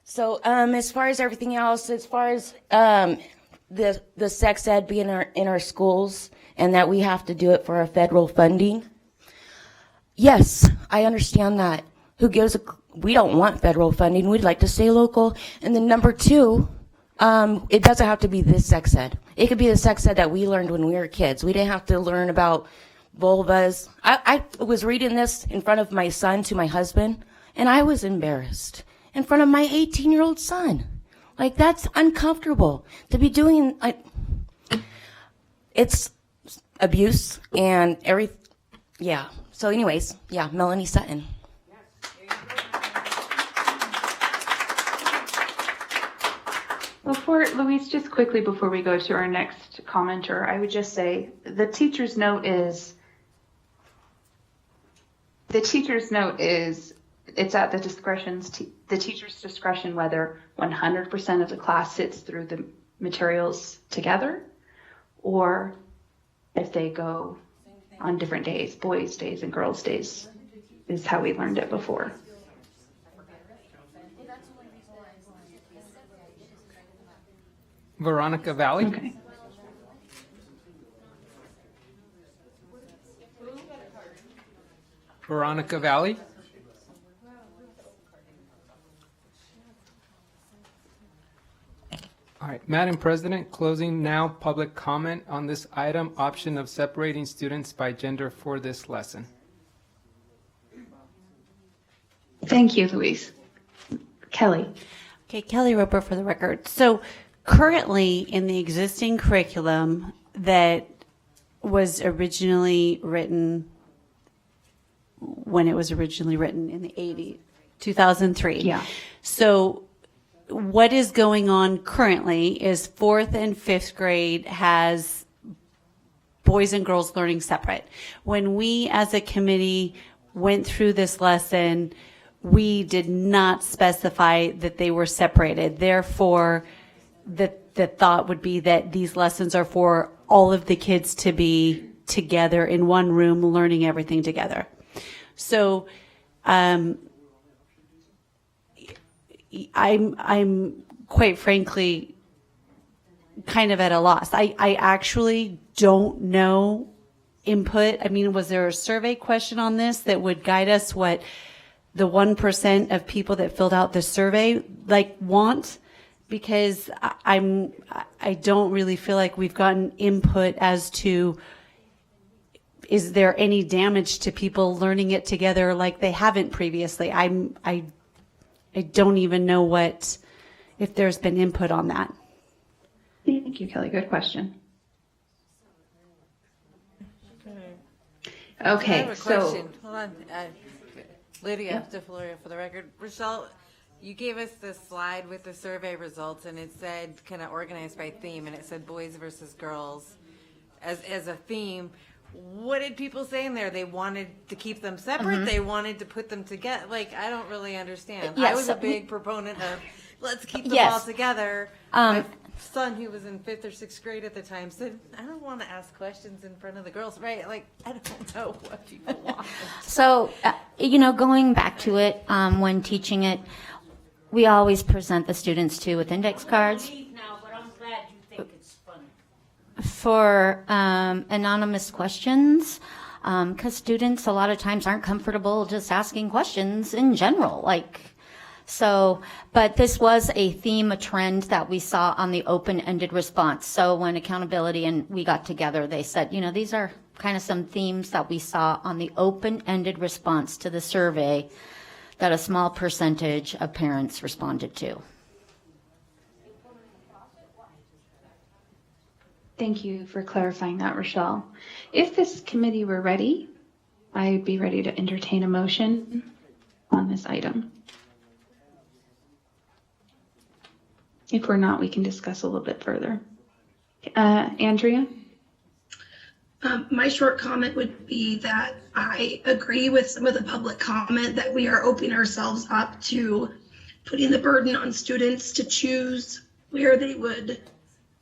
Speaker 3: So as far as everything else, as far as the sex ed being in our schools and that we have to do it for our federal funding, yes, I understand that. We don't want federal funding. We'd like to stay local. And then number two, it doesn't have to be this sex ed. It could be the sex ed that we learned when we were kids. We didn't have to learn about vulvas. I was reading this in front of my son to my husband, and I was embarrassed in front of my 18-year-old son. Like, that's uncomfortable to be doing. It's abuse and yeah. So anyways, yeah, Melanie Sutton.
Speaker 1: Louise, just quickly before we go to our next commenter, I would just say the teacher's note is it's at the teacher's discretion whether 100% of the class sits through the materials together or if they go on different days, boys' days and girls' days is how we learned it before.
Speaker 6: Veronica Valley.
Speaker 1: Okay.
Speaker 6: Veronica Valley. All right, Madam President, closing now public comment on this item, option of separating students by gender for this lesson.
Speaker 1: Thank you, Louise. Kelly.
Speaker 2: Okay, Kelly Roper for the record. So currently in the existing curriculum that was originally written when it was originally written in the 80s, 2003.
Speaker 1: Yeah.
Speaker 2: So what is going on currently is 4th and 5th grade has boys and girls learning separate. When we as a committee went through this lesson, we did not specify that they were separated. Therefore, the thought would be that these lessons are for all of the kids to be together in one room learning everything together. So I'm quite frankly kind of at a loss. I actually don't know input. I mean, was there a survey question on this that would guide us what the 1% of people that filled out the survey want? Because I don't really feel like we've gotten input as to is there any damage to people learning it together like they haven't previously. I don't even know if there's been input on that.
Speaker 1: Thank you, Kelly. Good question. Okay,
Speaker 21: I have a question. Hold on. Lydia DeFloria for the record. Rochelle, you gave us the slide with the survey results, and it said kind of organized by theme, and it said boys versus girls as a theme. what did people say in there? They wanted to keep them separate. They wanted to put them together. Like, I don't really understand.
Speaker 9: Yes,
Speaker 21: I was a
Speaker 9: we-
Speaker 21: big proponent of let's keep them
Speaker 9: Yes.
Speaker 21: all together. My son, who was in 5th or 6th grade at the time, said, I don't want to ask questions in front of the girls. Right? Like, I don't know what people want.
Speaker 9: So, going back to it, when teaching it, we always present the students too with index cards
Speaker 17: Now, but I'm glad you think it's funny.
Speaker 9: for anonymous questions, because students a lot of times aren't comfortable just asking questions in general. But this was a theme, a trend that we saw on the open-ended response. So when accountability and we got together, they said, these are kind of some themes that we saw on the open-ended response to the survey that a small percentage of parents responded to.
Speaker 1: Thank you for clarifying that, Rochelle. If this committee were ready, I'd be ready to entertain a motion on this item. If we're not, we can discuss a little bit further. Andrea?
Speaker 4: My short comment would be that I agree with some of the public comment that we are opening ourselves up to putting the burden on students to choose where they would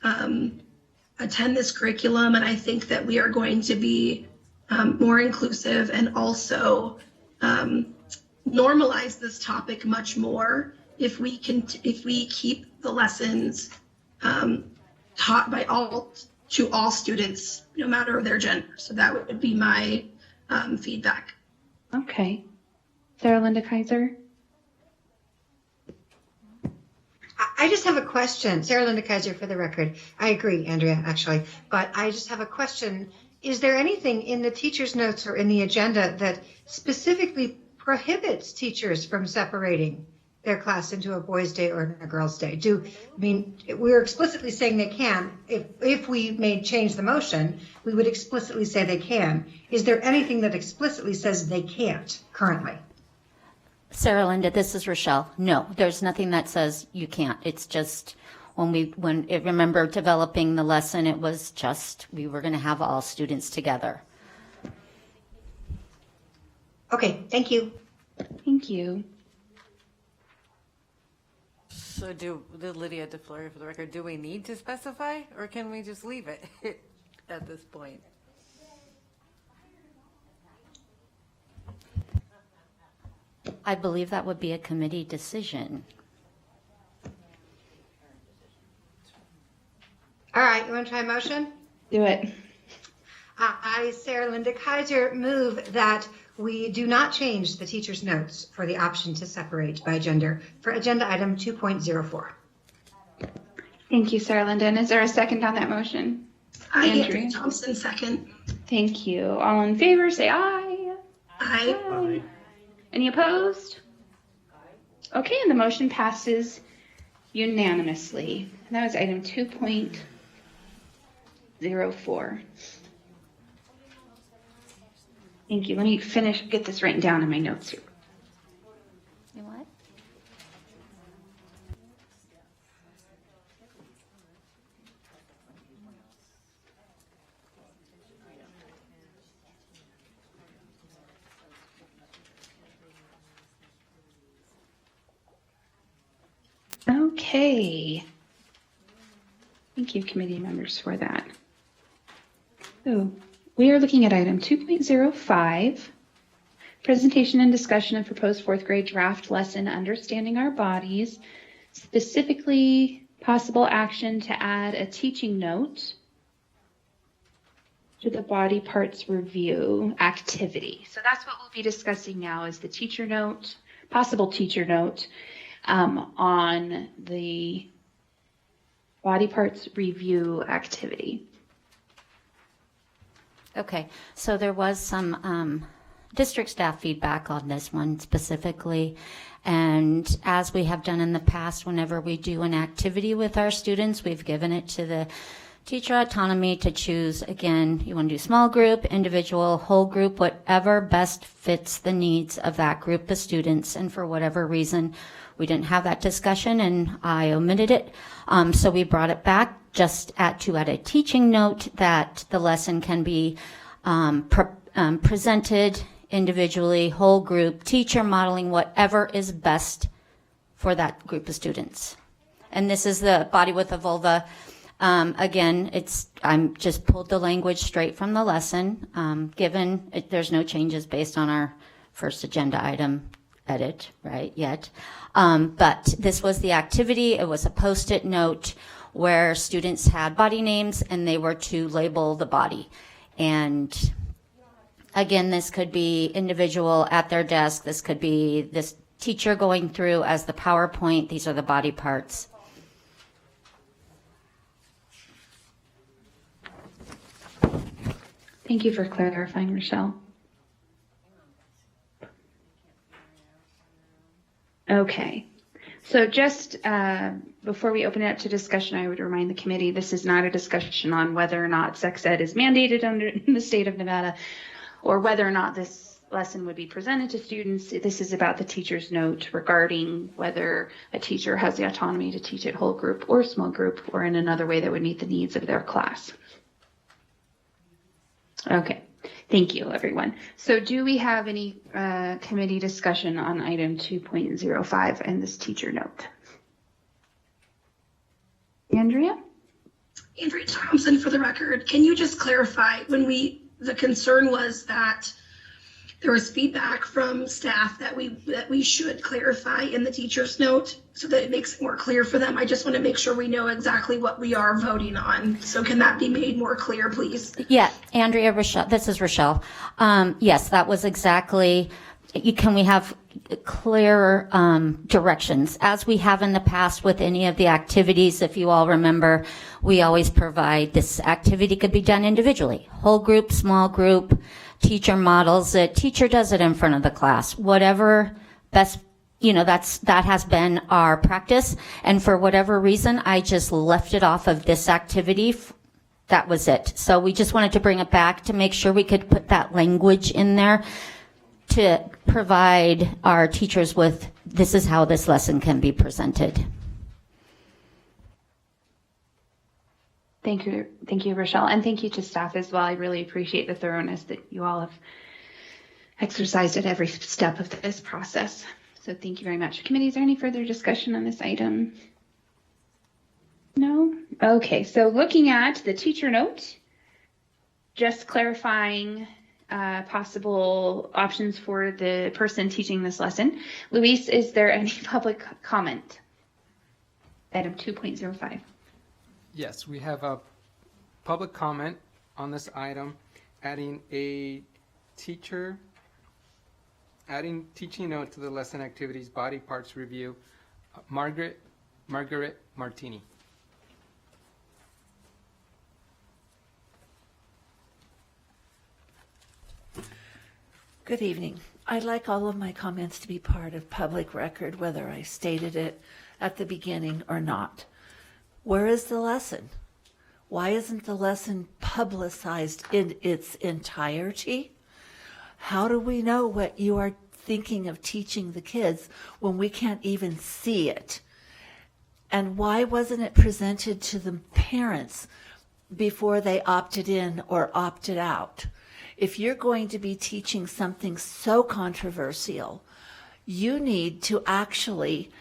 Speaker 4: attend this curriculum. And I think that we are going to be more inclusive and also normalize this topic much more if we keep the lessons taught by to all students, no matter their gender. So that would be my feedback.
Speaker 1: Okay. Sarah Linda Kaiser?
Speaker 7: I just have a question. Sarah Linda Kaiser for the record. I agree, Andrea, actually. But I just have a question. Is there anything in the teacher's notes or in the agenda that specifically prohibits teachers from separating their class into a boys' day or a girls' day? We're explicitly saying they can. If we may change the motion, we would explicitly say they can. Is there anything that explicitly says they can't currently?
Speaker 9: Sarah Linda, this is Rochelle. No, there's nothing that says you can't. It's just remember developing the lesson, it was just we were going to have all students together.
Speaker 7: Okay, thank you.
Speaker 1: Thank you.
Speaker 21: So Lydia DeFleury, for the record, do we need to specify or can we just leave it at this point?
Speaker 9: I believe that would be a committee decision.
Speaker 7: All right, you want to try a motion?
Speaker 1: Do it.
Speaker 7: I, Sarah Linda Kaiser, move that we do not change the teacher's notes for the option to separate by gender for agenda item 2.04.
Speaker 1: Thank you, Sarah Linda. And is there a second on that motion?
Speaker 4: Andrea Thompson, second.
Speaker 1: Thank you. All in favor, say aye.
Speaker 4: Aye.
Speaker 1: Aye. Any opposed? Okay, and the motion passes unanimously. And that was item 2.04. Thank you. Let me get this written down in my notes here.
Speaker 9: You what?
Speaker 1: Okay. Thank you, committee members, for that. So we are looking at item 2.05, presentation and discussion of proposed fourth grade draft lesson, Understanding Our Bodies, specifically possible action to add a teaching note to the body parts review activity. So that's what we'll be discussing now, is the teacher note, possible teacher note on the body parts review activity.
Speaker 9: Okay, so there was some district staff feedback on this one specifically, and as we have done in the past, whenever we do an activity with our students, we've given it to the teacher autonomy to choose. Again, you want to do small group, individual, whole group, whatever best fits the needs of that group of students, and for whatever reason, we didn't have that discussion and I omitted it, so we brought it back just to add a teaching note that the lesson can be presented individually, whole group, teacher modeling whatever is best for that group of students. And this is the body with a vulva. Again, I'm just pulled the language straight from the lesson, there's no changes based on our first agenda item edit, right, yet. But this was the activity. It was a Post-it note where students had body names and they were to label the body. And again, this could be individual at their desk. This could be this teacher going through as the PowerPoint. These are the body parts.
Speaker 1: Thank you for clarifying, Rochelle. Okay. So just before we open it up to discussion, I would remind the committee this is not a discussion on whether or not sex ed is mandated in the state of Nevada or whether or not this lesson would be presented to students. This is about the teacher's note regarding whether a teacher has the autonomy to teach at whole group or small group or in another way that would meet the needs of their class. Okay. Thank you, everyone. So do we have any committee discussion on item 2.05 and this teacher note? Andrea?
Speaker 4: Andrea Thompson, for the record, can you just clarify the concern was that there was feedback from staff that we should clarify in the teacher's note so that it makes it more clear for them. I just want to make sure we know exactly what we are voting on. So can that be made more clear, please?
Speaker 9: Yeah, Andrea, Rochelle, this is Rochelle. Yes, that was exactly, can we have clearer directions? As we have in the past with any of the activities, if you all remember, we always provide this activity could be done individually, whole group, small group, teacher models it, teacher does it in front of the class, whatever best, that has been our practice. And for whatever reason, I just left it off of this activity. That was it. So we just wanted to bring it back to make sure we could put that language in there to provide our teachers with, this is how this lesson can be presented.
Speaker 1: Thank you, Rochelle, and thank you to staff as well. I really appreciate the thoroughness that you all have exercised at every step of this process. So thank you very much. Committee, is there any further discussion on this item? No? Okay, so looking at the teacher note, just clarifying possible options for the person teaching this lesson. Luis, is there any public comment? Item 2.05.
Speaker 6: Yes, we have a public comment on this item, adding teaching note to the lesson activities body parts review. Margaret Martini.
Speaker 19: Good evening. I'd like all of my comments to be part of public record, whether I stated it at the beginning or not. Where is the lesson? Why isn't the lesson publicized in its entirety? How do we know what you are thinking of teaching the kids when we can't even see it? And why wasn't it presented to the parents before they opted in or opted out? If you're going to be teaching something so controversial, you need to actually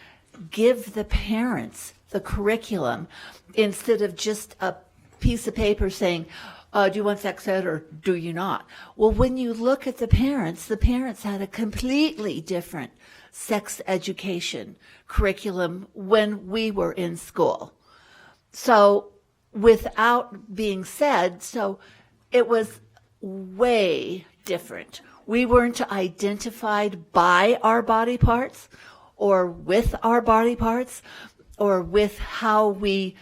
Speaker 19: give the parents the curriculum instead of just a piece of paper saying, do you want sex ed or do you not? Well, when you look at the parents had a completely different sex education curriculum when we were in school. So without being said, so it was way different. We weren't identified by our body parts or with our body parts or with how we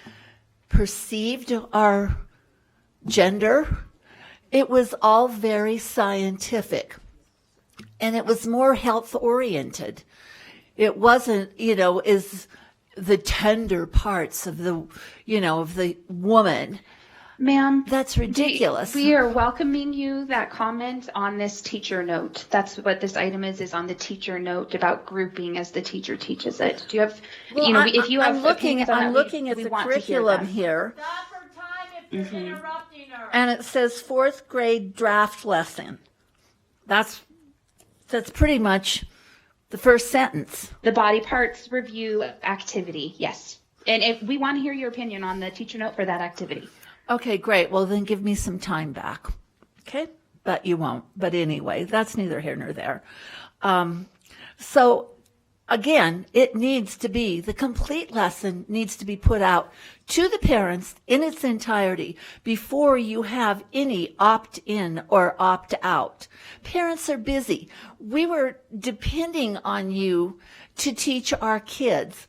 Speaker 19: perceived our gender. It was all very scientific, and it was more health oriented. It wasn't, is the tender parts of the, of the woman.
Speaker 1: Ma'am,
Speaker 19: that's ridiculous.
Speaker 1: We are welcoming you that comment on this teacher note. That's what this item is on the teacher note about grouping as the teacher teaches it. Do you have,
Speaker 19: well,
Speaker 1: if you have
Speaker 19: I'm looking at the
Speaker 1: we
Speaker 19: curriculum here. And it says 4th grade draft lesson. That's pretty much the first sentence.
Speaker 1: The body parts review activity, yes. And if we want to hear your opinion on the teacher note for that activity.
Speaker 19: Okay, great. Well, then give me some time back. Okay? But you won't. But anyway, that's neither here nor there. So again, it needs to be, the complete lesson needs to be put out to the parents in its entirety before you have any opt-in or opt-out. Parents are busy. We were depending on you to teach our kids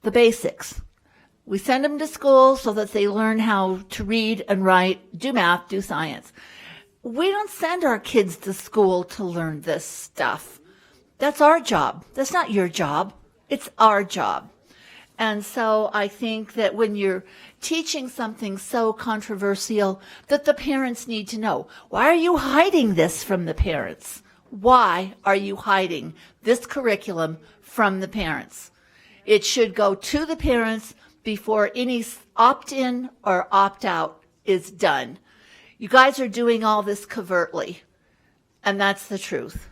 Speaker 19: the basics. We send them to school so that they learn how to read and write, do math, do science. We don't send our kids to school to learn this stuff. That's our job. That's not your job. It's our job. And so I think that when you're teaching something so controversial that the parents need to know, why are you hiding this from the parents? Why are you hiding this curriculum from the parents? It should go to the parents before any opt-in or opt-out is done. You guys are doing all this covertly, and that's the truth.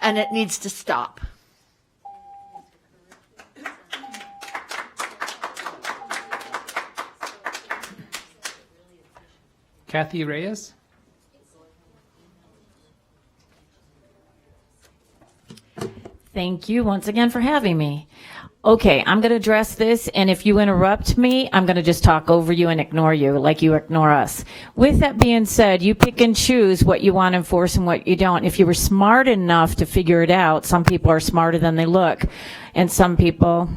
Speaker 19: And it needs to stop.
Speaker 6: Kathy Reyes?
Speaker 12: Thank you once again for having me. Okay, I'm going to address this, and if you interrupt me, I'm going to just talk over you and ignore you like you ignore us. With that being said, you pick and choose what you want to enforce and what you don't. If you were smart enough to figure it out, some people are smarter than they look, and some people,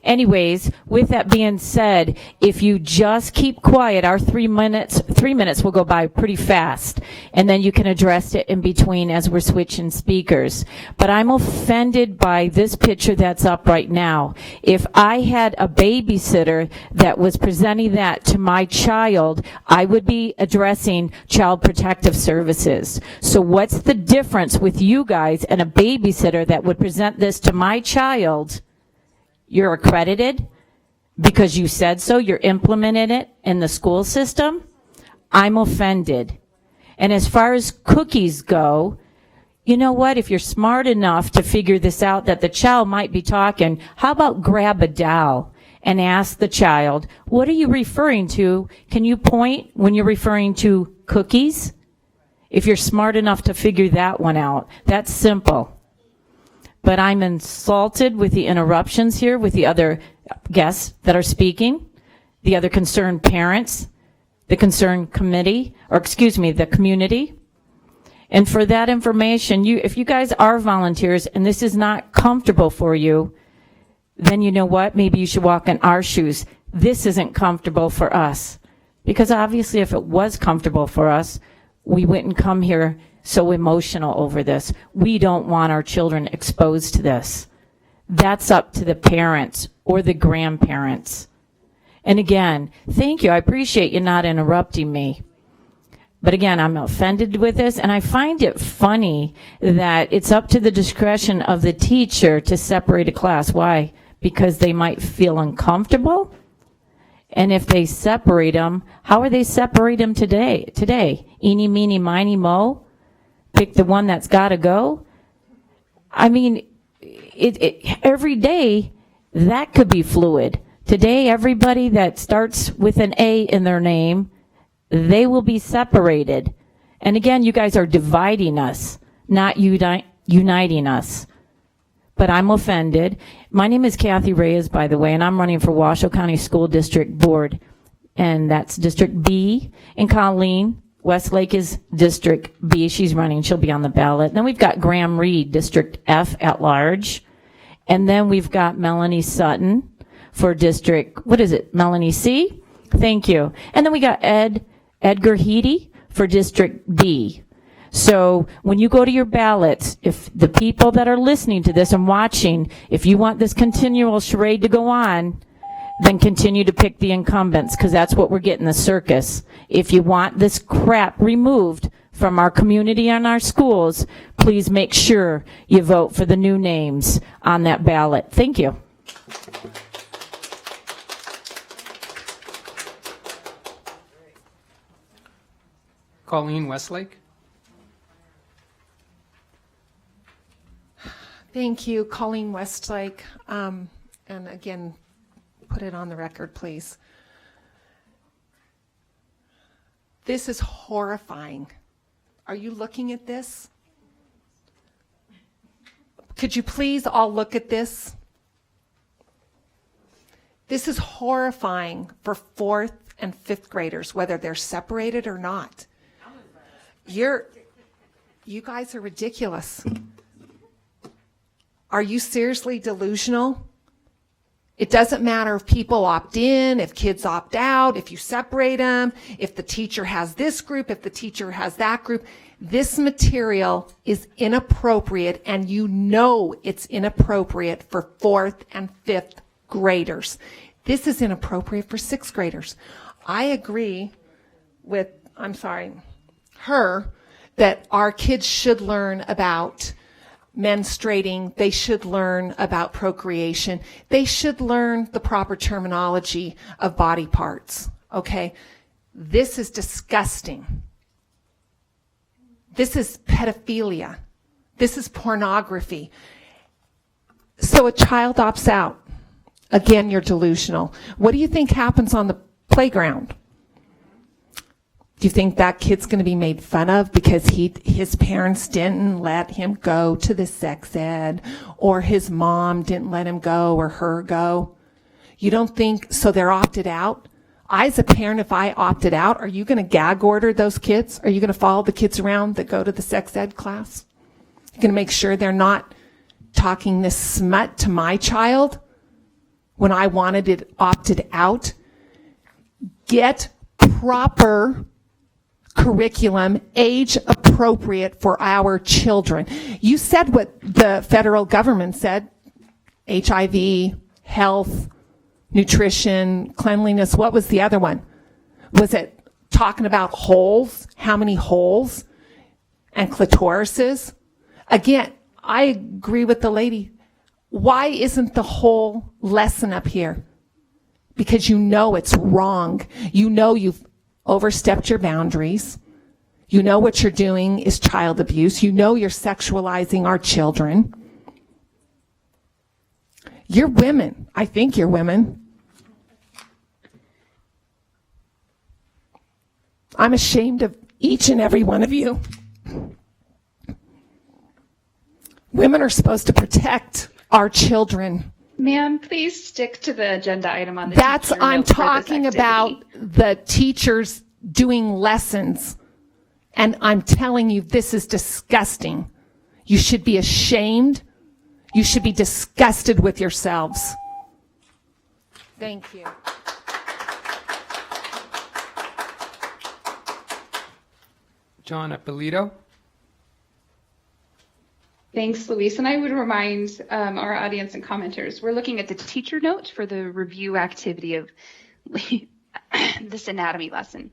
Speaker 12: Anyways, with that being said, if you just keep quiet, our 3 minutes will go by pretty fast, and then you can address it in between as we're switching speakers. But I'm offended by this picture that's up right now. If I had a babysitter that was presenting that to my child, I would be addressing Child Protective Services. So what's the difference with you guys and a babysitter that would present this to my child? You're accredited because you said so. You're implementing it in the school system. I'm offended. And as far as cookies go, you know what? If you're smart enough to figure this out, that the child might be talking, how about grab a doll and ask the child, what are you referring to? Can you point when you're referring to cookies? If you're smart enough to figure that one out, that's simple. But I'm insulted with the interruptions here with the other guests that are speaking, the other concerned parents, the concerned committee, or excuse me, the community. And for that information, if you guys are volunteers and this is not comfortable for you, then you know what? Maybe you should walk in our shoes. This isn't comfortable for us. Because obviously if it was comfortable for us, we wouldn't come here so emotional over this. We don't want our children exposed to this. That's up to the parents or the grandparents. And again, thank you. I appreciate you not interrupting me. But again, I'm offended with this, and I find it funny that it's up to the discretion of the teacher to separate a class. Why? Because they might feel uncomfortable? And if they separate them, how are they separate them today? Eeny, meeny, miny, mo? Pick the one that's got to go? I mean, every day, that could be fluid. Today, everybody that starts with an A in their name, they will be separated. And again, you guys are dividing us, not uniting us. But I'm offended. My name is Kathy Reyes, by the way, and I'm running for Washoe County School District Board. And that's District B. And Colleen Westlake is District B. She's running. She'll be on the ballot. Then we've got Graham Reed, District F at large. And then we've got Melanie Sutton for District, Melanie C? Thank you. And then we got Edgar Heedy for District D. So when you go to your ballots, if the people that are listening to this and watching, if you want this continual charade to go on, then continue to pick the incumbents, because that's what we're getting, the circus. If you want this crap removed from our community and our schools, please make sure you vote for the new names on that ballot. Thank you.
Speaker 6: Colleen Westlake.
Speaker 10: Thank you, Colleen Westlake. And again, put it on the record, please. This is horrifying. Are you looking at this? Could you please all look at this? This is horrifying for 4th and 5th graders, whether they're separated or not. You guys are ridiculous. Are you seriously delusional? It doesn't matter if people opt in, if kids opt out, if you separate them, if the teacher has this group, if the teacher has that group. This material is inappropriate, and you know it's inappropriate for 4th and 5th graders. This is inappropriate for 6th graders. I agree with, her, that our kids should learn about menstruating. They should learn about procreation. They should learn the proper terminology of body parts. Okay? This is disgusting. This is pedophilia. This is pornography. So a child opts out. Again, you're delusional. What do you think happens on the playground? Do you think that kid's going to be made fun of because his parents didn't let him go to the sex ed, or his mom didn't let him go or her go? You don't think so? They're opted out. I, as a parent, if I opted out, are you going to gag order those kids? Are you going to follow the kids around that go to the sex ed class? You're going to make sure they're not talking this smut to my child when I wanted it opted out? Get proper curriculum, age appropriate for our children. You said what the federal government said: HIV, health, nutrition, cleanliness. What was the other one? Was it talking about holes? How many holes? And clitorises? Again, I agree with the lady. Why isn't the whole lesson up here? Because you know it's wrong. You know you've overstepped your boundaries. You know what you're doing is child abuse. You know you're sexualizing our children. You're women. I think you're women. I'm ashamed of each and every one of you. Women are supposed to protect our children.
Speaker 1: Ma'am, please stick to the agenda item on the
Speaker 10: I'm talking about the teachers doing lessons. And I'm telling you, this is disgusting. You should be ashamed. You should be disgusted with yourselves. Thank you.
Speaker 6: John Ippolito.
Speaker 1: Thanks, Luis. And I would remind our audience and commenters, we're looking at the teacher note for the review activity of this anatomy lesson.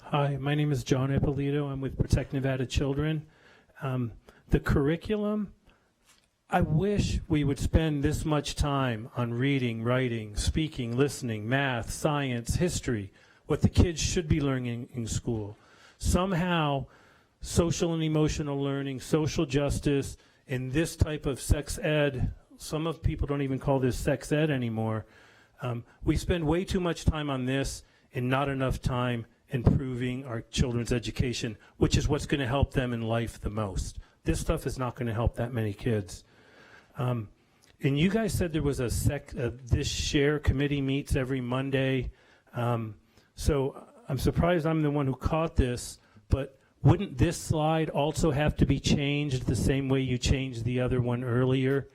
Speaker 18: Hi, my name is John Ippolito. I'm with Protect Nevada Children. The curriculum, I wish we would spend this much time on reading, writing, speaking, listening, math, science, history, what the kids should be learning in school. Somehow, social and emotional learning, social justice, and this type of sex ed, some of people don't even call this sex ed anymore. We spend way too much time on this and not enough time improving our children's education, which is what's going to help them in life the most. This stuff is not going to help that many kids. And you guys said there was this share committee meets every Monday. So I'm surprised I'm the one who caught this, but wouldn't this slide also have to be changed the same way you changed the other one earlier?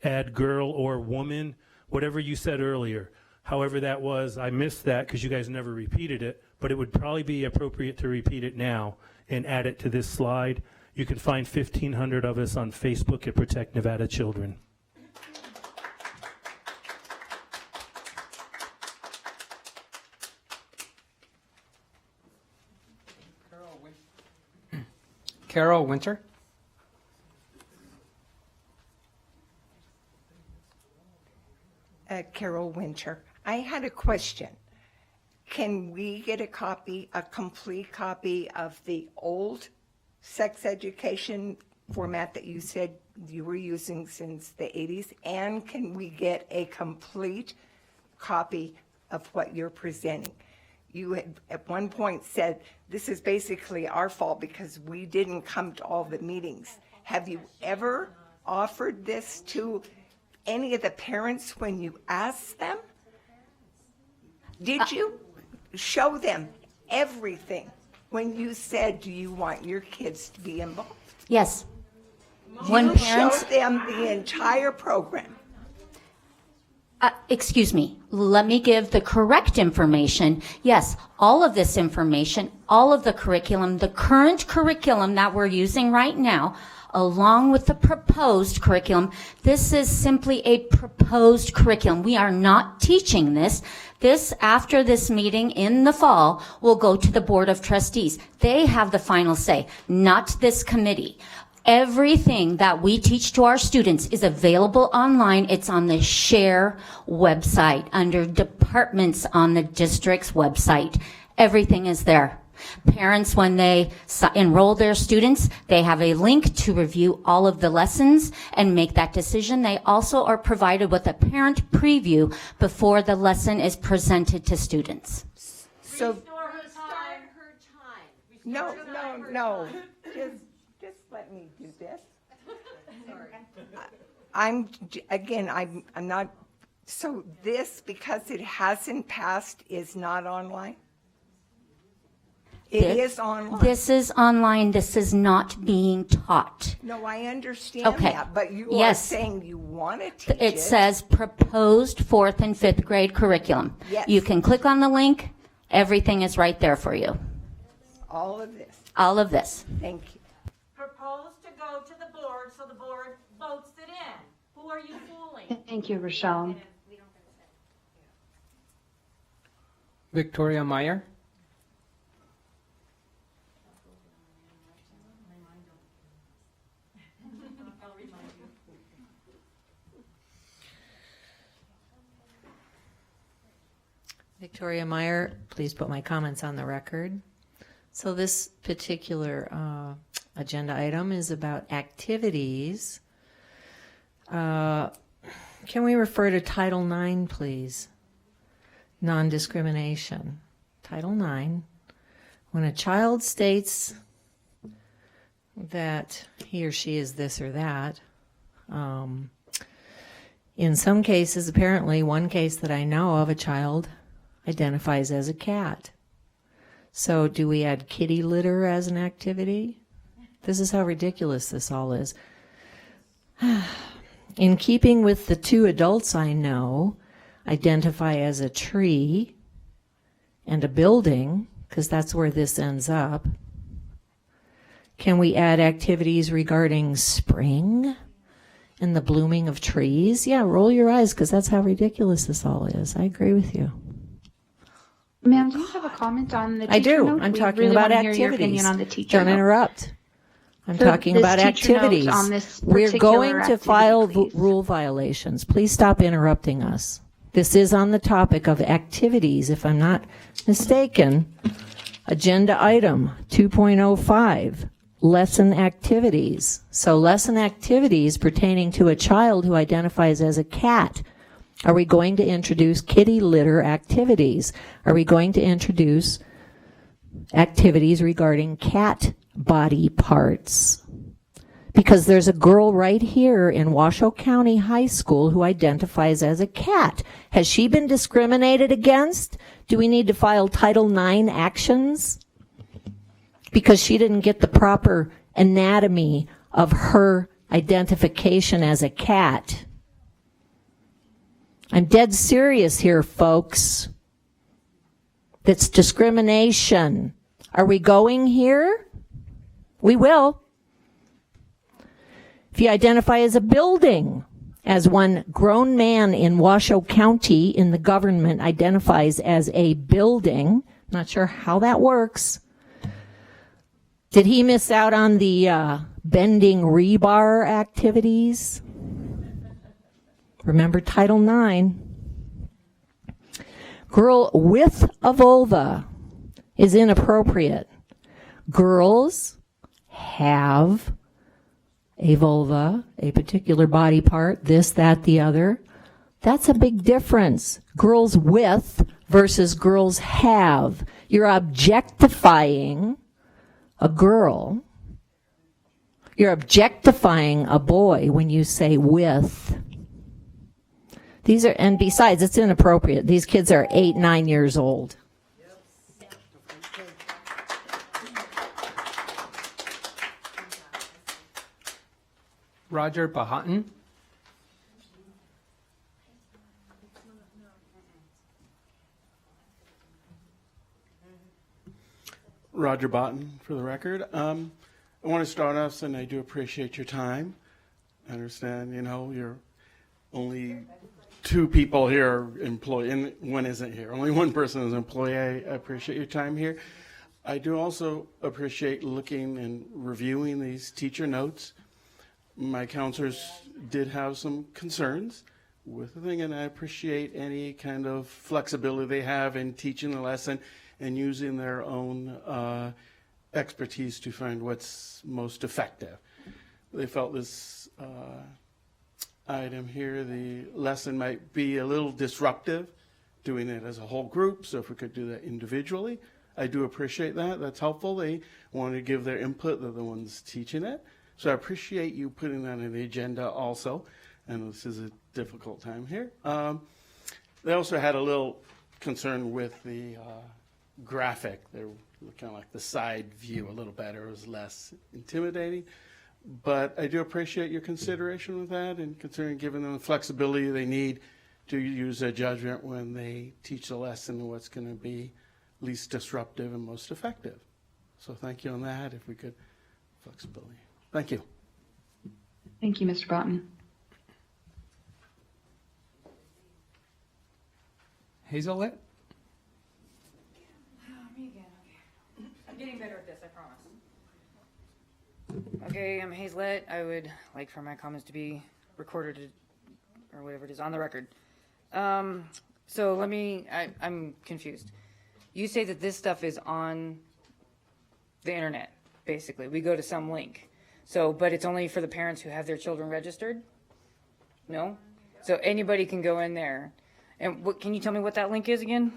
Speaker 18: Add girl or woman, whatever you said earlier. However that was, I missed that because you guys never repeated it, but it would probably be appropriate to repeat it now and add it to this slide. You can find 1,500 of us on Facebook at Protect Nevada Children.
Speaker 6: Carol Winter.
Speaker 5: Carol Winter. I had a question. can we get a complete copy of the old sex education format that you said you were using since the 80s? And can we get a complete copy of what you're presenting? You had at one point said, this is basically our fault because we didn't come to all the meetings. Have you ever offered this to any of the parents when you asked them? Did you show them everything when you said, do you want your kids to be involved?
Speaker 9: Yes.
Speaker 5: You showed them the entire program.
Speaker 9: Excuse me, let me give the correct information. Yes, all of this information, all of the curriculum, the current curriculum that we're using right now, along with the proposed curriculum, this is simply a proposed curriculum. We are not teaching this. This, after this meeting in the fall, will go to the Board of Trustees. They have the final say, not this committee. Everything that we teach to our students is available online. It's on the SHARE website, under departments on the district's website. Everything is there. Parents, when they enroll their students, they have a link to review all of the lessons and make that decision. They also are provided with a parent preview before the lesson is presented to students.
Speaker 5: So, no. Just let me do this. I'm not, so this, because it hasn't passed, is not online? It is online.
Speaker 9: This is online. This is not being taught.
Speaker 5: No, I understand that, but you are saying you want to teach it.
Speaker 9: It says proposed 4th and 5th grade curriculum.
Speaker 5: Yes.
Speaker 9: You can click on the link. Everything is right there for you.
Speaker 5: All of this.
Speaker 9: All of this.
Speaker 5: Thank you.
Speaker 17: Proposed to go to the board, so the board votes it in. Who are you fooling?
Speaker 1: Thank you, Rochelle.
Speaker 6: Victoria Meyer.
Speaker 14: Victoria Meyer, please put my comments on the record. So this particular agenda item is about activities. Can we refer to Title IX, please? Non-discrimination. Title IX. When a child states that he or she is this or that, in some cases, apparently one case that I know of, a child identifies as a cat. So do we add kitty litter as an activity? This is how ridiculous this all is. In keeping with the two adults I know identify as a tree and a building, because that's where this ends up, can we add activities regarding spring and the blooming of trees? Yeah, roll your eyes, because that's how ridiculous this all is. I agree with you.
Speaker 1: Ma'am, do you have a comment on the teacher
Speaker 14: I do.
Speaker 1: note?
Speaker 14: I'm
Speaker 1: We
Speaker 14: talking
Speaker 1: really
Speaker 14: about
Speaker 1: want to hear your
Speaker 14: activities.
Speaker 1: opinion on the teacher
Speaker 14: Don't
Speaker 1: note.
Speaker 14: interrupt. I'm
Speaker 1: So
Speaker 14: talking
Speaker 1: this
Speaker 14: about
Speaker 1: teacher note
Speaker 14: activities.
Speaker 1: on this
Speaker 14: We're
Speaker 1: particular
Speaker 14: going to
Speaker 1: activity,
Speaker 14: file
Speaker 1: please.
Speaker 14: rule violations. Please stop interrupting us. This is on the topic of activities, if I'm not mistaken. Agenda item 2.05, lesson activities. So lesson activities pertaining to a child who identifies as a cat. Are we going to introduce kitty litter activities? Are we going to introduce activities regarding cat body parts? Because there's a girl right here in Washoe County High School who identifies as a cat. Has she been discriminated against? Do we need to file Title IX actions? Because she didn't get the proper anatomy of her identification as a cat. I'm dead serious here, folks. That's discrimination. Are we going here? We will. If you identify as a building, as one grown man in Washoe County in the government identifies as a building, not sure how that works. Did he miss out on the bending rebar activities? Remember Title IX.
Speaker 12: Girl with a vulva is inappropriate. Girls have a vulva, a particular body part, this, that, the other. That's a big difference. Girls with versus girls have. You're objectifying a girl. You're objectifying a boy when you say with. These are, and besides, it's inappropriate. These kids are 8, 9 years old.
Speaker 6: Roger Bahatton.
Speaker 11: Roger Botten, for the record. I want to start off saying I do appreciate your time. I understand, you're only 2 people here employee, and one isn't here. Only one person is employee. I appreciate your time here. I do also appreciate looking and reviewing these teacher notes. My counselors did have some concerns with the thing, and I appreciate any kind of flexibility they have in teaching the lesson and using their own expertise to find what's most effective. They felt this item here, the lesson might be a little disruptive, doing it as a whole group, so if we could do that individually, I do appreciate that. That's helpful. They want to give their input. They're the ones teaching it. So I appreciate you putting that on the agenda also, and this is a difficult time here. They also had a little concern with the graphic. They were kind of like the side view a little better. It was less intimidating. But I do appreciate your consideration with that and considering giving them the flexibility they need to use their judgment when they teach the lesson what's going to be least disruptive and most effective. So thank you on that, if we could, flexibility. Thank you.
Speaker 1: Thank you, Mr. Broughton.
Speaker 6: Hazelette?
Speaker 15: Me again, okay. I'm getting better at this, I promise. Okay, I'm Hazelette. I would like for my comments to be recorded or whatever it is on the record. So let me, I'm confused. You say that this stuff is on the internet, basically. We go to some link. So, but it's only for the parents who have their children registered? No? So anybody can go in there. And what, can you tell me what that link is again?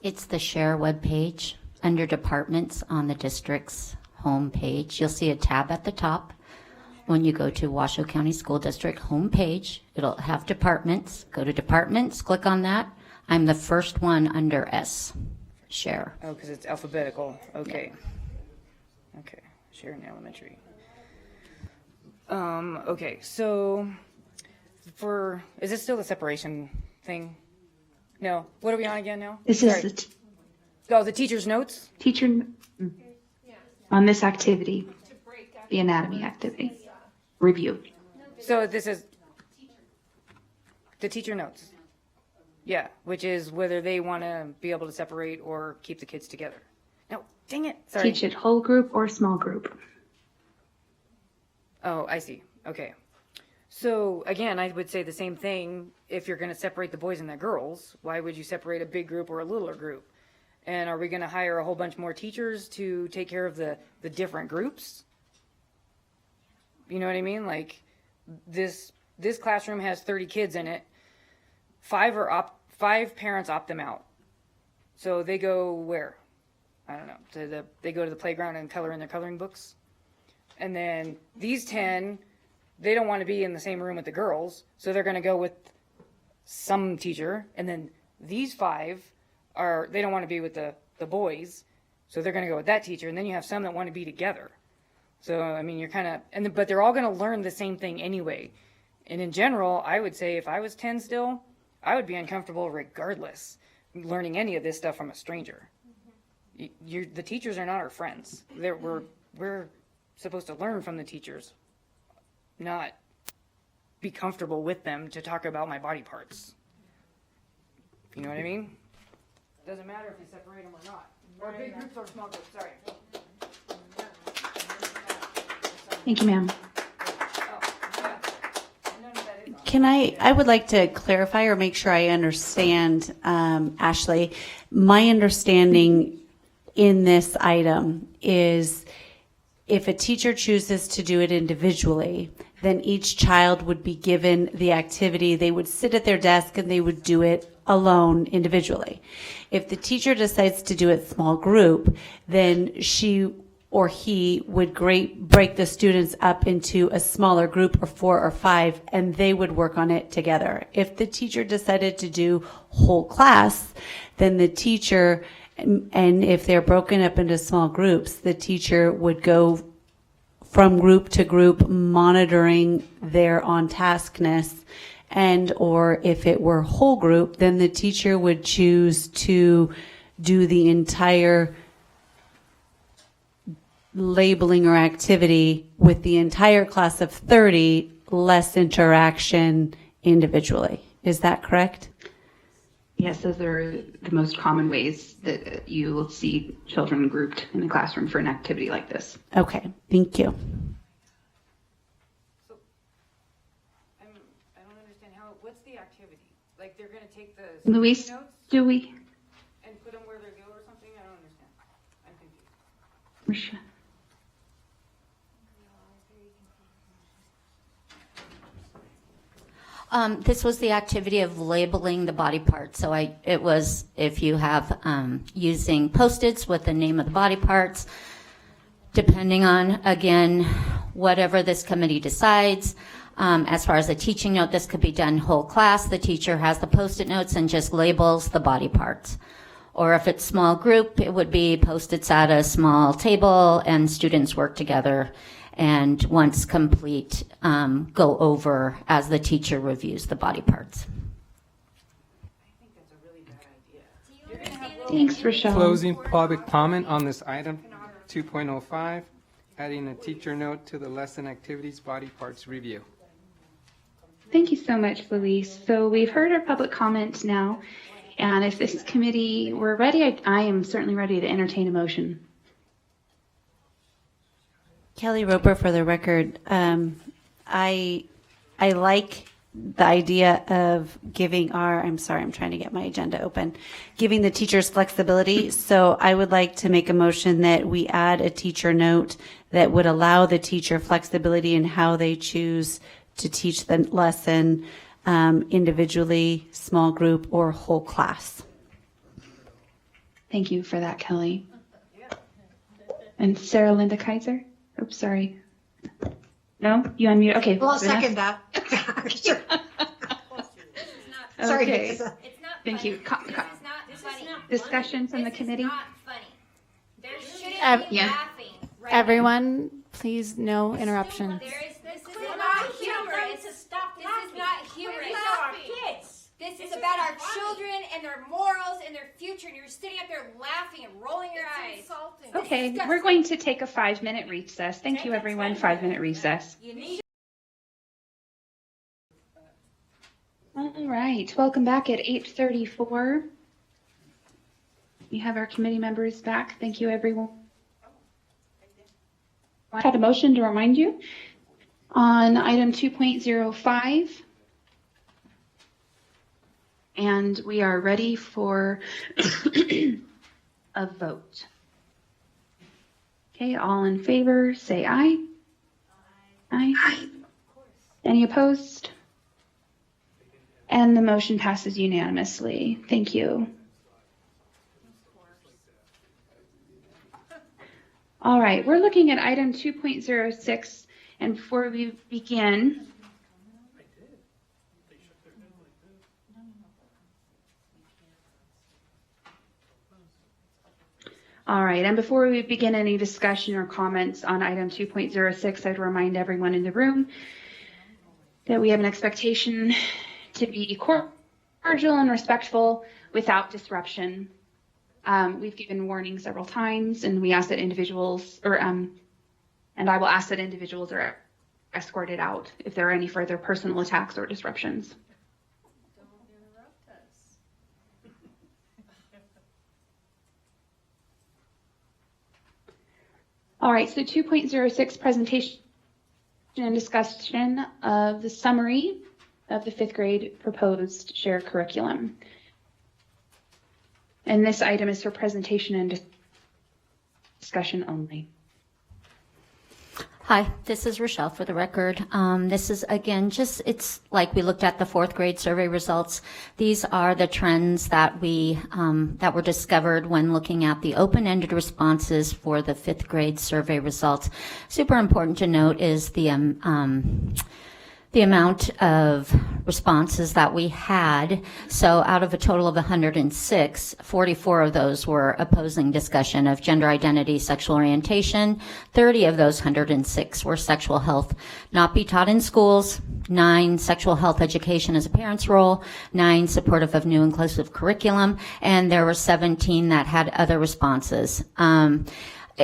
Speaker 9: It's the Share webpage under departments on the district's homepage. You'll see a tab at the top. When you go to Washoe County School District homepage, it'll have departments. Go to departments, click on that. I'm the first one under S, Share.
Speaker 15: Oh, because it's alphabetical. Okay. Yeah. Okay, Share in elementary. Okay, so is this still the separation thing? No. What are we on again now?
Speaker 1: This is
Speaker 15: the teacher's notes?
Speaker 1: On this activity, the anatomy activity. Review.
Speaker 15: So this is the teacher notes. Yeah, which is whether they want to be able to separate or keep the kids together. No, dang it. Sorry.
Speaker 1: Teach it whole group or small group.
Speaker 15: Oh, I see. Okay. So again, I would say the same thing. If you're going to separate the boys and the girls, why would you separate a big group or a littler group? And are we going to hire a whole bunch more teachers to take care of the different groups? You know what I mean? Like this classroom has 30 kids in it. 5 parents opt them out. So they go where? I don't know. They go to the playground and color in their coloring books. And then these 10, they don't want to be in the same room with the girls, so they're going to go with some teacher. And then these 5 they don't want to be with the boys, so they're going to go with that teacher. And then you have some that want to be together. So, I mean, you're kind of, but they're all going to learn the same thing anyway. And in general, I would say if I was 10 still, I would be uncomfortable regardless, learning any of this stuff from a stranger. The teachers are not our friends. We're supposed to learn from the teachers, not be comfortable with them to talk about my body parts. You know what I mean? Doesn't matter if you separate them or not. Or big groups or small groups, sorry.
Speaker 1: Thank you, ma'am.
Speaker 2: I would like to clarify or make sure I understand, Ashley. My understanding in this item is if a teacher chooses to do it individually, then each child would be given the activity. They would sit at their desk and they would do it alone individually. If the teacher decides to do it small group, then she or he would break the students up into a smaller group of 4 or 5, and they would work on it together. If the teacher decided to do whole class, then the teacher, and if they're broken up into small groups, the teacher would go from group to group monitoring their on-taskness, and or if it were whole group, then the teacher would choose to do the entire labeling or activity with the entire class of 30, less interaction individually. Is that correct?
Speaker 1: Yes, those are the most common ways that you will see children grouped in the classroom for an activity like this.
Speaker 2: Okay, thank you.
Speaker 15: So, I don't understand what's the activity? Like they're going to take the
Speaker 1: Luis,
Speaker 15: notes
Speaker 1: do we?
Speaker 15: and put them where they go or something? I don't understand. I'm confused.
Speaker 9: This was the activity of labeling the body parts. So it was if you have using Post-its with the name of the body parts, depending on, again, whatever this committee decides. As far as a teaching note, this could be done whole class. The teacher has the Post-it notes and just labels the body parts. Or if it's small group, it would be Post-its at a small table and students work together. And once complete, go over as the teacher reviews the body parts.
Speaker 1: Thanks, Rochelle.
Speaker 6: Closing public comment on this item 2.05, adding a teacher note to the lesson activities body parts review.
Speaker 1: Thank you so much, Luis. So we've heard our public comments now, and if this committee were ready, I am certainly ready to entertain a motion.
Speaker 2: Kelly Roper for the record. I like the idea of giving I'm trying to get my agenda open, giving the teachers flexibility. So I would like to make a motion that we add a teacher note that would allow the teacher flexibility in how they choose to teach the lesson individually, small group, or whole class.
Speaker 1: Thank you for that, Kelly. And Sarah Linda Kaiser? Oops, sorry. No? You unmute? Okay.
Speaker 7: Well, I'll
Speaker 1: Vanessa?
Speaker 7: second that. Sorry,
Speaker 1: Okay.
Speaker 7: Vanessa.
Speaker 1: Thank you. Discussion from the committee? Yeah.
Speaker 8: Everyone, please, no interruptions.
Speaker 13: This is not humor. This is not humor. This is about our children and their morals and their future, and you're sitting up there laughing and rolling your eyes. Insulting.
Speaker 1: Okay, we're going to take a 5-minute recess. Thank you, everyone. 5-minute recess. All right, welcome back at 8:34. We have our committee members back. Thank you, everyone. I had a motion to remind you on item 2.05. And we are ready for a vote. Okay, all in favor, say aye. Aye. Any opposed? And the motion passes unanimously. Thank you. All right, we're looking at item 2.06, and before we begin, all right, and before we begin any discussion or comments on item 2.06, I'd remind everyone in the room that we have an expectation to be cordial and respectful without disruption. We've given warning several times, and we ask that individuals, and I will ask that individuals are escorted out if there are any further personal attacks or disruptions. All right, so 2.06 presentation and discussion of the summary of the 5th grade proposed shared curriculum. And this item is for presentation and discussion only.
Speaker 9: Hi, this is Rochelle for the record. This is, again, it's like we looked at the 4th grade survey results. These are the trends that that were discovered when looking at the open-ended responses for the 5th grade survey results. Super important to note is the amount of responses that we had. So out of a total of 106, 44 of those were opposing discussion of gender identity, sexual orientation. 30 of those 106 were sexual health not be taught in schools. 9, sexual health education as a parent's role. 9, supportive of new inclusive curriculum. And there were 17 that had other responses.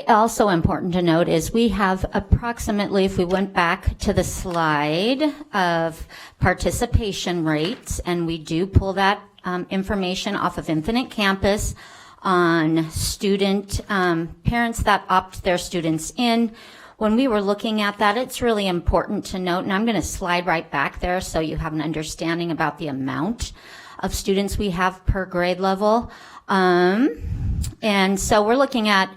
Speaker 9: Also important to note is we have approximately, if we went back to the slide of participation rates, and we do pull that information off of Infinite Campus on student parents that opt their students in. When we were looking at that, it's really important to note, and I'm going to slide right back there so you have an understanding about the amount of students we have per grade level. And so we're looking at,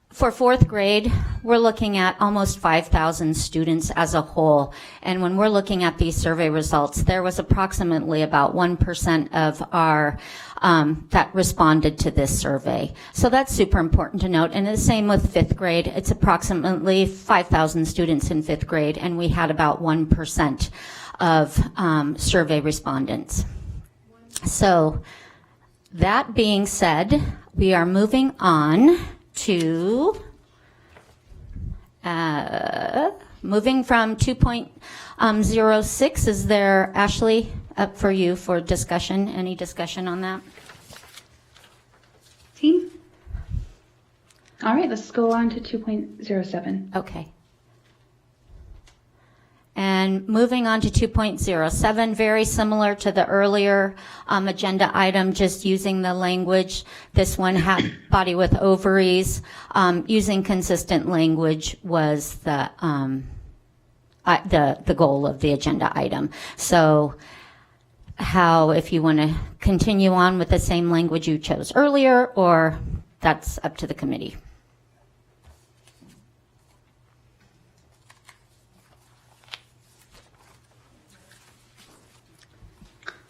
Speaker 9: for 4th grade, we're looking at almost 5,000 students as a whole. And when we're looking at these survey results, there was approximately about 1% of our that responded to this survey. So that's super important to note. And the same with 5th grade. It's approximately 5,000 students in 5th grade, and we had about 1% of survey respondents. So that being said, we are moving on to moving from 2.06. Is there, Ashley, up for you for discussion? Any discussion on that?
Speaker 1: Team? All right, let's go on to 2.07.
Speaker 9: Okay. And moving on to 2.07, very similar to the earlier agenda item, just using the language. This one had body with ovaries. Using consistent language was the goal of the agenda item. So how, if you want to continue on with the same language you chose earlier, or that's up to the committee.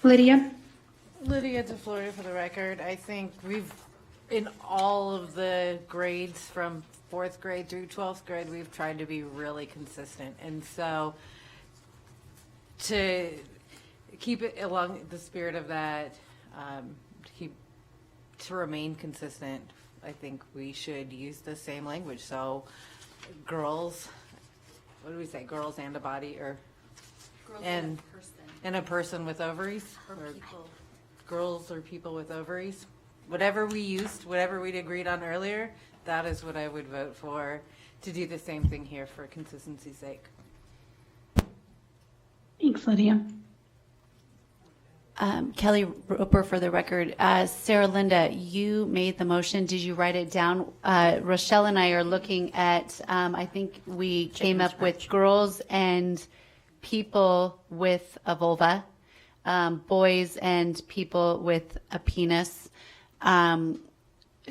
Speaker 1: Lydia?
Speaker 21: Lydia DeFloria for the record. I think we've, in all of the grades from 4th grade through 12th grade, we've tried to be really consistent. And so to keep it along the spirit of that, to remain consistent, I think we should use the same language. So girls, what do we say? Girls and a body, or girls and a person. And a person with ovaries, or people. Girls or people with ovaries. Whatever we used, whatever we'd agreed on earlier, that is what I would vote for, to do the same thing here for consistency's sake.
Speaker 1: Thanks, Lydia.
Speaker 2: Kelly Roper for the record. Sarah Linda, you made the motion. Did you write it down? Rochelle and I are looking at, I think we came up with girls and people with a vulva, boys and people with a penis.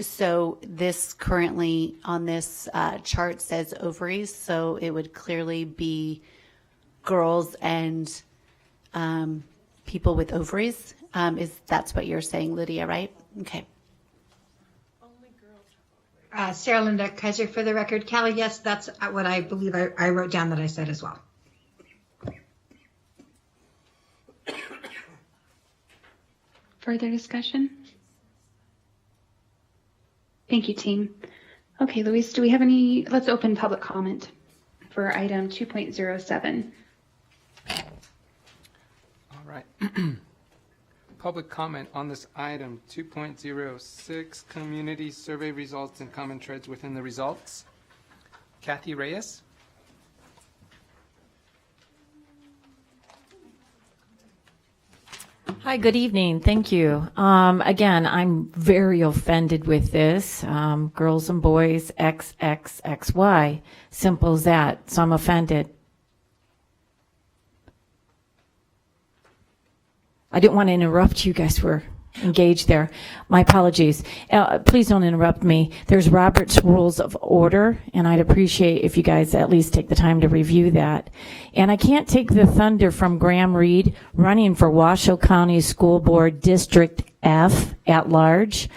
Speaker 2: So this currently on this chart says ovaries, so it would clearly be girls and people with ovaries. That's what you're saying, Lydia, right? Okay.
Speaker 7: Sarah Linda Kaiser for the record. Kelly, yes, that's what I believe I wrote down that I said as well.
Speaker 1: Further discussion? Thank you, team. Okay, Luis, do we have any? Let's open public comment for item 2.07.
Speaker 6: All right. Public comment on this item 2.06, community survey results and common threads within the results. Kathy Reyes.
Speaker 12: Hi, good evening. Thank you. Again, I'm very offended with this. Girls and boys, XXXY. Simple as that. So I'm offended. I didn't want to interrupt you guys were engaged there. My apologies. Please don't interrupt me. There's Robert's Rules of Order, and I'd appreciate if you guys at least take the time to review that. And I can't take the thunder from Graham Reed, running for Washoe County School Board District F at large.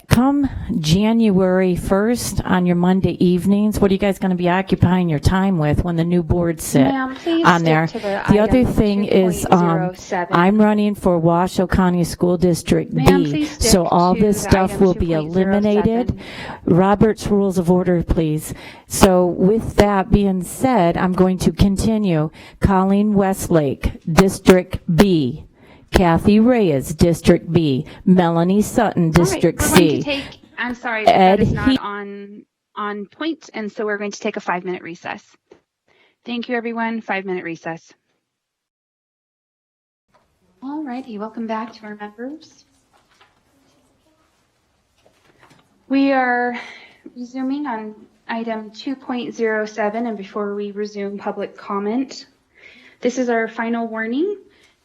Speaker 12: Come January 1st on your Monday evenings, what are you guys going to be occupying your time with when the new boards sit
Speaker 1: Ma'am, please
Speaker 12: on
Speaker 1: stick
Speaker 12: there?
Speaker 1: to the
Speaker 12: The other
Speaker 1: item
Speaker 12: thing is,
Speaker 1: 2.07.
Speaker 12: I'm running for Washoe County School District
Speaker 1: Ma'am,
Speaker 12: B,
Speaker 1: please stick
Speaker 12: so all
Speaker 1: to
Speaker 12: this
Speaker 1: the
Speaker 12: stuff
Speaker 1: item
Speaker 12: will be
Speaker 1: 2.07.
Speaker 12: eliminated. Robert's Rules of Order, please. So with that being said, I'm going to continue. Colleen Westlake, District B. Kathy Reyes, District B. Melanie Sutton, District
Speaker 1: All right, we're going
Speaker 12: C.
Speaker 1: to take, I'm sorry, but
Speaker 12: Ed
Speaker 1: that is not on point, and so we're going to take a 5-minute recess. Thank you, everyone. 5-minute recess. All righty, welcome back to our members. We are resuming on item 2.07, and before we resume public comment, this is our final warning.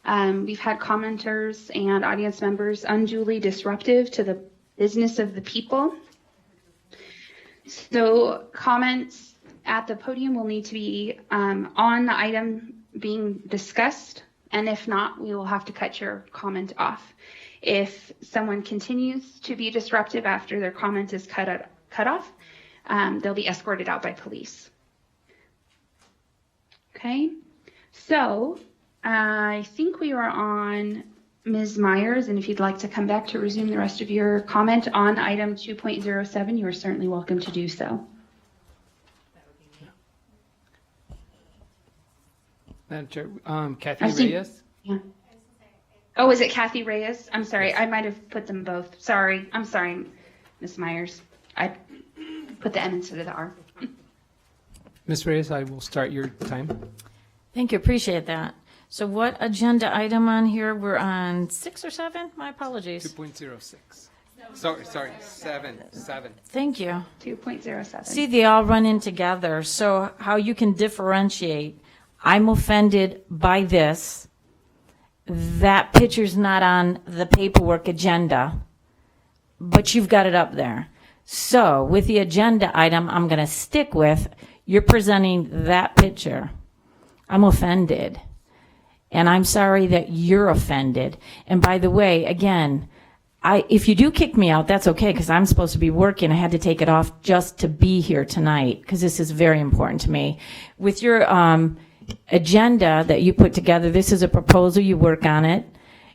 Speaker 1: We've had commenters and audience members unduly disruptive to the business of the people. So comments at the podium will need to be on the item being discussed, and if not, we will have to cut your comment off. If someone continues to be disruptive after their comment is cut off, they'll be escorted out by police. Okay, so I think we are on Ms. Myers, and if you'd like to come back to resume the rest of your comment on item 2.07, you are certainly welcome to do so.
Speaker 6: Madam Chair, Kathy Reyes?
Speaker 1: Yeah. Oh, is it Kathy Reyes? I'm sorry, I might have put them both. Sorry, I'm sorry, Ms. Myers. I put the M instead of the R.
Speaker 6: Ms. Reyes, I will start your time.
Speaker 12: Thank you, appreciate that. So what agenda item on here? We're on 6 or 7? My apologies.
Speaker 6: 2.06. Sorry, 7.
Speaker 12: Thank you.
Speaker 1: 2.07.
Speaker 12: See, they all run in together. So how you can differentiate, I'm offended by this. That picture's not on the paperwork agenda, but you've got it up there. So with the agenda item I'm going to stick with, you're presenting that picture. I'm offended. And I'm sorry that you're offended. And by the way, again, if you do kick me out, that's okay, because I'm supposed to be working. I had to take it off just to be here tonight, because this is very important to me. With your agenda that you put together, this is a proposal, you work on it.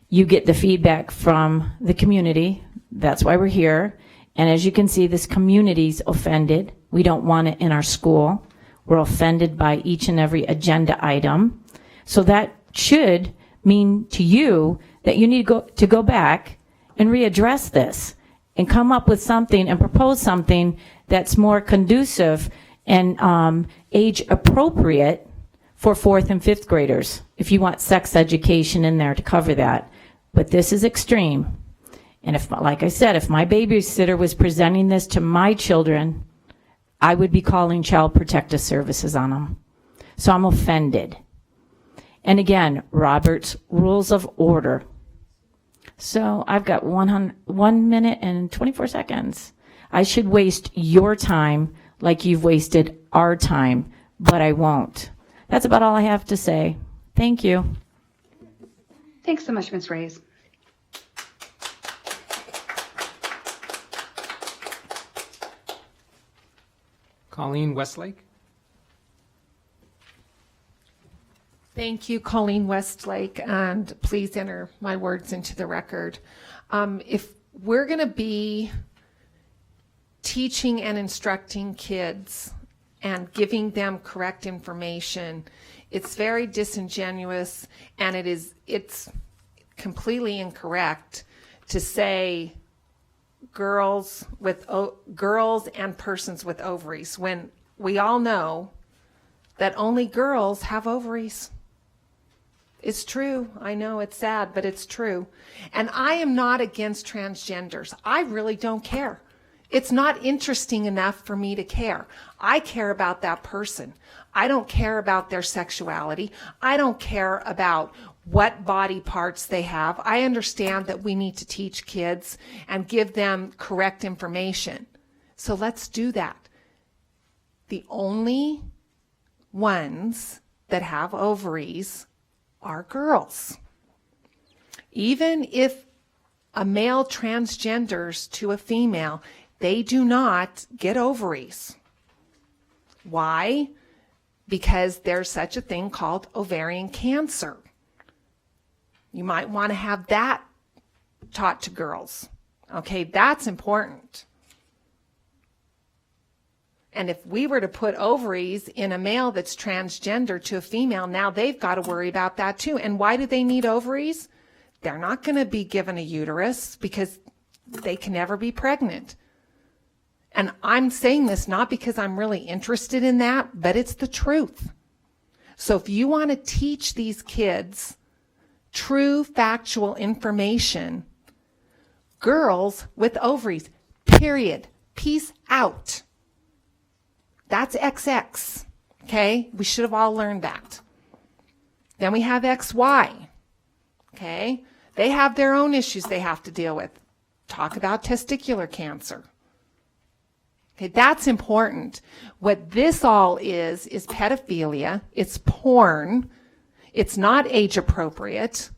Speaker 12: You get the feedback from the community. That's why we're here. And as you can see, this community's offended. We don't want it in our school. We're offended by each and every agenda item. So that should mean to you that you need to go back and readdress this and come up with something and propose something that's more conducive and age appropriate for 4th and 5th graders, if you want sex education in there to cover that. But this is extreme. And if, like I said, if my babysitter was presenting this to my children, I would be calling Child Protective Services on them. So I'm offended. And again, Robert's Rules of Order. So I've got 1 minute and 24 seconds. I should waste your time like you've wasted our time, but I won't. That's about all I have to say. Thank you.
Speaker 1: Thanks so much, Ms. Reyes.
Speaker 6: Colleen Westlake?
Speaker 10: Thank you, Colleen Westlake, and please enter my words into the record. If we're going to be teaching and instructing kids and giving them correct information, it's very disingenuous, and it's completely incorrect to say girls and persons with ovaries, when we all know that only girls have ovaries. It's true. I know it's sad, but it's true. And I am not against transgenders. I really don't care. It's not interesting enough for me to care. I care about that person. I don't care about their sexuality. I don't care about what body parts they have. I understand that we need to teach kids and give them correct information. So let's do that. The only ones that have ovaries are girls. Even if a male transgenders to a female, they do not get ovaries. Why? Because there's such a thing called ovarian cancer. You might want to have that taught to girls. Okay, that's important. And if we were to put ovaries in a male that's transgender to a female, now they've got to worry about that too. And why do they need ovaries? They're not going to be given a uterus because they can never be pregnant. And I'm saying this not because I'm really interested in that, but it's the truth. So if you want to teach these kids true factual information, girls with ovaries, period. Peace out. That's XX. Okay? We should have all learned that. Then we have XY. Okay? They have their own issues they have to deal with. Talk about testicular cancer. Okay, that's important. What this all is pedophilia. It's porn. It's not age appropriate.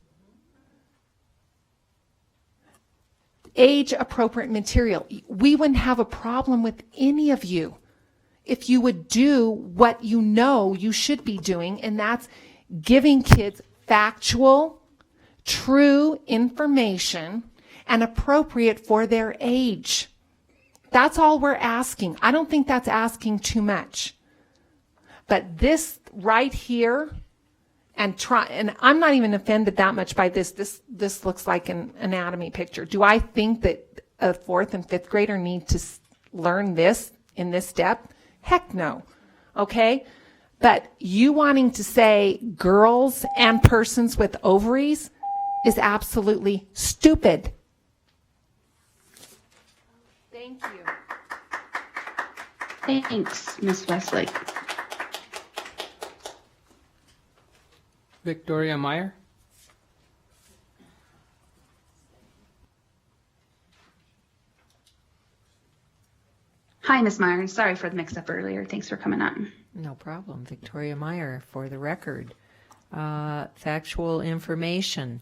Speaker 10: Age appropriate material. We wouldn't have a problem with any of you if you would do what you know you should be doing, and that's giving kids factual, true information and appropriate for their age. That's all we're asking. I don't think that's asking too much. But this right here, and I'm not even offended that much by this. This looks like an anatomy picture. Do I think that a 4th and 5th grader need to learn this in this depth? Heck no. Okay? But you wanting to say girls and persons with ovaries is absolutely stupid. Thank you.
Speaker 1: Thanks, Ms. Westlake.
Speaker 6: Victoria Meyer.
Speaker 1: Hi, Ms. Myers. Sorry for the mix-up earlier. Thanks for coming on.
Speaker 14: No problem. Victoria Meyer, for the record. Factual information.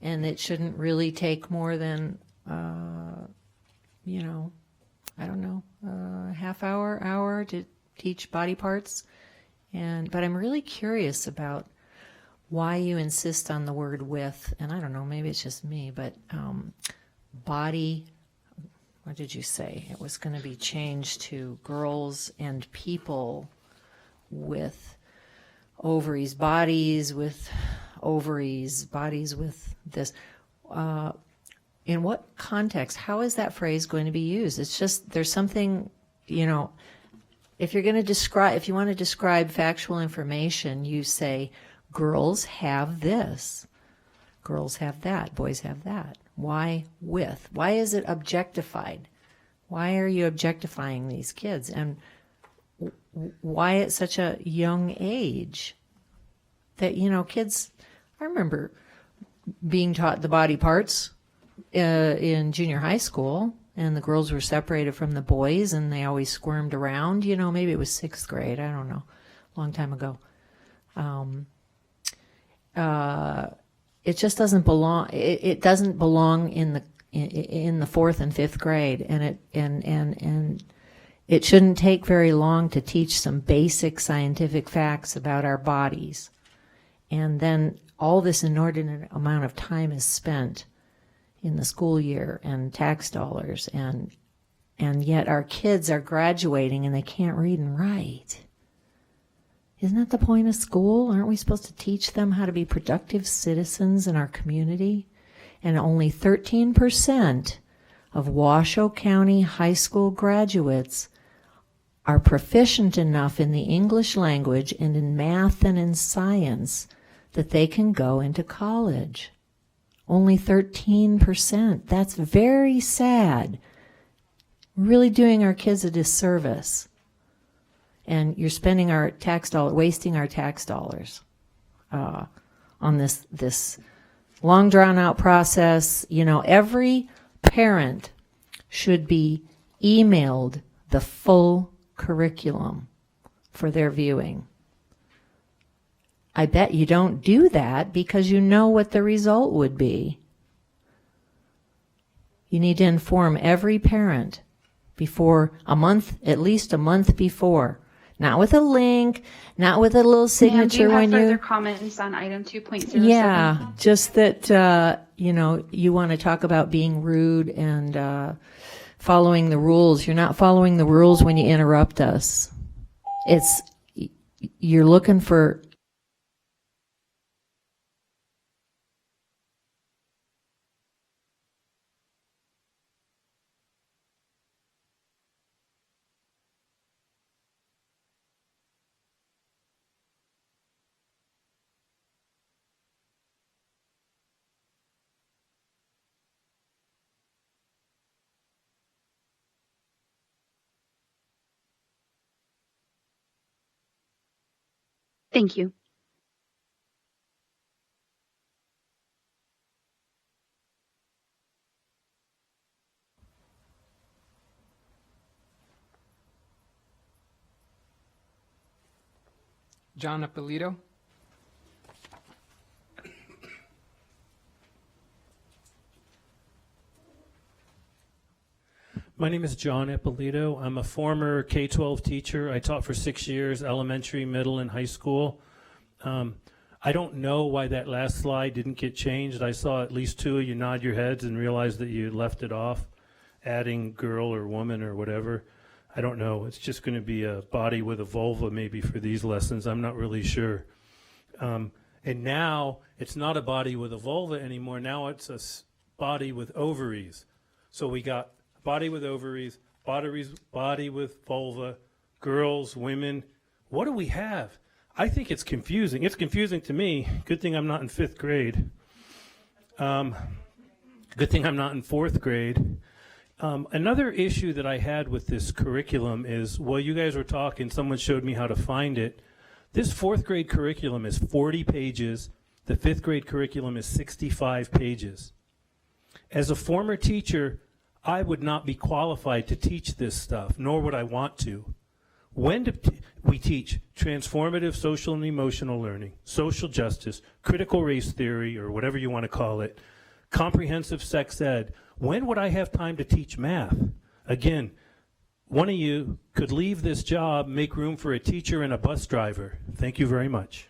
Speaker 14: And it shouldn't really take more than, I don't know, half hour to teach body parts. But I'm really curious about why you insist on the word with, and I don't know, maybe it's just me, but body, what did you say? It was going to be changed to girls and people with ovaries, bodies with ovaries, bodies with this. In what context? How is that phrase going to be used? It's just, there's something, if you're going to describe, if you want to describe factual information, you say, girls have this, girls have that, boys have that. Why with? Why is it objectified? Why are you objectifying these kids? And why at such a young age? That, kids, I remember being taught the body parts in junior high school, and the girls were separated from the boys, and they always squirmed around. Maybe it was 6th grade. I don't know. Long time ago. It just doesn't belong. It doesn't belong in the 4th and 5th grade, and it shouldn't take very long to teach some basic scientific facts about our bodies. And then all this inordinate amount of time is spent in the school year and tax dollars, and yet our kids are graduating and they can't read and write. Isn't that the point of school? Aren't we supposed to teach them how to be productive citizens in our community? And only 13% of Washoe County high school graduates are proficient enough in the English language and in math and in science that they can go into college. Only 13%. That's very sad. We're really doing our kids a disservice. And you're spending our tax dollar, wasting our tax dollars on this long drawn out process. You know, every parent should be emailed the full curriculum for their viewing. I bet you don't do that because you know what the result would be. You need to inform every parent before a month, at least a month before. Not with a link, not with a little signature
Speaker 1: Ma'am, do you have
Speaker 14: when
Speaker 1: further
Speaker 14: you...
Speaker 1: comments on item 2.07?
Speaker 14: Yeah, just that, you know, you want to talk about being rude and following the rules. You're not following the rules when you interrupt us. You're looking for...
Speaker 1: Thank you.
Speaker 6: John Appolito.
Speaker 18: My name is John Ippolito. I'm a former K-12 teacher. I taught for 6 years, elementary, middle, and high school. I don't know why that last slide didn't get changed. I saw at least two of you nod your heads and realize that you left it off, adding girl or woman or whatever. I don't know. It's just going to be a body with a vulva maybe for these lessons. I'm not really sure. And now it's not a body with a vulva anymore. Now it's a body with ovaries. So we got body with ovaries, body with vulva, girls, women. What do we have? I think it's confusing. It's confusing to me. Good thing I'm not in 5th grade. Good thing I'm not in 4th grade. Another issue that I had with this curriculum is, while you guys were talking, someone showed me how to find it. This 4th grade curriculum is 40 pages. The 5th grade curriculum is 65 pages. As a former teacher, I would not be qualified to teach this stuff, nor would I want to. When do we teach transformative social and emotional learning, social justice, critical race theory, or whatever you want to call it, comprehensive sex ed, when would I have time to teach math? Again, one of you could leave this job, make room for a teacher and a bus driver. Thank you very much.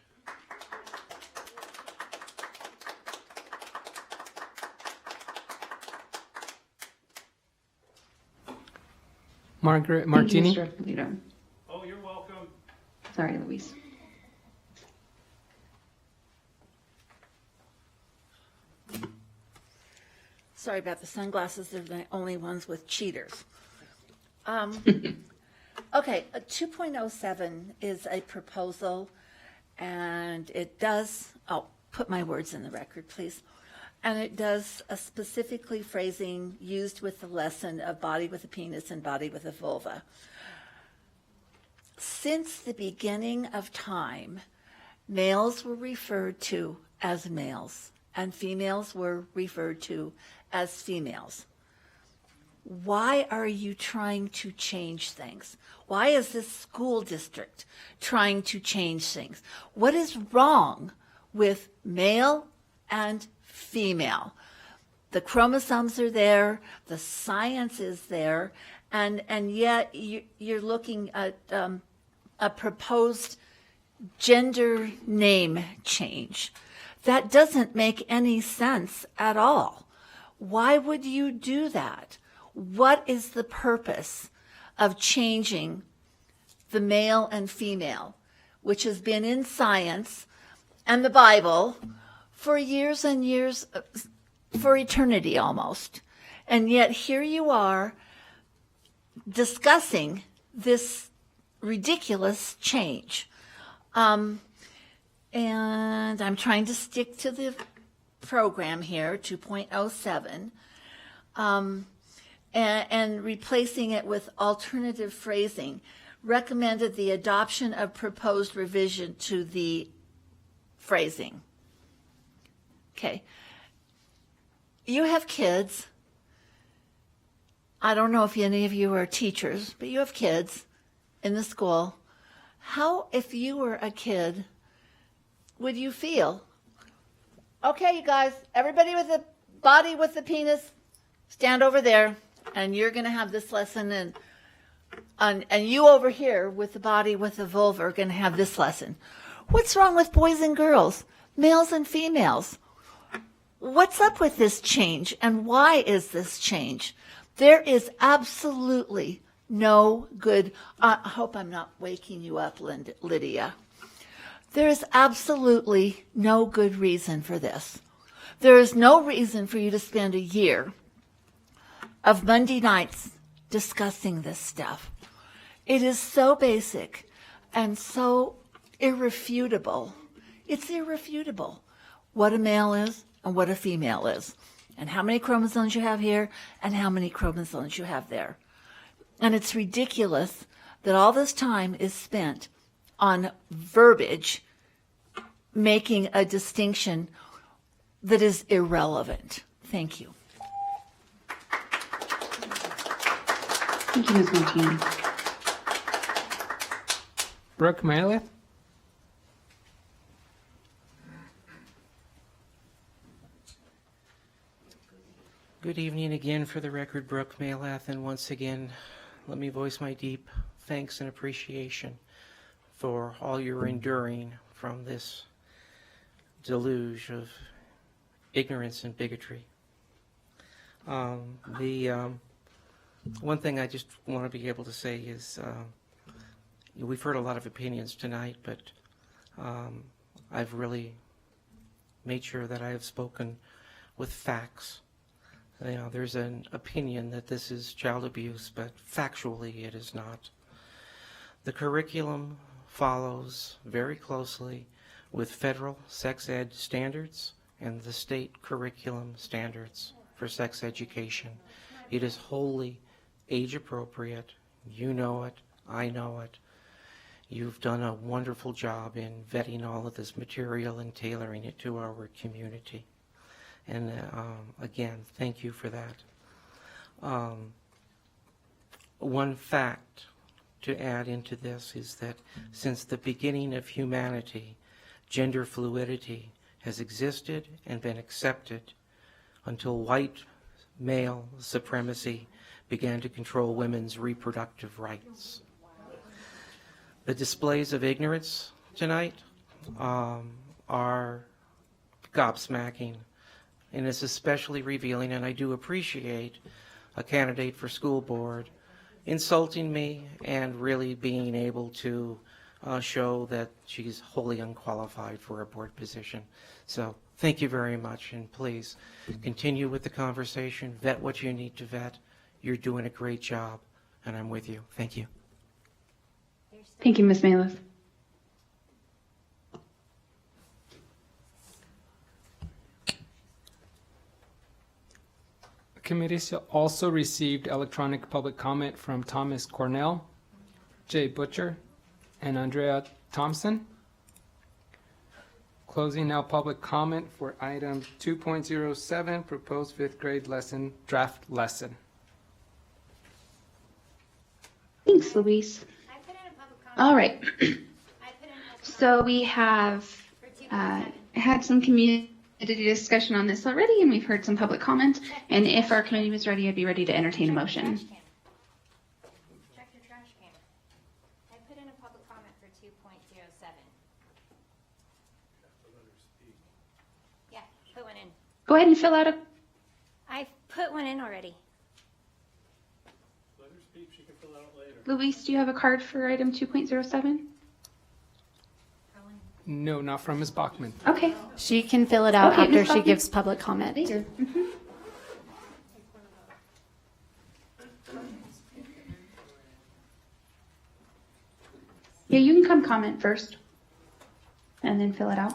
Speaker 6: Margaret
Speaker 1: Thank you,
Speaker 6: Martini.
Speaker 1: Mr. Ippolito.
Speaker 18: Oh, you're welcome.
Speaker 1: Sorry, Louise.
Speaker 19: Sorry about the sunglasses. They're the only ones with cheaters. Okay, 2.07 is a proposal, and it does, put my words in the record, please. And it does a specifically phrasing used with the lesson of body with a penis and body with a vulva. Since the beginning of time, males were referred to as males, and females were referred to as females. Why are you trying to change things? Why is this school district trying to change things? What is wrong with male and female? The chromosomes are there, the science is there, and yet you're looking at a proposed gender name change. That doesn't make any sense at all. Why would you do that? What is the purpose of changing the male and female, which has been in science and the Bible for years and years, for eternity almost? And yet here you are discussing this ridiculous change. And I'm trying to stick to the program here, 2.07, and replacing it with alternative phrasing. Recommended the adoption of proposed revision to the phrasing. Okay. You have kids. I don't know if any of you are teachers, but you have kids in the school. How, if you were a kid, would you feel? Okay, you guys, everybody with a body with a penis, stand over there, and you're going to have this lesson, and you over here with the body with the vulva are going to have this lesson. What's wrong with boys and girls, males and females? What's up with this change, and why is this change? There is absolutely no good, I hope I'm not waking you up, Lydia. There is absolutely no good reason for this. There is no reason for you to spend a year of Monday nights discussing this stuff. It is so basic and so irrefutable. It's irrefutable what a male is and what a female is, and how many chromosomes you have here and how many chromosomes you have there. And it's ridiculous that all this time is spent on verbiage making a distinction that is irrelevant. Thank you.
Speaker 1: Thank you, Ms. Martini.
Speaker 6: Brooke Maleth?
Speaker 16: Good evening again. For the record, Brooke Maleth, and once again, let me voice my deep thanks and appreciation for all you're enduring from this deluge of ignorance and bigotry. One thing I just want to be able to say is we've heard a lot of opinions tonight, but I've really made sure that I have spoken with facts. You know, there's an opinion that this is child abuse, but factually it is not. The curriculum follows very closely with federal sex ed standards and the state curriculum standards for sex education. It is wholly age appropriate. You know it. I know it. You've done a wonderful job in vetting all of this material and tailoring it to our community. And again, thank you for that. One fact to add into this is that since the beginning of humanity, gender fluidity has existed and been accepted until white male supremacy began to control women's reproductive rights. The displays of ignorance tonight are gobsmacking, and it's especially revealing, and I do appreciate a candidate for school board insulting me and really being able to show that she's wholly unqualified for a board position. So thank you very much, and please continue with the conversation, vet what you need to vet. You're doing a great job, and I'm with you. Thank you.
Speaker 1: Thank you, Ms. Maleth.
Speaker 6: The committee also received electronic public comment from Thomas Cornell, Jay Butcher, and Andrea Thompson. Closing now public comment for item 2.07, proposed fifth grade lesson, draft lesson.
Speaker 1: Thanks, Louise. All right. So we have had some community discussion on this already, and we've heard some public comment. And if our committee was ready, I'd be ready to entertain a motion.
Speaker 13: Check your trash can. I put in a public comment for 2.07. Yeah, put one in.
Speaker 1: Go ahead and fill out a.
Speaker 13: I put one in already.
Speaker 18: Let her speak. She can fill out later.
Speaker 1: Louise, do you have a card for item 2.07?
Speaker 6: No, not from Ms. Bachman.
Speaker 1: Okay.
Speaker 8: She can fill it out
Speaker 1: Okay,
Speaker 8: after
Speaker 1: Ms.
Speaker 8: she
Speaker 1: Bachman.
Speaker 8: gives public comment.
Speaker 1: Later. Mhm. Yeah, you can come comment first and then fill it out.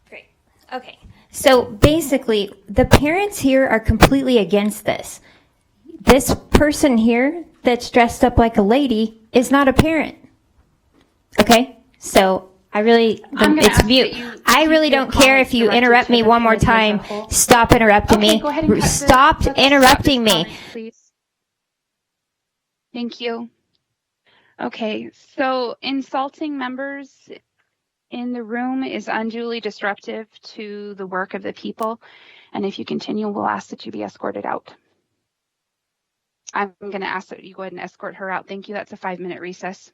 Speaker 13: Great. Okay. So basically, the parents here are completely against this. This person here that's dressed up like a lady is not a parent. Okay? So I really, it's mute. I really don't care if you interrupt me one more time. Stop interrupting me.
Speaker 1: Go ahead and cut
Speaker 13: Stop interrupting me.
Speaker 1: Please. Thank you. Okay, so insulting members in the room is unduly disruptive to the work of the people. And if you continue, we'll ask that you be escorted out. I'm going to ask that you go ahead and escort her out. Thank you. That's a 5-minute recess.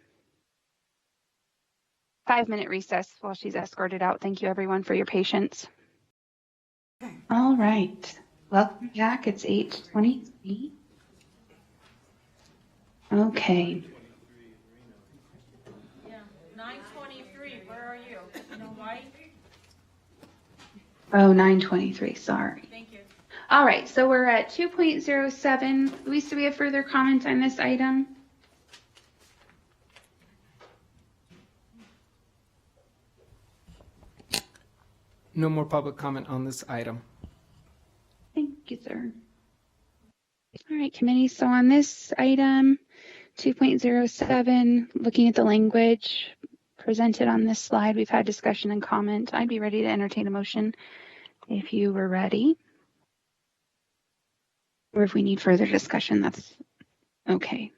Speaker 1: 5-minute recess while she's escorted out. Thank you, everyone, for your patience. All right. Welcome back. It's 8:23. Okay.
Speaker 17: Yeah, 9:23. Where are you? You know why?
Speaker 1: Oh, 9:23. Sorry.
Speaker 17: Thank you.
Speaker 1: All right. So we're at 2.07. Luis, do we have further comment on this item?
Speaker 6: No more public comment on this item.
Speaker 1: Thank you, sir. All right, committee. So on this item, 2.07, looking at the language presented on this slide, we've had discussion and comment. I'd be ready to entertain a motion if you were ready. Or if we need further discussion, that's okay.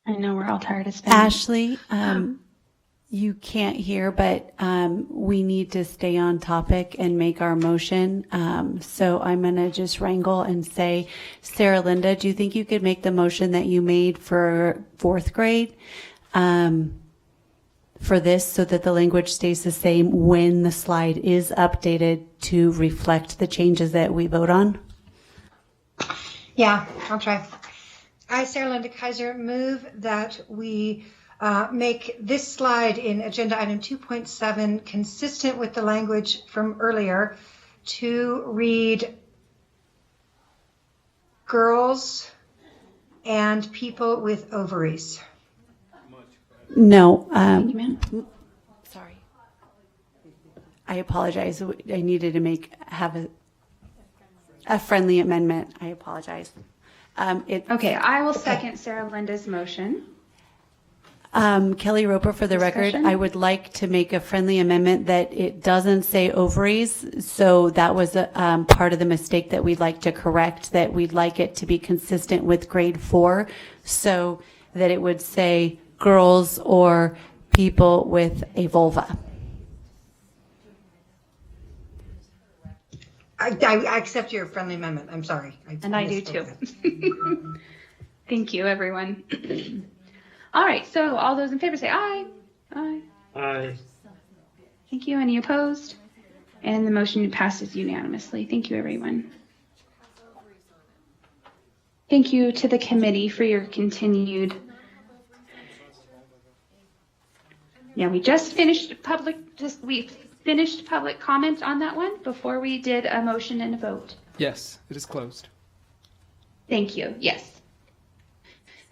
Speaker 1: I know we're all tired of spending.
Speaker 2: Ashley, you can't hear, but we need to stay on topic and make our motion. So I'm going to just wrangle and say, Sarah Linda, do you think you could make the motion that you made for 4th grade for this so that the language stays the same when the slide is updated to reflect the changes that we vote on?
Speaker 7: Yeah, I'll try. I, Sarah Linda Kaiser, move that we make this slide in agenda item 2.7 consistent with the language from earlier to read girls and people with ovaries.
Speaker 2: No. Sorry. I apologize. I needed to have a friendly amendment. I apologize.
Speaker 1: Okay, I will second Sarah Linda's motion.
Speaker 2: Kelly Roper, for the record, I would like to make a friendly amendment that it doesn't say ovaries. So that was a part of the mistake that we'd like to correct, that we'd like it to be consistent with grade 4 so that it would say girls or people with a vulva.
Speaker 7: I accept your friendly amendment. I'm sorry.
Speaker 1: And I do too. Thank you, everyone. All right, so all those in favor say aye. Aye.
Speaker 20: Aye.
Speaker 1: Thank you. Any opposed? And the motion passes unanimously. Thank you, everyone. Thank you to the committee for your continued. Yeah, we finished public comment on that one before we did a motion and a vote.
Speaker 6: Yes, it is closed.
Speaker 1: Thank you. Yes.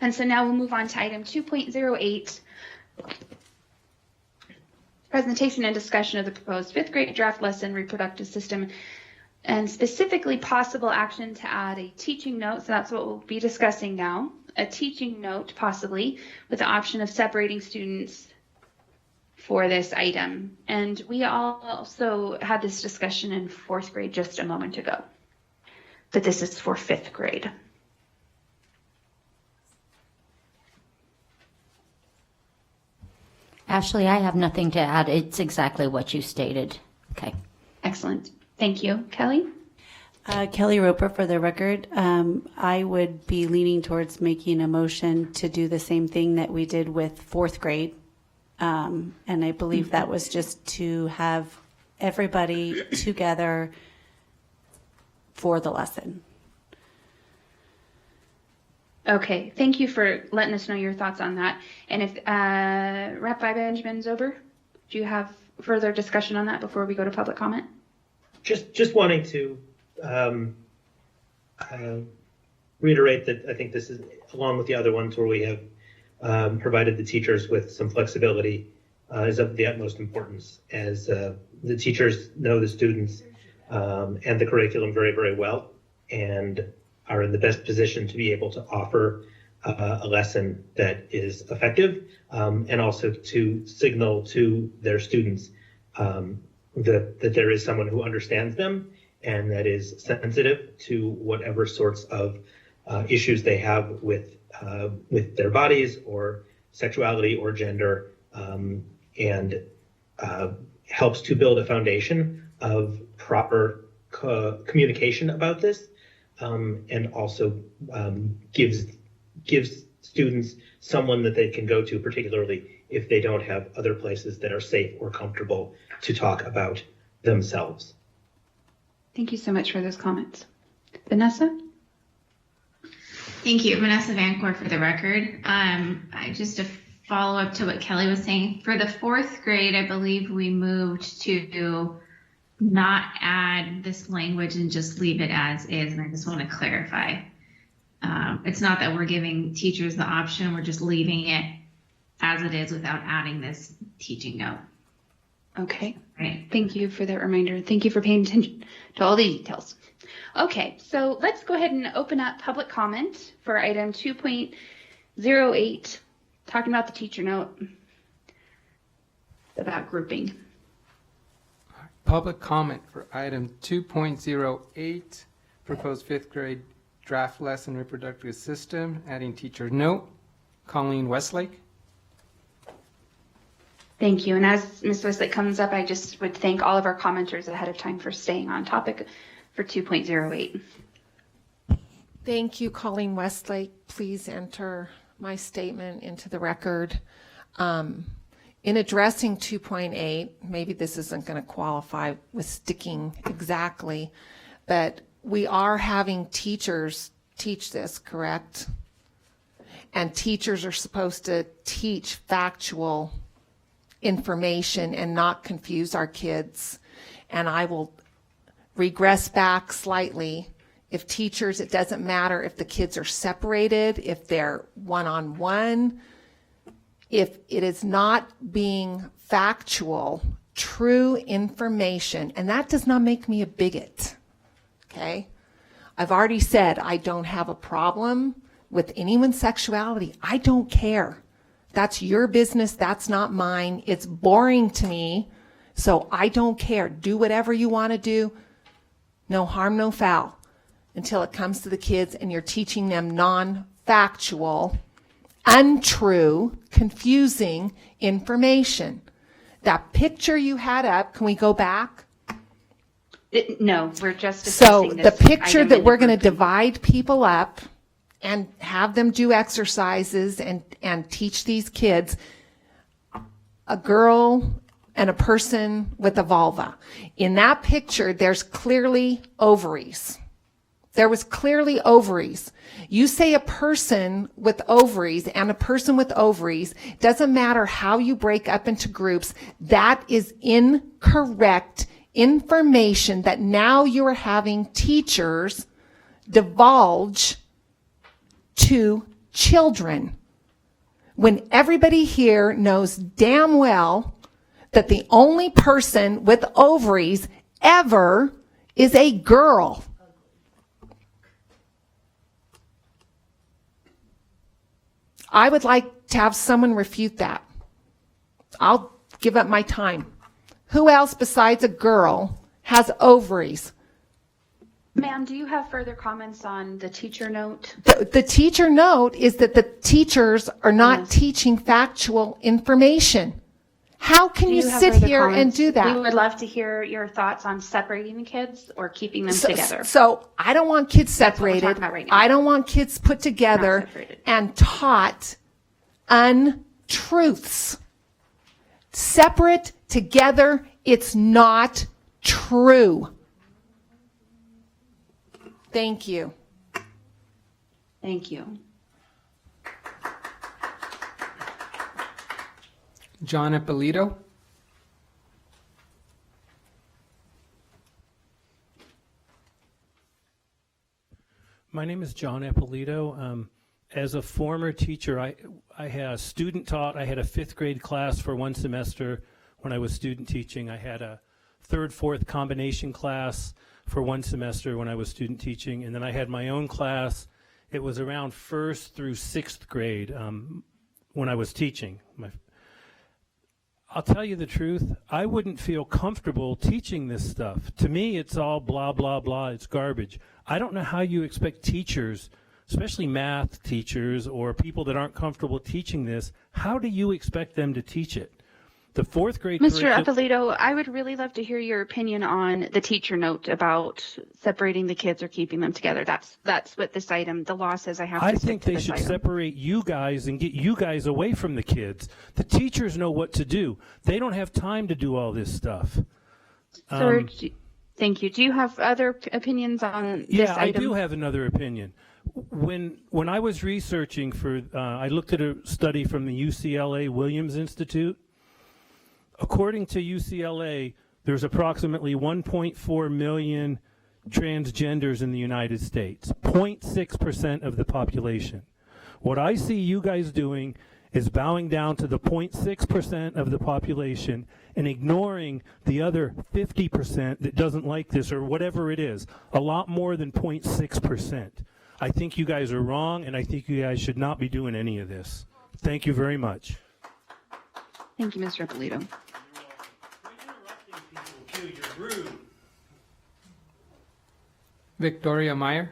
Speaker 1: And so now we'll move on to item 2.08, presentation and discussion of the proposed 5th grade draft lesson reproductive system, and specifically possible action to add a teaching note. So that's what we'll be discussing now, a teaching note possibly with the option of separating students for this item. And we also had this discussion in 4th grade just a moment ago, but this is for 5th grade.
Speaker 9: Ashley, I have nothing to add. It's exactly what you stated. Okay.
Speaker 1: Excellent. Thank you. Kelly?
Speaker 2: Kelly Roper, for the record, I would be leaning towards making a motion to do the same thing that we did with 4th grade. And I believe that was just to have everybody together for the lesson.
Speaker 1: Okay, thank you for letting us know your thoughts on that. And if Rep. Benjamin's over, do you have further discussion on that before we go to public comment?
Speaker 20: Just wanting to reiterate that I think this is, along with the other ones where we have provided the teachers with some flexibility, is of the utmost importance, as the teachers know the students and the curriculum very, very well, and are in the best position to be able to offer a lesson that is effective, and also to signal to their students that there is someone who understands them and that is sensitive to whatever sorts of issues they have with their bodies or sexuality or gender, and helps to build a foundation of proper communication about this, and also gives students someone that they can go to, particularly if they don't have other places that are safe or comfortable to talk about themselves.
Speaker 1: Thank you so much for those comments. Vanessa?
Speaker 3: Thank you, Vanessa Vancourt, for the record. Just to follow up to what Kelly was saying, for the fourth grade, I believe we moved to not add this language and just leave it as is, and I just want to clarify. It's not that we're giving teachers the option, we're just leaving it as it is without adding this teaching note.
Speaker 1: Okay.
Speaker 3: Right.
Speaker 1: Thank you for that reminder. Thank you for paying attention to all the details. Okay, so let's go ahead and open up public comment for item 2.08, talking about the teacher note about grouping.
Speaker 6: Public comment for item 2.08, proposed fifth grade draft lesson reproductive system, adding teacher note. Colleen Westlake.
Speaker 1: Thank you. And as Ms. Westlake comes up, I just would thank all of our commenters ahead of time for staying on topic for 2.08.
Speaker 10: Thank you, Colleen Westlake. Please enter my statement into the record. In addressing 2.8, maybe this isn't going to qualify with sticking exactly, but we are having teachers teach this, correct? And teachers are supposed to teach factual information and not confuse our kids. And I will regress back slightly. If teachers, it doesn't matter if the kids are separated, if they're one-on-one, if it is not being factual, true information, and that does not make me a bigot, okay? I've already said I don't have a problem with anyone's sexuality. I don't care. That's your business. That's not mine. It's boring to me, so I don't care. Do whatever you want to do. No harm, no foul, until it comes to the kids and you're teaching them non-factual, untrue, confusing information. That picture you had up, can we go back?
Speaker 1: No, we're just
Speaker 10: So
Speaker 1: discussing
Speaker 10: the
Speaker 1: this
Speaker 10: picture
Speaker 1: item
Speaker 10: that
Speaker 1: in
Speaker 10: we're
Speaker 1: the
Speaker 10: going to
Speaker 1: group.
Speaker 10: divide people up and have them do exercises and teach these kids, a girl and a person with a vulva. In that picture, there's clearly ovaries. There was clearly ovaries. You say a person with ovaries and a person with ovaries, doesn't matter how you break up into groups, that is incorrect information that now you are having teachers divulge to children. When everybody here knows damn well that the only person with ovaries ever is a girl. I would like to have someone refute that. I'll give up my time. Who else besides a girl has ovaries?
Speaker 1: Ma'am, do you have further comments on the teacher note?
Speaker 10: The teacher note is that the teachers are not teaching factual information. How can you
Speaker 1: have
Speaker 10: sit
Speaker 1: further
Speaker 10: here and
Speaker 1: comments?
Speaker 10: do that?
Speaker 1: We would love to hear your thoughts on separating the kids or keeping them together.
Speaker 10: So I don't want kids
Speaker 1: That's what we're
Speaker 10: separated.
Speaker 1: talking about right now.
Speaker 10: I don't want kids put together
Speaker 1: separated.
Speaker 10: and taught untruths. Separate together, it's not true. Thank you.
Speaker 1: Thank you.
Speaker 6: John Ippolito.
Speaker 18: My name is John Ippolito. as a former teacher, I had a student taught. I had a 5th grade class for one semester when I was student teaching. I had a 3rd, 4th combination class for one semester when I was student teaching. And then I had my own class. It was around 1st through 6th grade when I was teaching. I'll tell you the truth, I wouldn't feel comfortable teaching this stuff. To me, it's all blah, blah, blah. It's garbage. I don't know how you expect teachers, especially math teachers or people that aren't comfortable teaching this, how do you expect them to teach it? The 4th grade
Speaker 1: Mr. Eppolito, I would really love to hear your opinion on the teacher note about separating the kids or keeping them together. That's what this item, the law says I have to
Speaker 18: I
Speaker 1: stick
Speaker 18: think
Speaker 1: to
Speaker 18: they
Speaker 1: this
Speaker 18: should
Speaker 1: item.
Speaker 18: separate you guys and get you guys away from the kids. The teachers know what to do. They don't have time to do all this stuff.
Speaker 1: Sir, thank you. Do you have other opinions on this item?
Speaker 18: I do have another opinion. When I was researching for, I looked at a study from the UCLA Williams Institute. According to UCLA, there's approximately 1.4 million transgenders in the United States, 0.6% of the population. What I see you guys doing is bowing down to the 0.6% of the population and ignoring the other 50% that doesn't like this or whatever it is, a lot more than 0.6%. I think you guys are wrong, and I think you guys should not be doing any of this. Thank you very much.
Speaker 1: Thank you, Mr. Eppolito.
Speaker 18: You're rude.
Speaker 6: Victoria Meyer.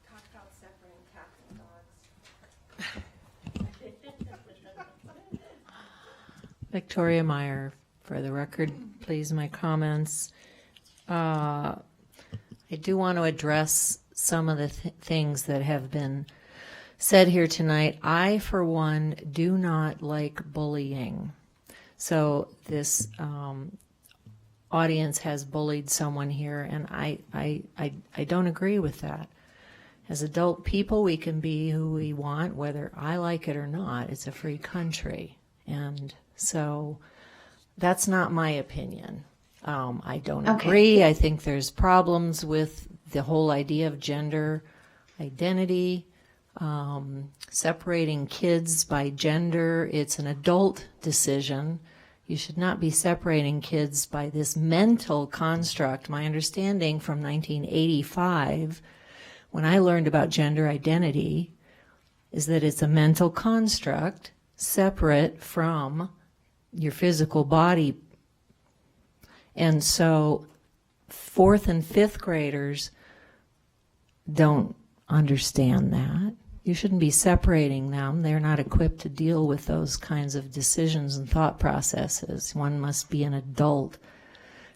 Speaker 5: Talk about separating cats and dogs.
Speaker 14: Victoria Meyer, for the record, please, my comments. I do want to address some of the things that have been said here tonight. I, for one, do not like bullying. So this audience has bullied someone here, and I don't agree with that. As adult people, we can be who we want, whether I like it or not. It's a free country. And so that's not my opinion. I don't agree. I think there's problems with the whole idea of gender identity. Separating kids by gender, it's an adult decision. You should not be separating kids by this mental construct. My understanding from 1985, when I learned about gender identity, is that it's a mental construct separate from your physical body. And so 4th and 5th graders don't understand that. You shouldn't be separating them. They're not equipped to deal with those kinds of decisions and thought processes. One must be an adult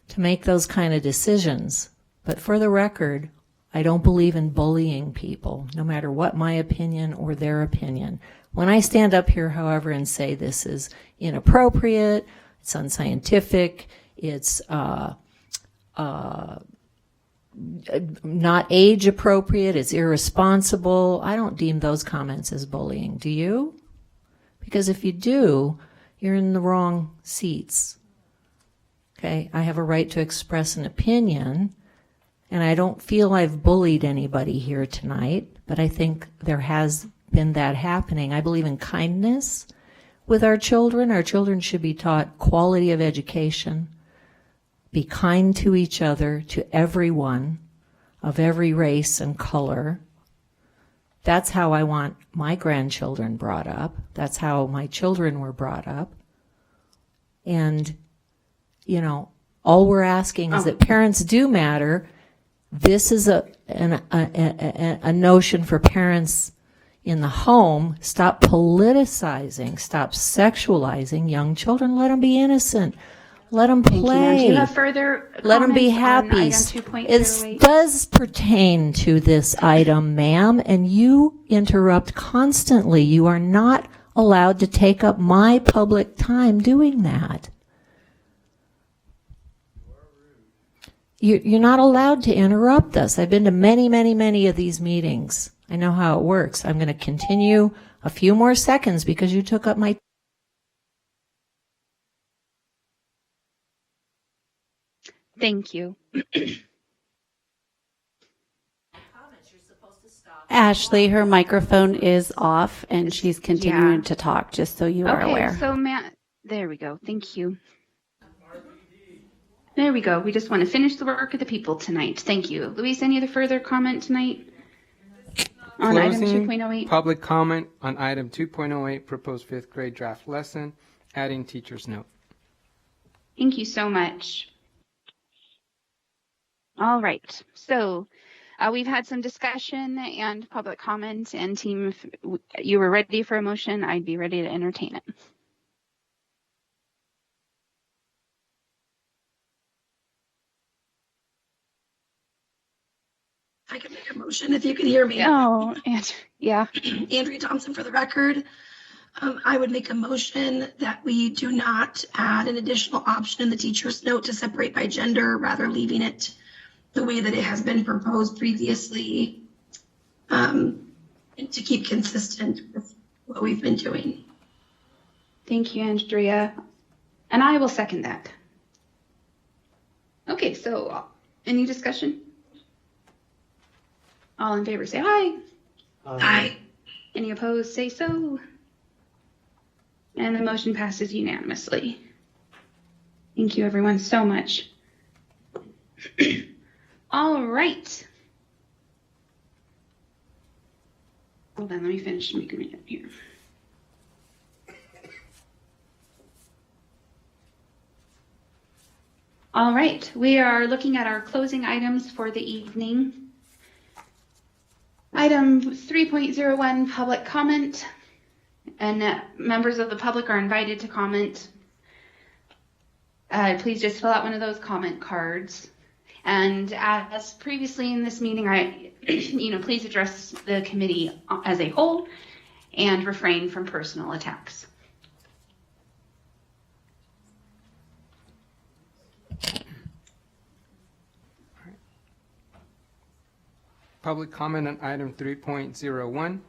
Speaker 14: to make those kind of decisions. But for the record, I don't believe in bullying people, no matter what my opinion or their opinion. When I stand up here, however, and say this is inappropriate, it's unscientific, it's not age appropriate, it's irresponsible, I don't deem those comments as bullying. Do you? Because if you do, you're in the wrong seats. Okay, I have a right to express an opinion, and I don't feel I've bullied anybody here tonight, but I think there has been that happening. I believe in kindness with our children. Our children should be taught quality of education. Be kind to each other, to everyone of every race and color. That's how I want my grandchildren brought up. That's how my children were brought up. And, you know, all we're asking is that parents do matter. This is a notion for parents in the home. Stop politicizing, stop sexualizing young children. Let them be innocent. Let them play.
Speaker 1: Do you have further
Speaker 14: Let them be
Speaker 1: comments
Speaker 14: happy.
Speaker 1: on item 2.08?
Speaker 14: It does pertain to this item, ma'am, and you interrupt constantly. You are not allowed to take up my public time doing that. You're not allowed to interrupt us. I've been to many, many, many of these meetings. I know how it works. I'm going to continue a few more seconds because you took up my
Speaker 1: Thank you.
Speaker 2: Ashley, her microphone is off and she's continuing to talk, just so you are aware.
Speaker 1: So Matt, there we go. Thank you. There we go. We just want to finish the work of the people tonight. Thank you. Luis, any other further comment tonight on item
Speaker 6: Closing
Speaker 1: 2.08?
Speaker 6: public comment on item 2.08, proposed 5th grade draft lesson, adding teacher's note.
Speaker 1: Thank you so much. All right. So we've had some discussion and public comment, and team, if you were ready for a motion, I'd be ready to entertain it.
Speaker 4: I can make a motion if you can hear me.
Speaker 1: Oh, and yeah.
Speaker 4: Andrea Thompson for the record. I would make a motion that we do not add an additional option in the teacher's note to separate by gender, rather leaving it the way that it has been proposed previously, and to keep consistent with what we've been doing.
Speaker 1: Thank you, Andrea. And I will second that. Okay, so any discussion? All in favor, say aye.
Speaker 4: Aye.
Speaker 1: Any opposed, say so. And the motion passes unanimously. Thank you, everyone, so much. All right. Hold on, let me finish making it up here. All right, we are looking at our closing items for the evening. Item 3.01, public comment, and members of the public are invited to comment. Please just fill out one of those comment cards. And as previously in this meeting, please address the committee as a whole and refrain from personal attacks.
Speaker 6: Public comment on item 3.01.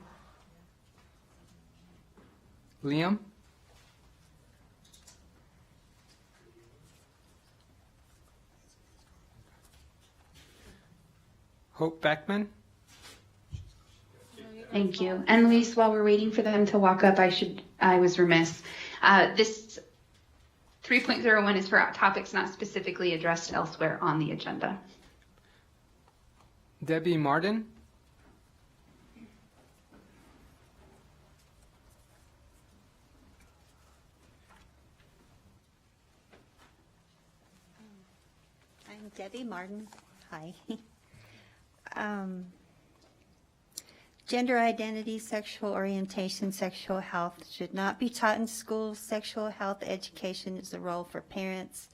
Speaker 6: Liam? Hope Beckman?
Speaker 1: Thank you. And Luis, while we're waiting for them to walk up, I was remiss. This 3.01 is for topics not specifically addressed elsewhere on the agenda.
Speaker 6: Debbie Martin?
Speaker 22: I'm Debbie Martin. Hi. Gender identity, sexual orientation, sexual health should not be taught in schools. Sexual health education is a role for parents.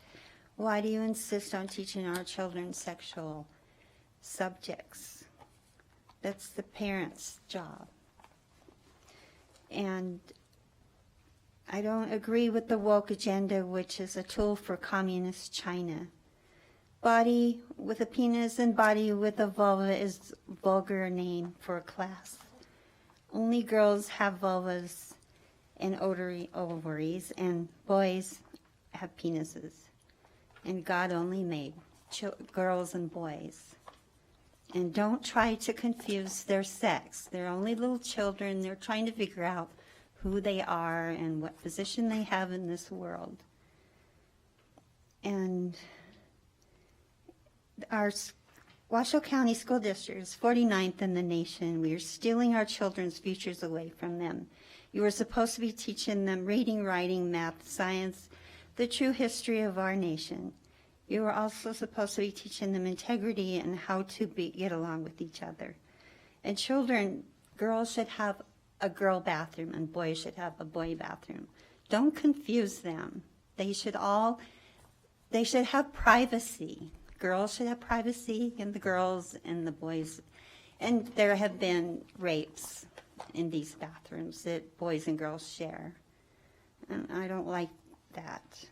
Speaker 22: Why do you insist on teaching our children sexual subjects? That's the parents' job. And I don't agree with the woke agenda, which is a tool for communist China. Body with a penis and body with a vulva is vulgar name for a class. Only girls have vulvas and ovaries, and boys have penises. And God only made girls and boys. And don't try to confuse their sex. They're only little children. They're trying to figure out who they are and what position they have in this world. And our Washoe County School District is 49th in the nation. We are stealing our children's futures away from them. You are supposed to be teaching them reading, writing, math, science, the true history of our nation. You are also supposed to be teaching them integrity and how to get along with each other. And children, girls should have a girl bathroom and boys should have a boy bathroom. Don't confuse them. They should have privacy. Girls should have privacy, and the girls and the boys. And there have been rapes in these bathrooms that boys and girls share. And I don't like that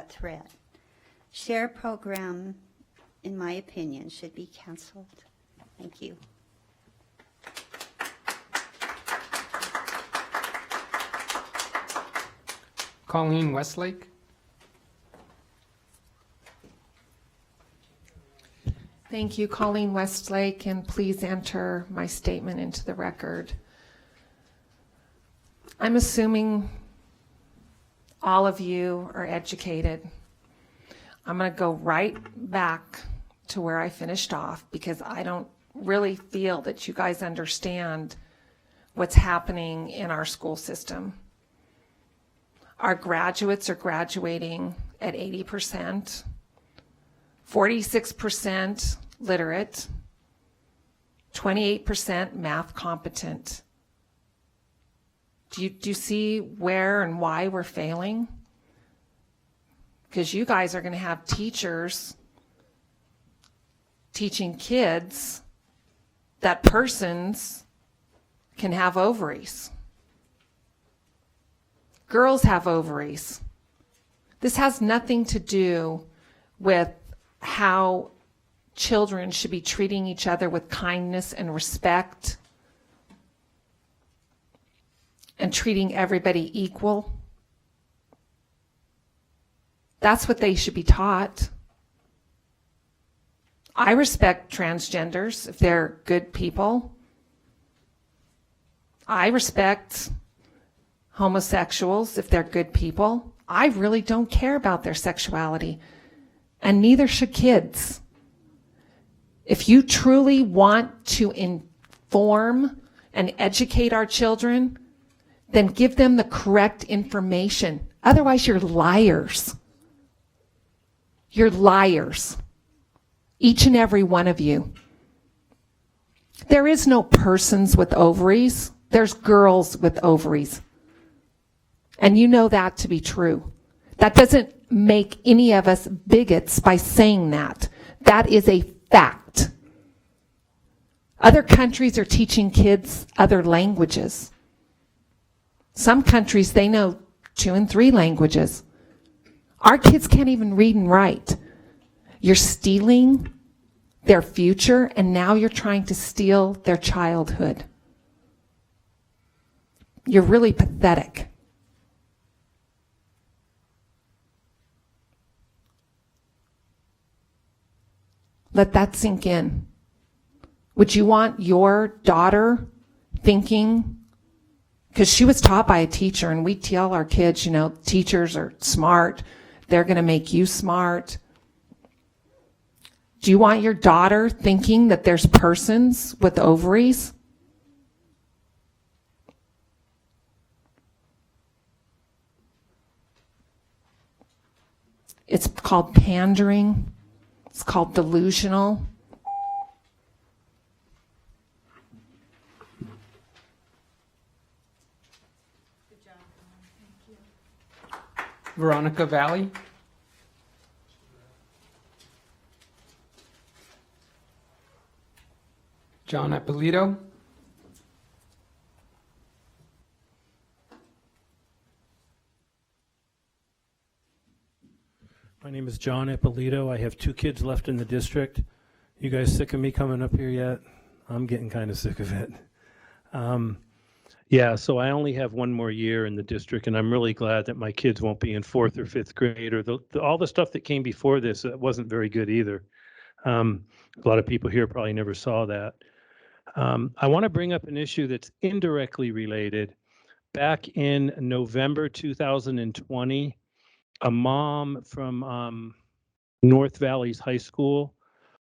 Speaker 22: threat. Share program, in my opinion, should be canceled. Thank you.
Speaker 6: Colleen Westlake?
Speaker 10: Thank you, Colleen Westlake, and please enter my statement into the record. I'm assuming all of you are educated. I'm going to go right back to where I finished off because I don't really feel that you guys understand what's happening in our school system. Our graduates are graduating at 80%, 46% literate, 28% math competent. Do you see where and why we're failing? Because you guys are going to have teachers teaching kids that persons can have ovaries. Girls have ovaries. This has nothing to do with how children should be treating each other with kindness and respect and treating everybody equal. That's what they should be taught. I respect transgenders if they're good people. I respect homosexuals if they're good people. I really don't care about their sexuality, and neither should kids. If you truly want to inform and educate our children, then give them the correct information. Otherwise, you're liars. You're liars. Each and every one of you. There is no persons with ovaries. There's girls with ovaries. And you know that to be true. That doesn't make any of us bigots by saying that. That is a fact. Other countries are teaching kids other languages. Some countries, they know 2 and 3 languages. Our kids can't even read and write. You're stealing their future, and now you're trying to steal their childhood. You're really pathetic. Let that sink in. Would you want your daughter thinking, because she was taught by a teacher, and we tell our kids, teachers are smart. They're going to make you smart. Do you want your daughter thinking that there's persons with ovaries? It's called pandering. It's called delusional.
Speaker 6: Veronica Valley. John Appolito.
Speaker 18: My name is John Appolito. I have 2 kids left in the district. You guys sick of me coming up here yet? I'm getting kind of sick of it. Yeah, so I only have 1 more year in the district, and I'm really glad that my kids won't be in 4th or 5th grade, or all the stuff that came before this wasn't very good either. A lot of people here probably never saw that. I want to bring up an issue that's indirectly related. Back in November 2020, a mom from North Valleys High School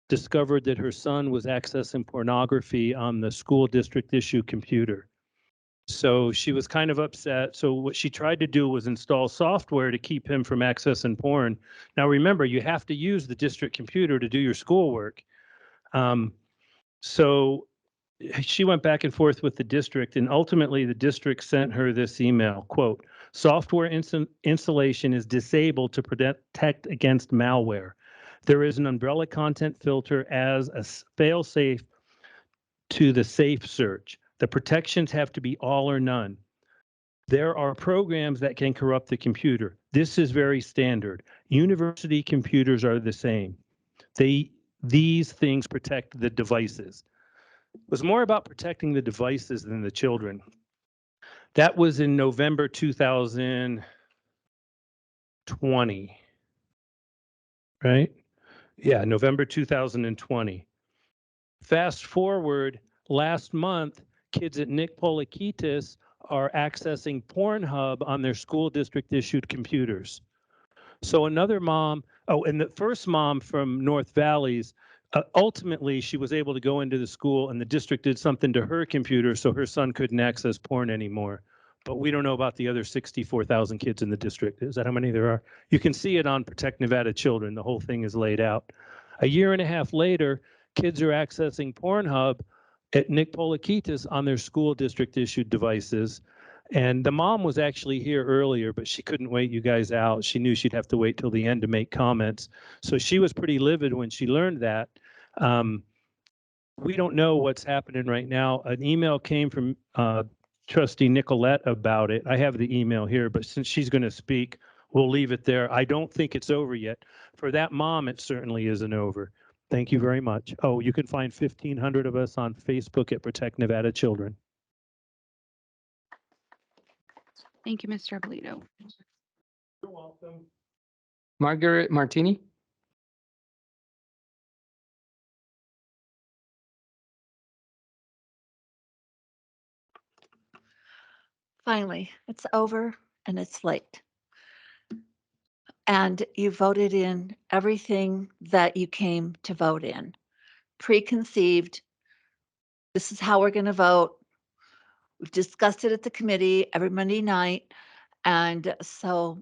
Speaker 18: discovered that her son was accessing pornography on the school district issue computer. So she was kind of upset. So what she tried to do was install software to keep him from accessing porn. Now remember, you have to use the district computer to do your schoolwork. So she went back and forth with the district, and ultimately the district sent her this email, quote, "Software installation is disabled to protect against malware. There is an umbrella content filter as a fail-safe to the safe search. The protections have to be all or none. There are programs that can corrupt the computer. This is very standard. University computers are the same. These things protect the devices." It was more about protecting the devices than the children. That was in November 2020, right? Yeah, November 2020. Fast forward, last month, kids at Nick Polikitis are accessing Pornhub on their school district issued computers. So another mom, oh, and the first mom from North Valleys, ultimately she was able to go into the school and the district did something to her computer so her son couldn't access porn anymore. But we don't know about the other 64,000 kids in the district. Is that how many there are? You can see it on Protect Nevada Children. The whole thing is laid out. A year and a half later, kids are accessing Pornhub at Nick Polikitis on their school district issued devices. And the mom was actually here earlier, but she couldn't wait you guys out. She knew she'd have to wait till the end to make comments. So she was pretty livid when she learned that. We don't know what's happening right now. An email came from Trustee Nicolette about it. I have the email here, but since she's going to speak, we'll leave it there. I don't think it's over yet. For that mom, it certainly isn't over. Thank you very much. Oh, you can find 1,500 of us on Facebook at Protect Nevada Children.
Speaker 1: Thank you, Mr. Abolito.
Speaker 18: You're welcome.
Speaker 6: Margaret Martini?
Speaker 19: Finally, it's over and it's late. And you voted in everything that you came to vote in. Preconceived, this is how we're going to vote. We've discussed it at the committee every Monday night. And so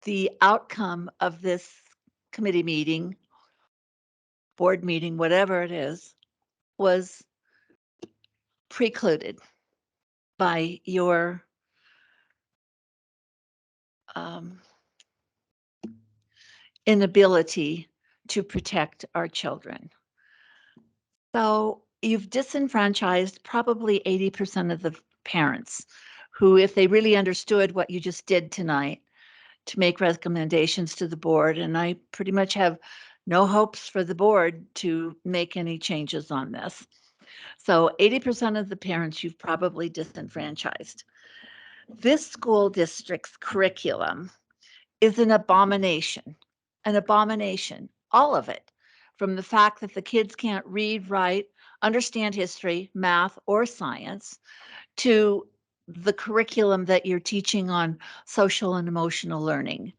Speaker 19: the outcome of this committee meeting, board meeting, whatever it is, was precluded by your inability to protect our children. So you've disenfranchised probably 80% of the parents who, if they really understood what you just did tonight, to make recommendations to the board, and I pretty much have no hopes for the board to make any changes on this. So 80% of the parents you've probably disenfranchised. This school district's curriculum is an abomination, all of it, from the fact that the kids can't read, write, understand history, math, or science, to the curriculum that you're teaching on social and emotional learning,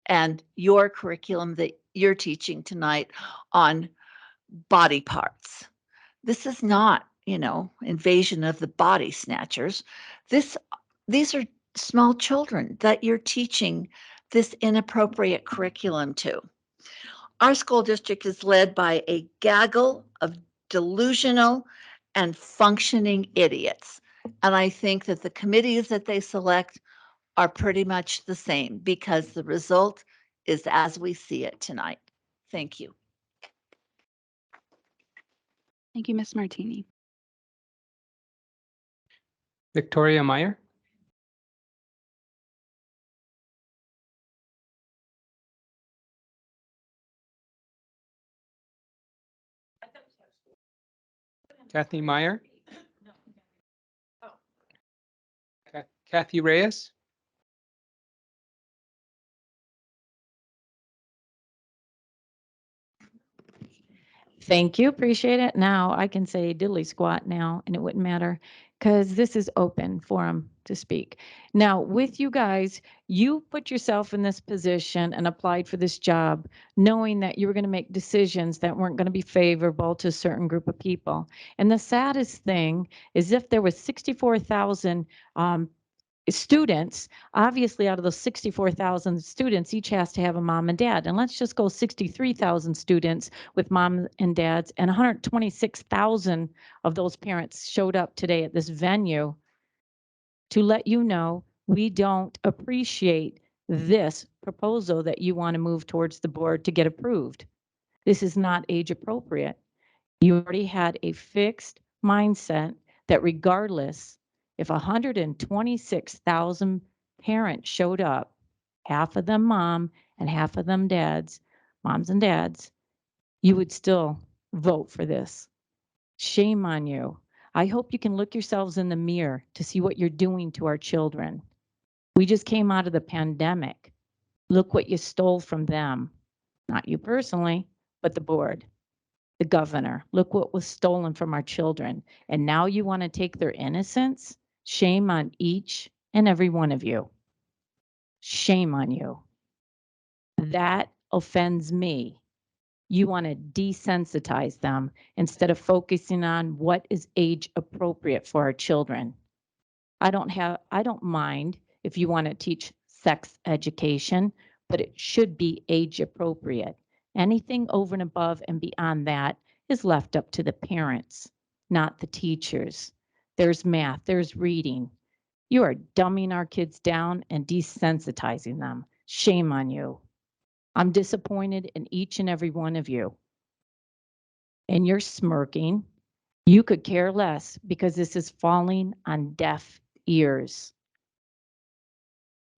Speaker 19: and your curriculum that you're teaching tonight on body parts. This is not, invasion of the body snatchers. These are small children that you're teaching this inappropriate curriculum to. Our school district is led by a gaggle of delusional and functioning idiots. And I think that the committees that they select are pretty much the same because the result is as we see it tonight. Thank you.
Speaker 1: Thank you, Ms. Martini.
Speaker 6: Victoria Meyer? Kathy Meyer? Kathy Reyes?
Speaker 12: Thank you, appreciate it. Now I can say diddly squat now and it wouldn't matter because this is open forum to speak. Now with you guys, you put yourself in this position and applied for this job knowing that you were going to make decisions that weren't going to be favorable to a certain group of people. And the saddest thing is if there was 64,000 students, obviously out of those 64,000 students, each has to have a mom and dad. And let's just go 63,000 students with mom and dads, and 126,000 of those parents showed up today at this venue to let you know we don't appreciate this proposal that you want to move towards the board to get approved. This is not age appropriate. You already had a fixed mindset that regardless if 126,000 parents showed up, half of them mom and half of them dads, moms and dads, you would still vote for this. Shame on you. I hope you can look yourselves in the mirror to see what you're doing to our children. We just came out of the pandemic. Look what you stole from them. Not you personally, but the board, the governor. Look what was stolen from our children. And now you want to take their innocence? Shame on each and every one of you. Shame on you. That offends me. You want to desensitize them instead of focusing on what is age appropriate for our children. I don't mind if you want to teach sex education, but it should be age appropriate. Anything over and above and beyond that is left up to the parents, not the teachers. There's math, there's reading. You are dumbing our kids down and desensitizing them. Shame on you. I'm disappointed in each and every one of you. And you're smirking. You could care less because this is falling on deaf ears.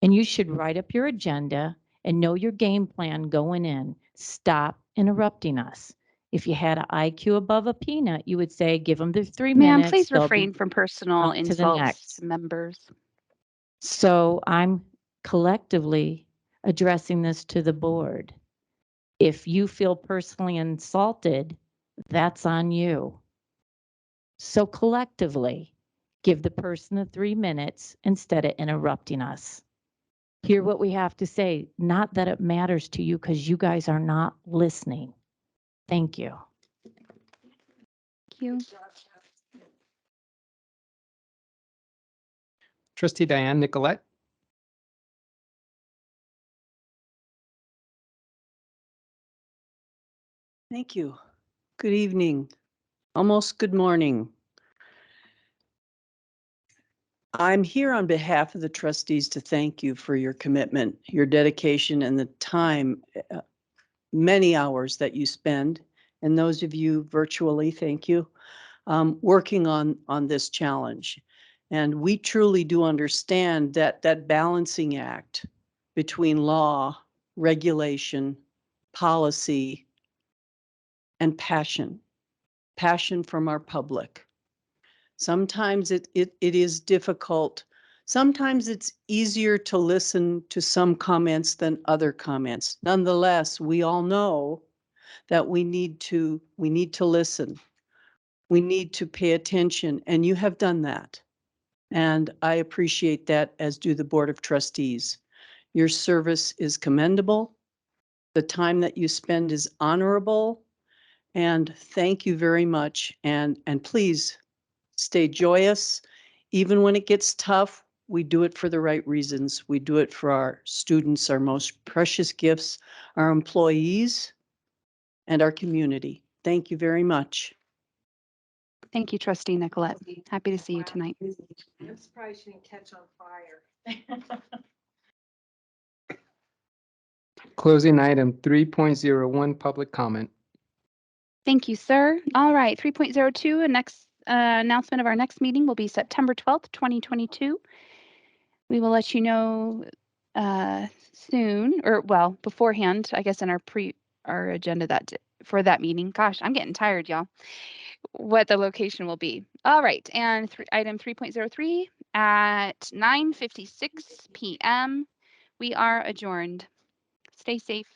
Speaker 12: And you should write up your agenda and know your game plan going in. Stop interrupting us. If you had an IQ above a peanut, you would say, give them their 3
Speaker 1: Ma'am,
Speaker 12: minutes.
Speaker 1: please
Speaker 12: they'll
Speaker 1: refrain
Speaker 12: be
Speaker 1: from personal
Speaker 12: on to the
Speaker 1: insults
Speaker 12: next.
Speaker 1: to members.
Speaker 12: So I'm collectively addressing this to the board. If you feel personally insulted, that's on you. So collectively, give the person the 3 minutes instead of interrupting us. Hear what we have to say, not that it matters to you because you guys are not listening. Thank you.
Speaker 1: Thank you.
Speaker 6: Trustee Diane Nicolette.
Speaker 11: Thank you. Good evening, almost good morning. I'm here on behalf of the trustees to thank you for your commitment, your dedication, and the time, many hours that you spend. And those of you virtually, thank you, working on this challenge. And we truly do understand that balancing act between law, regulation, policy, and passion from our public. Sometimes it is difficult. Sometimes it's easier to listen to some comments than other comments. Nonetheless, we all know that we need to listen. We need to pay attention, and you have done that. And I appreciate that, as do the Board of Trustees. Your service is commendable. The time that you spend is honorable. And thank you very much. And please stay joyous. Even when it gets tough, we do it for the right reasons. We do it for our students, our most precious gifts, our employees, and our community. Thank you very much.
Speaker 1: Thank you, Trustee Nicolette. Happy to see you tonight.
Speaker 10: I'm surprised you didn't catch on fire.
Speaker 6: Closing item 3.01, public comment.
Speaker 1: Thank you, sir. All right, 3.02, a next announcement of our next meeting will be September 12th, 2022. We will let you know soon, or well, beforehand, I guess in our agenda for that meeting. Gosh, I'm getting tired, y'all. What the location will be. All right, and item 3.03 at 9:56 p.m. We are adjourned. Stay safe.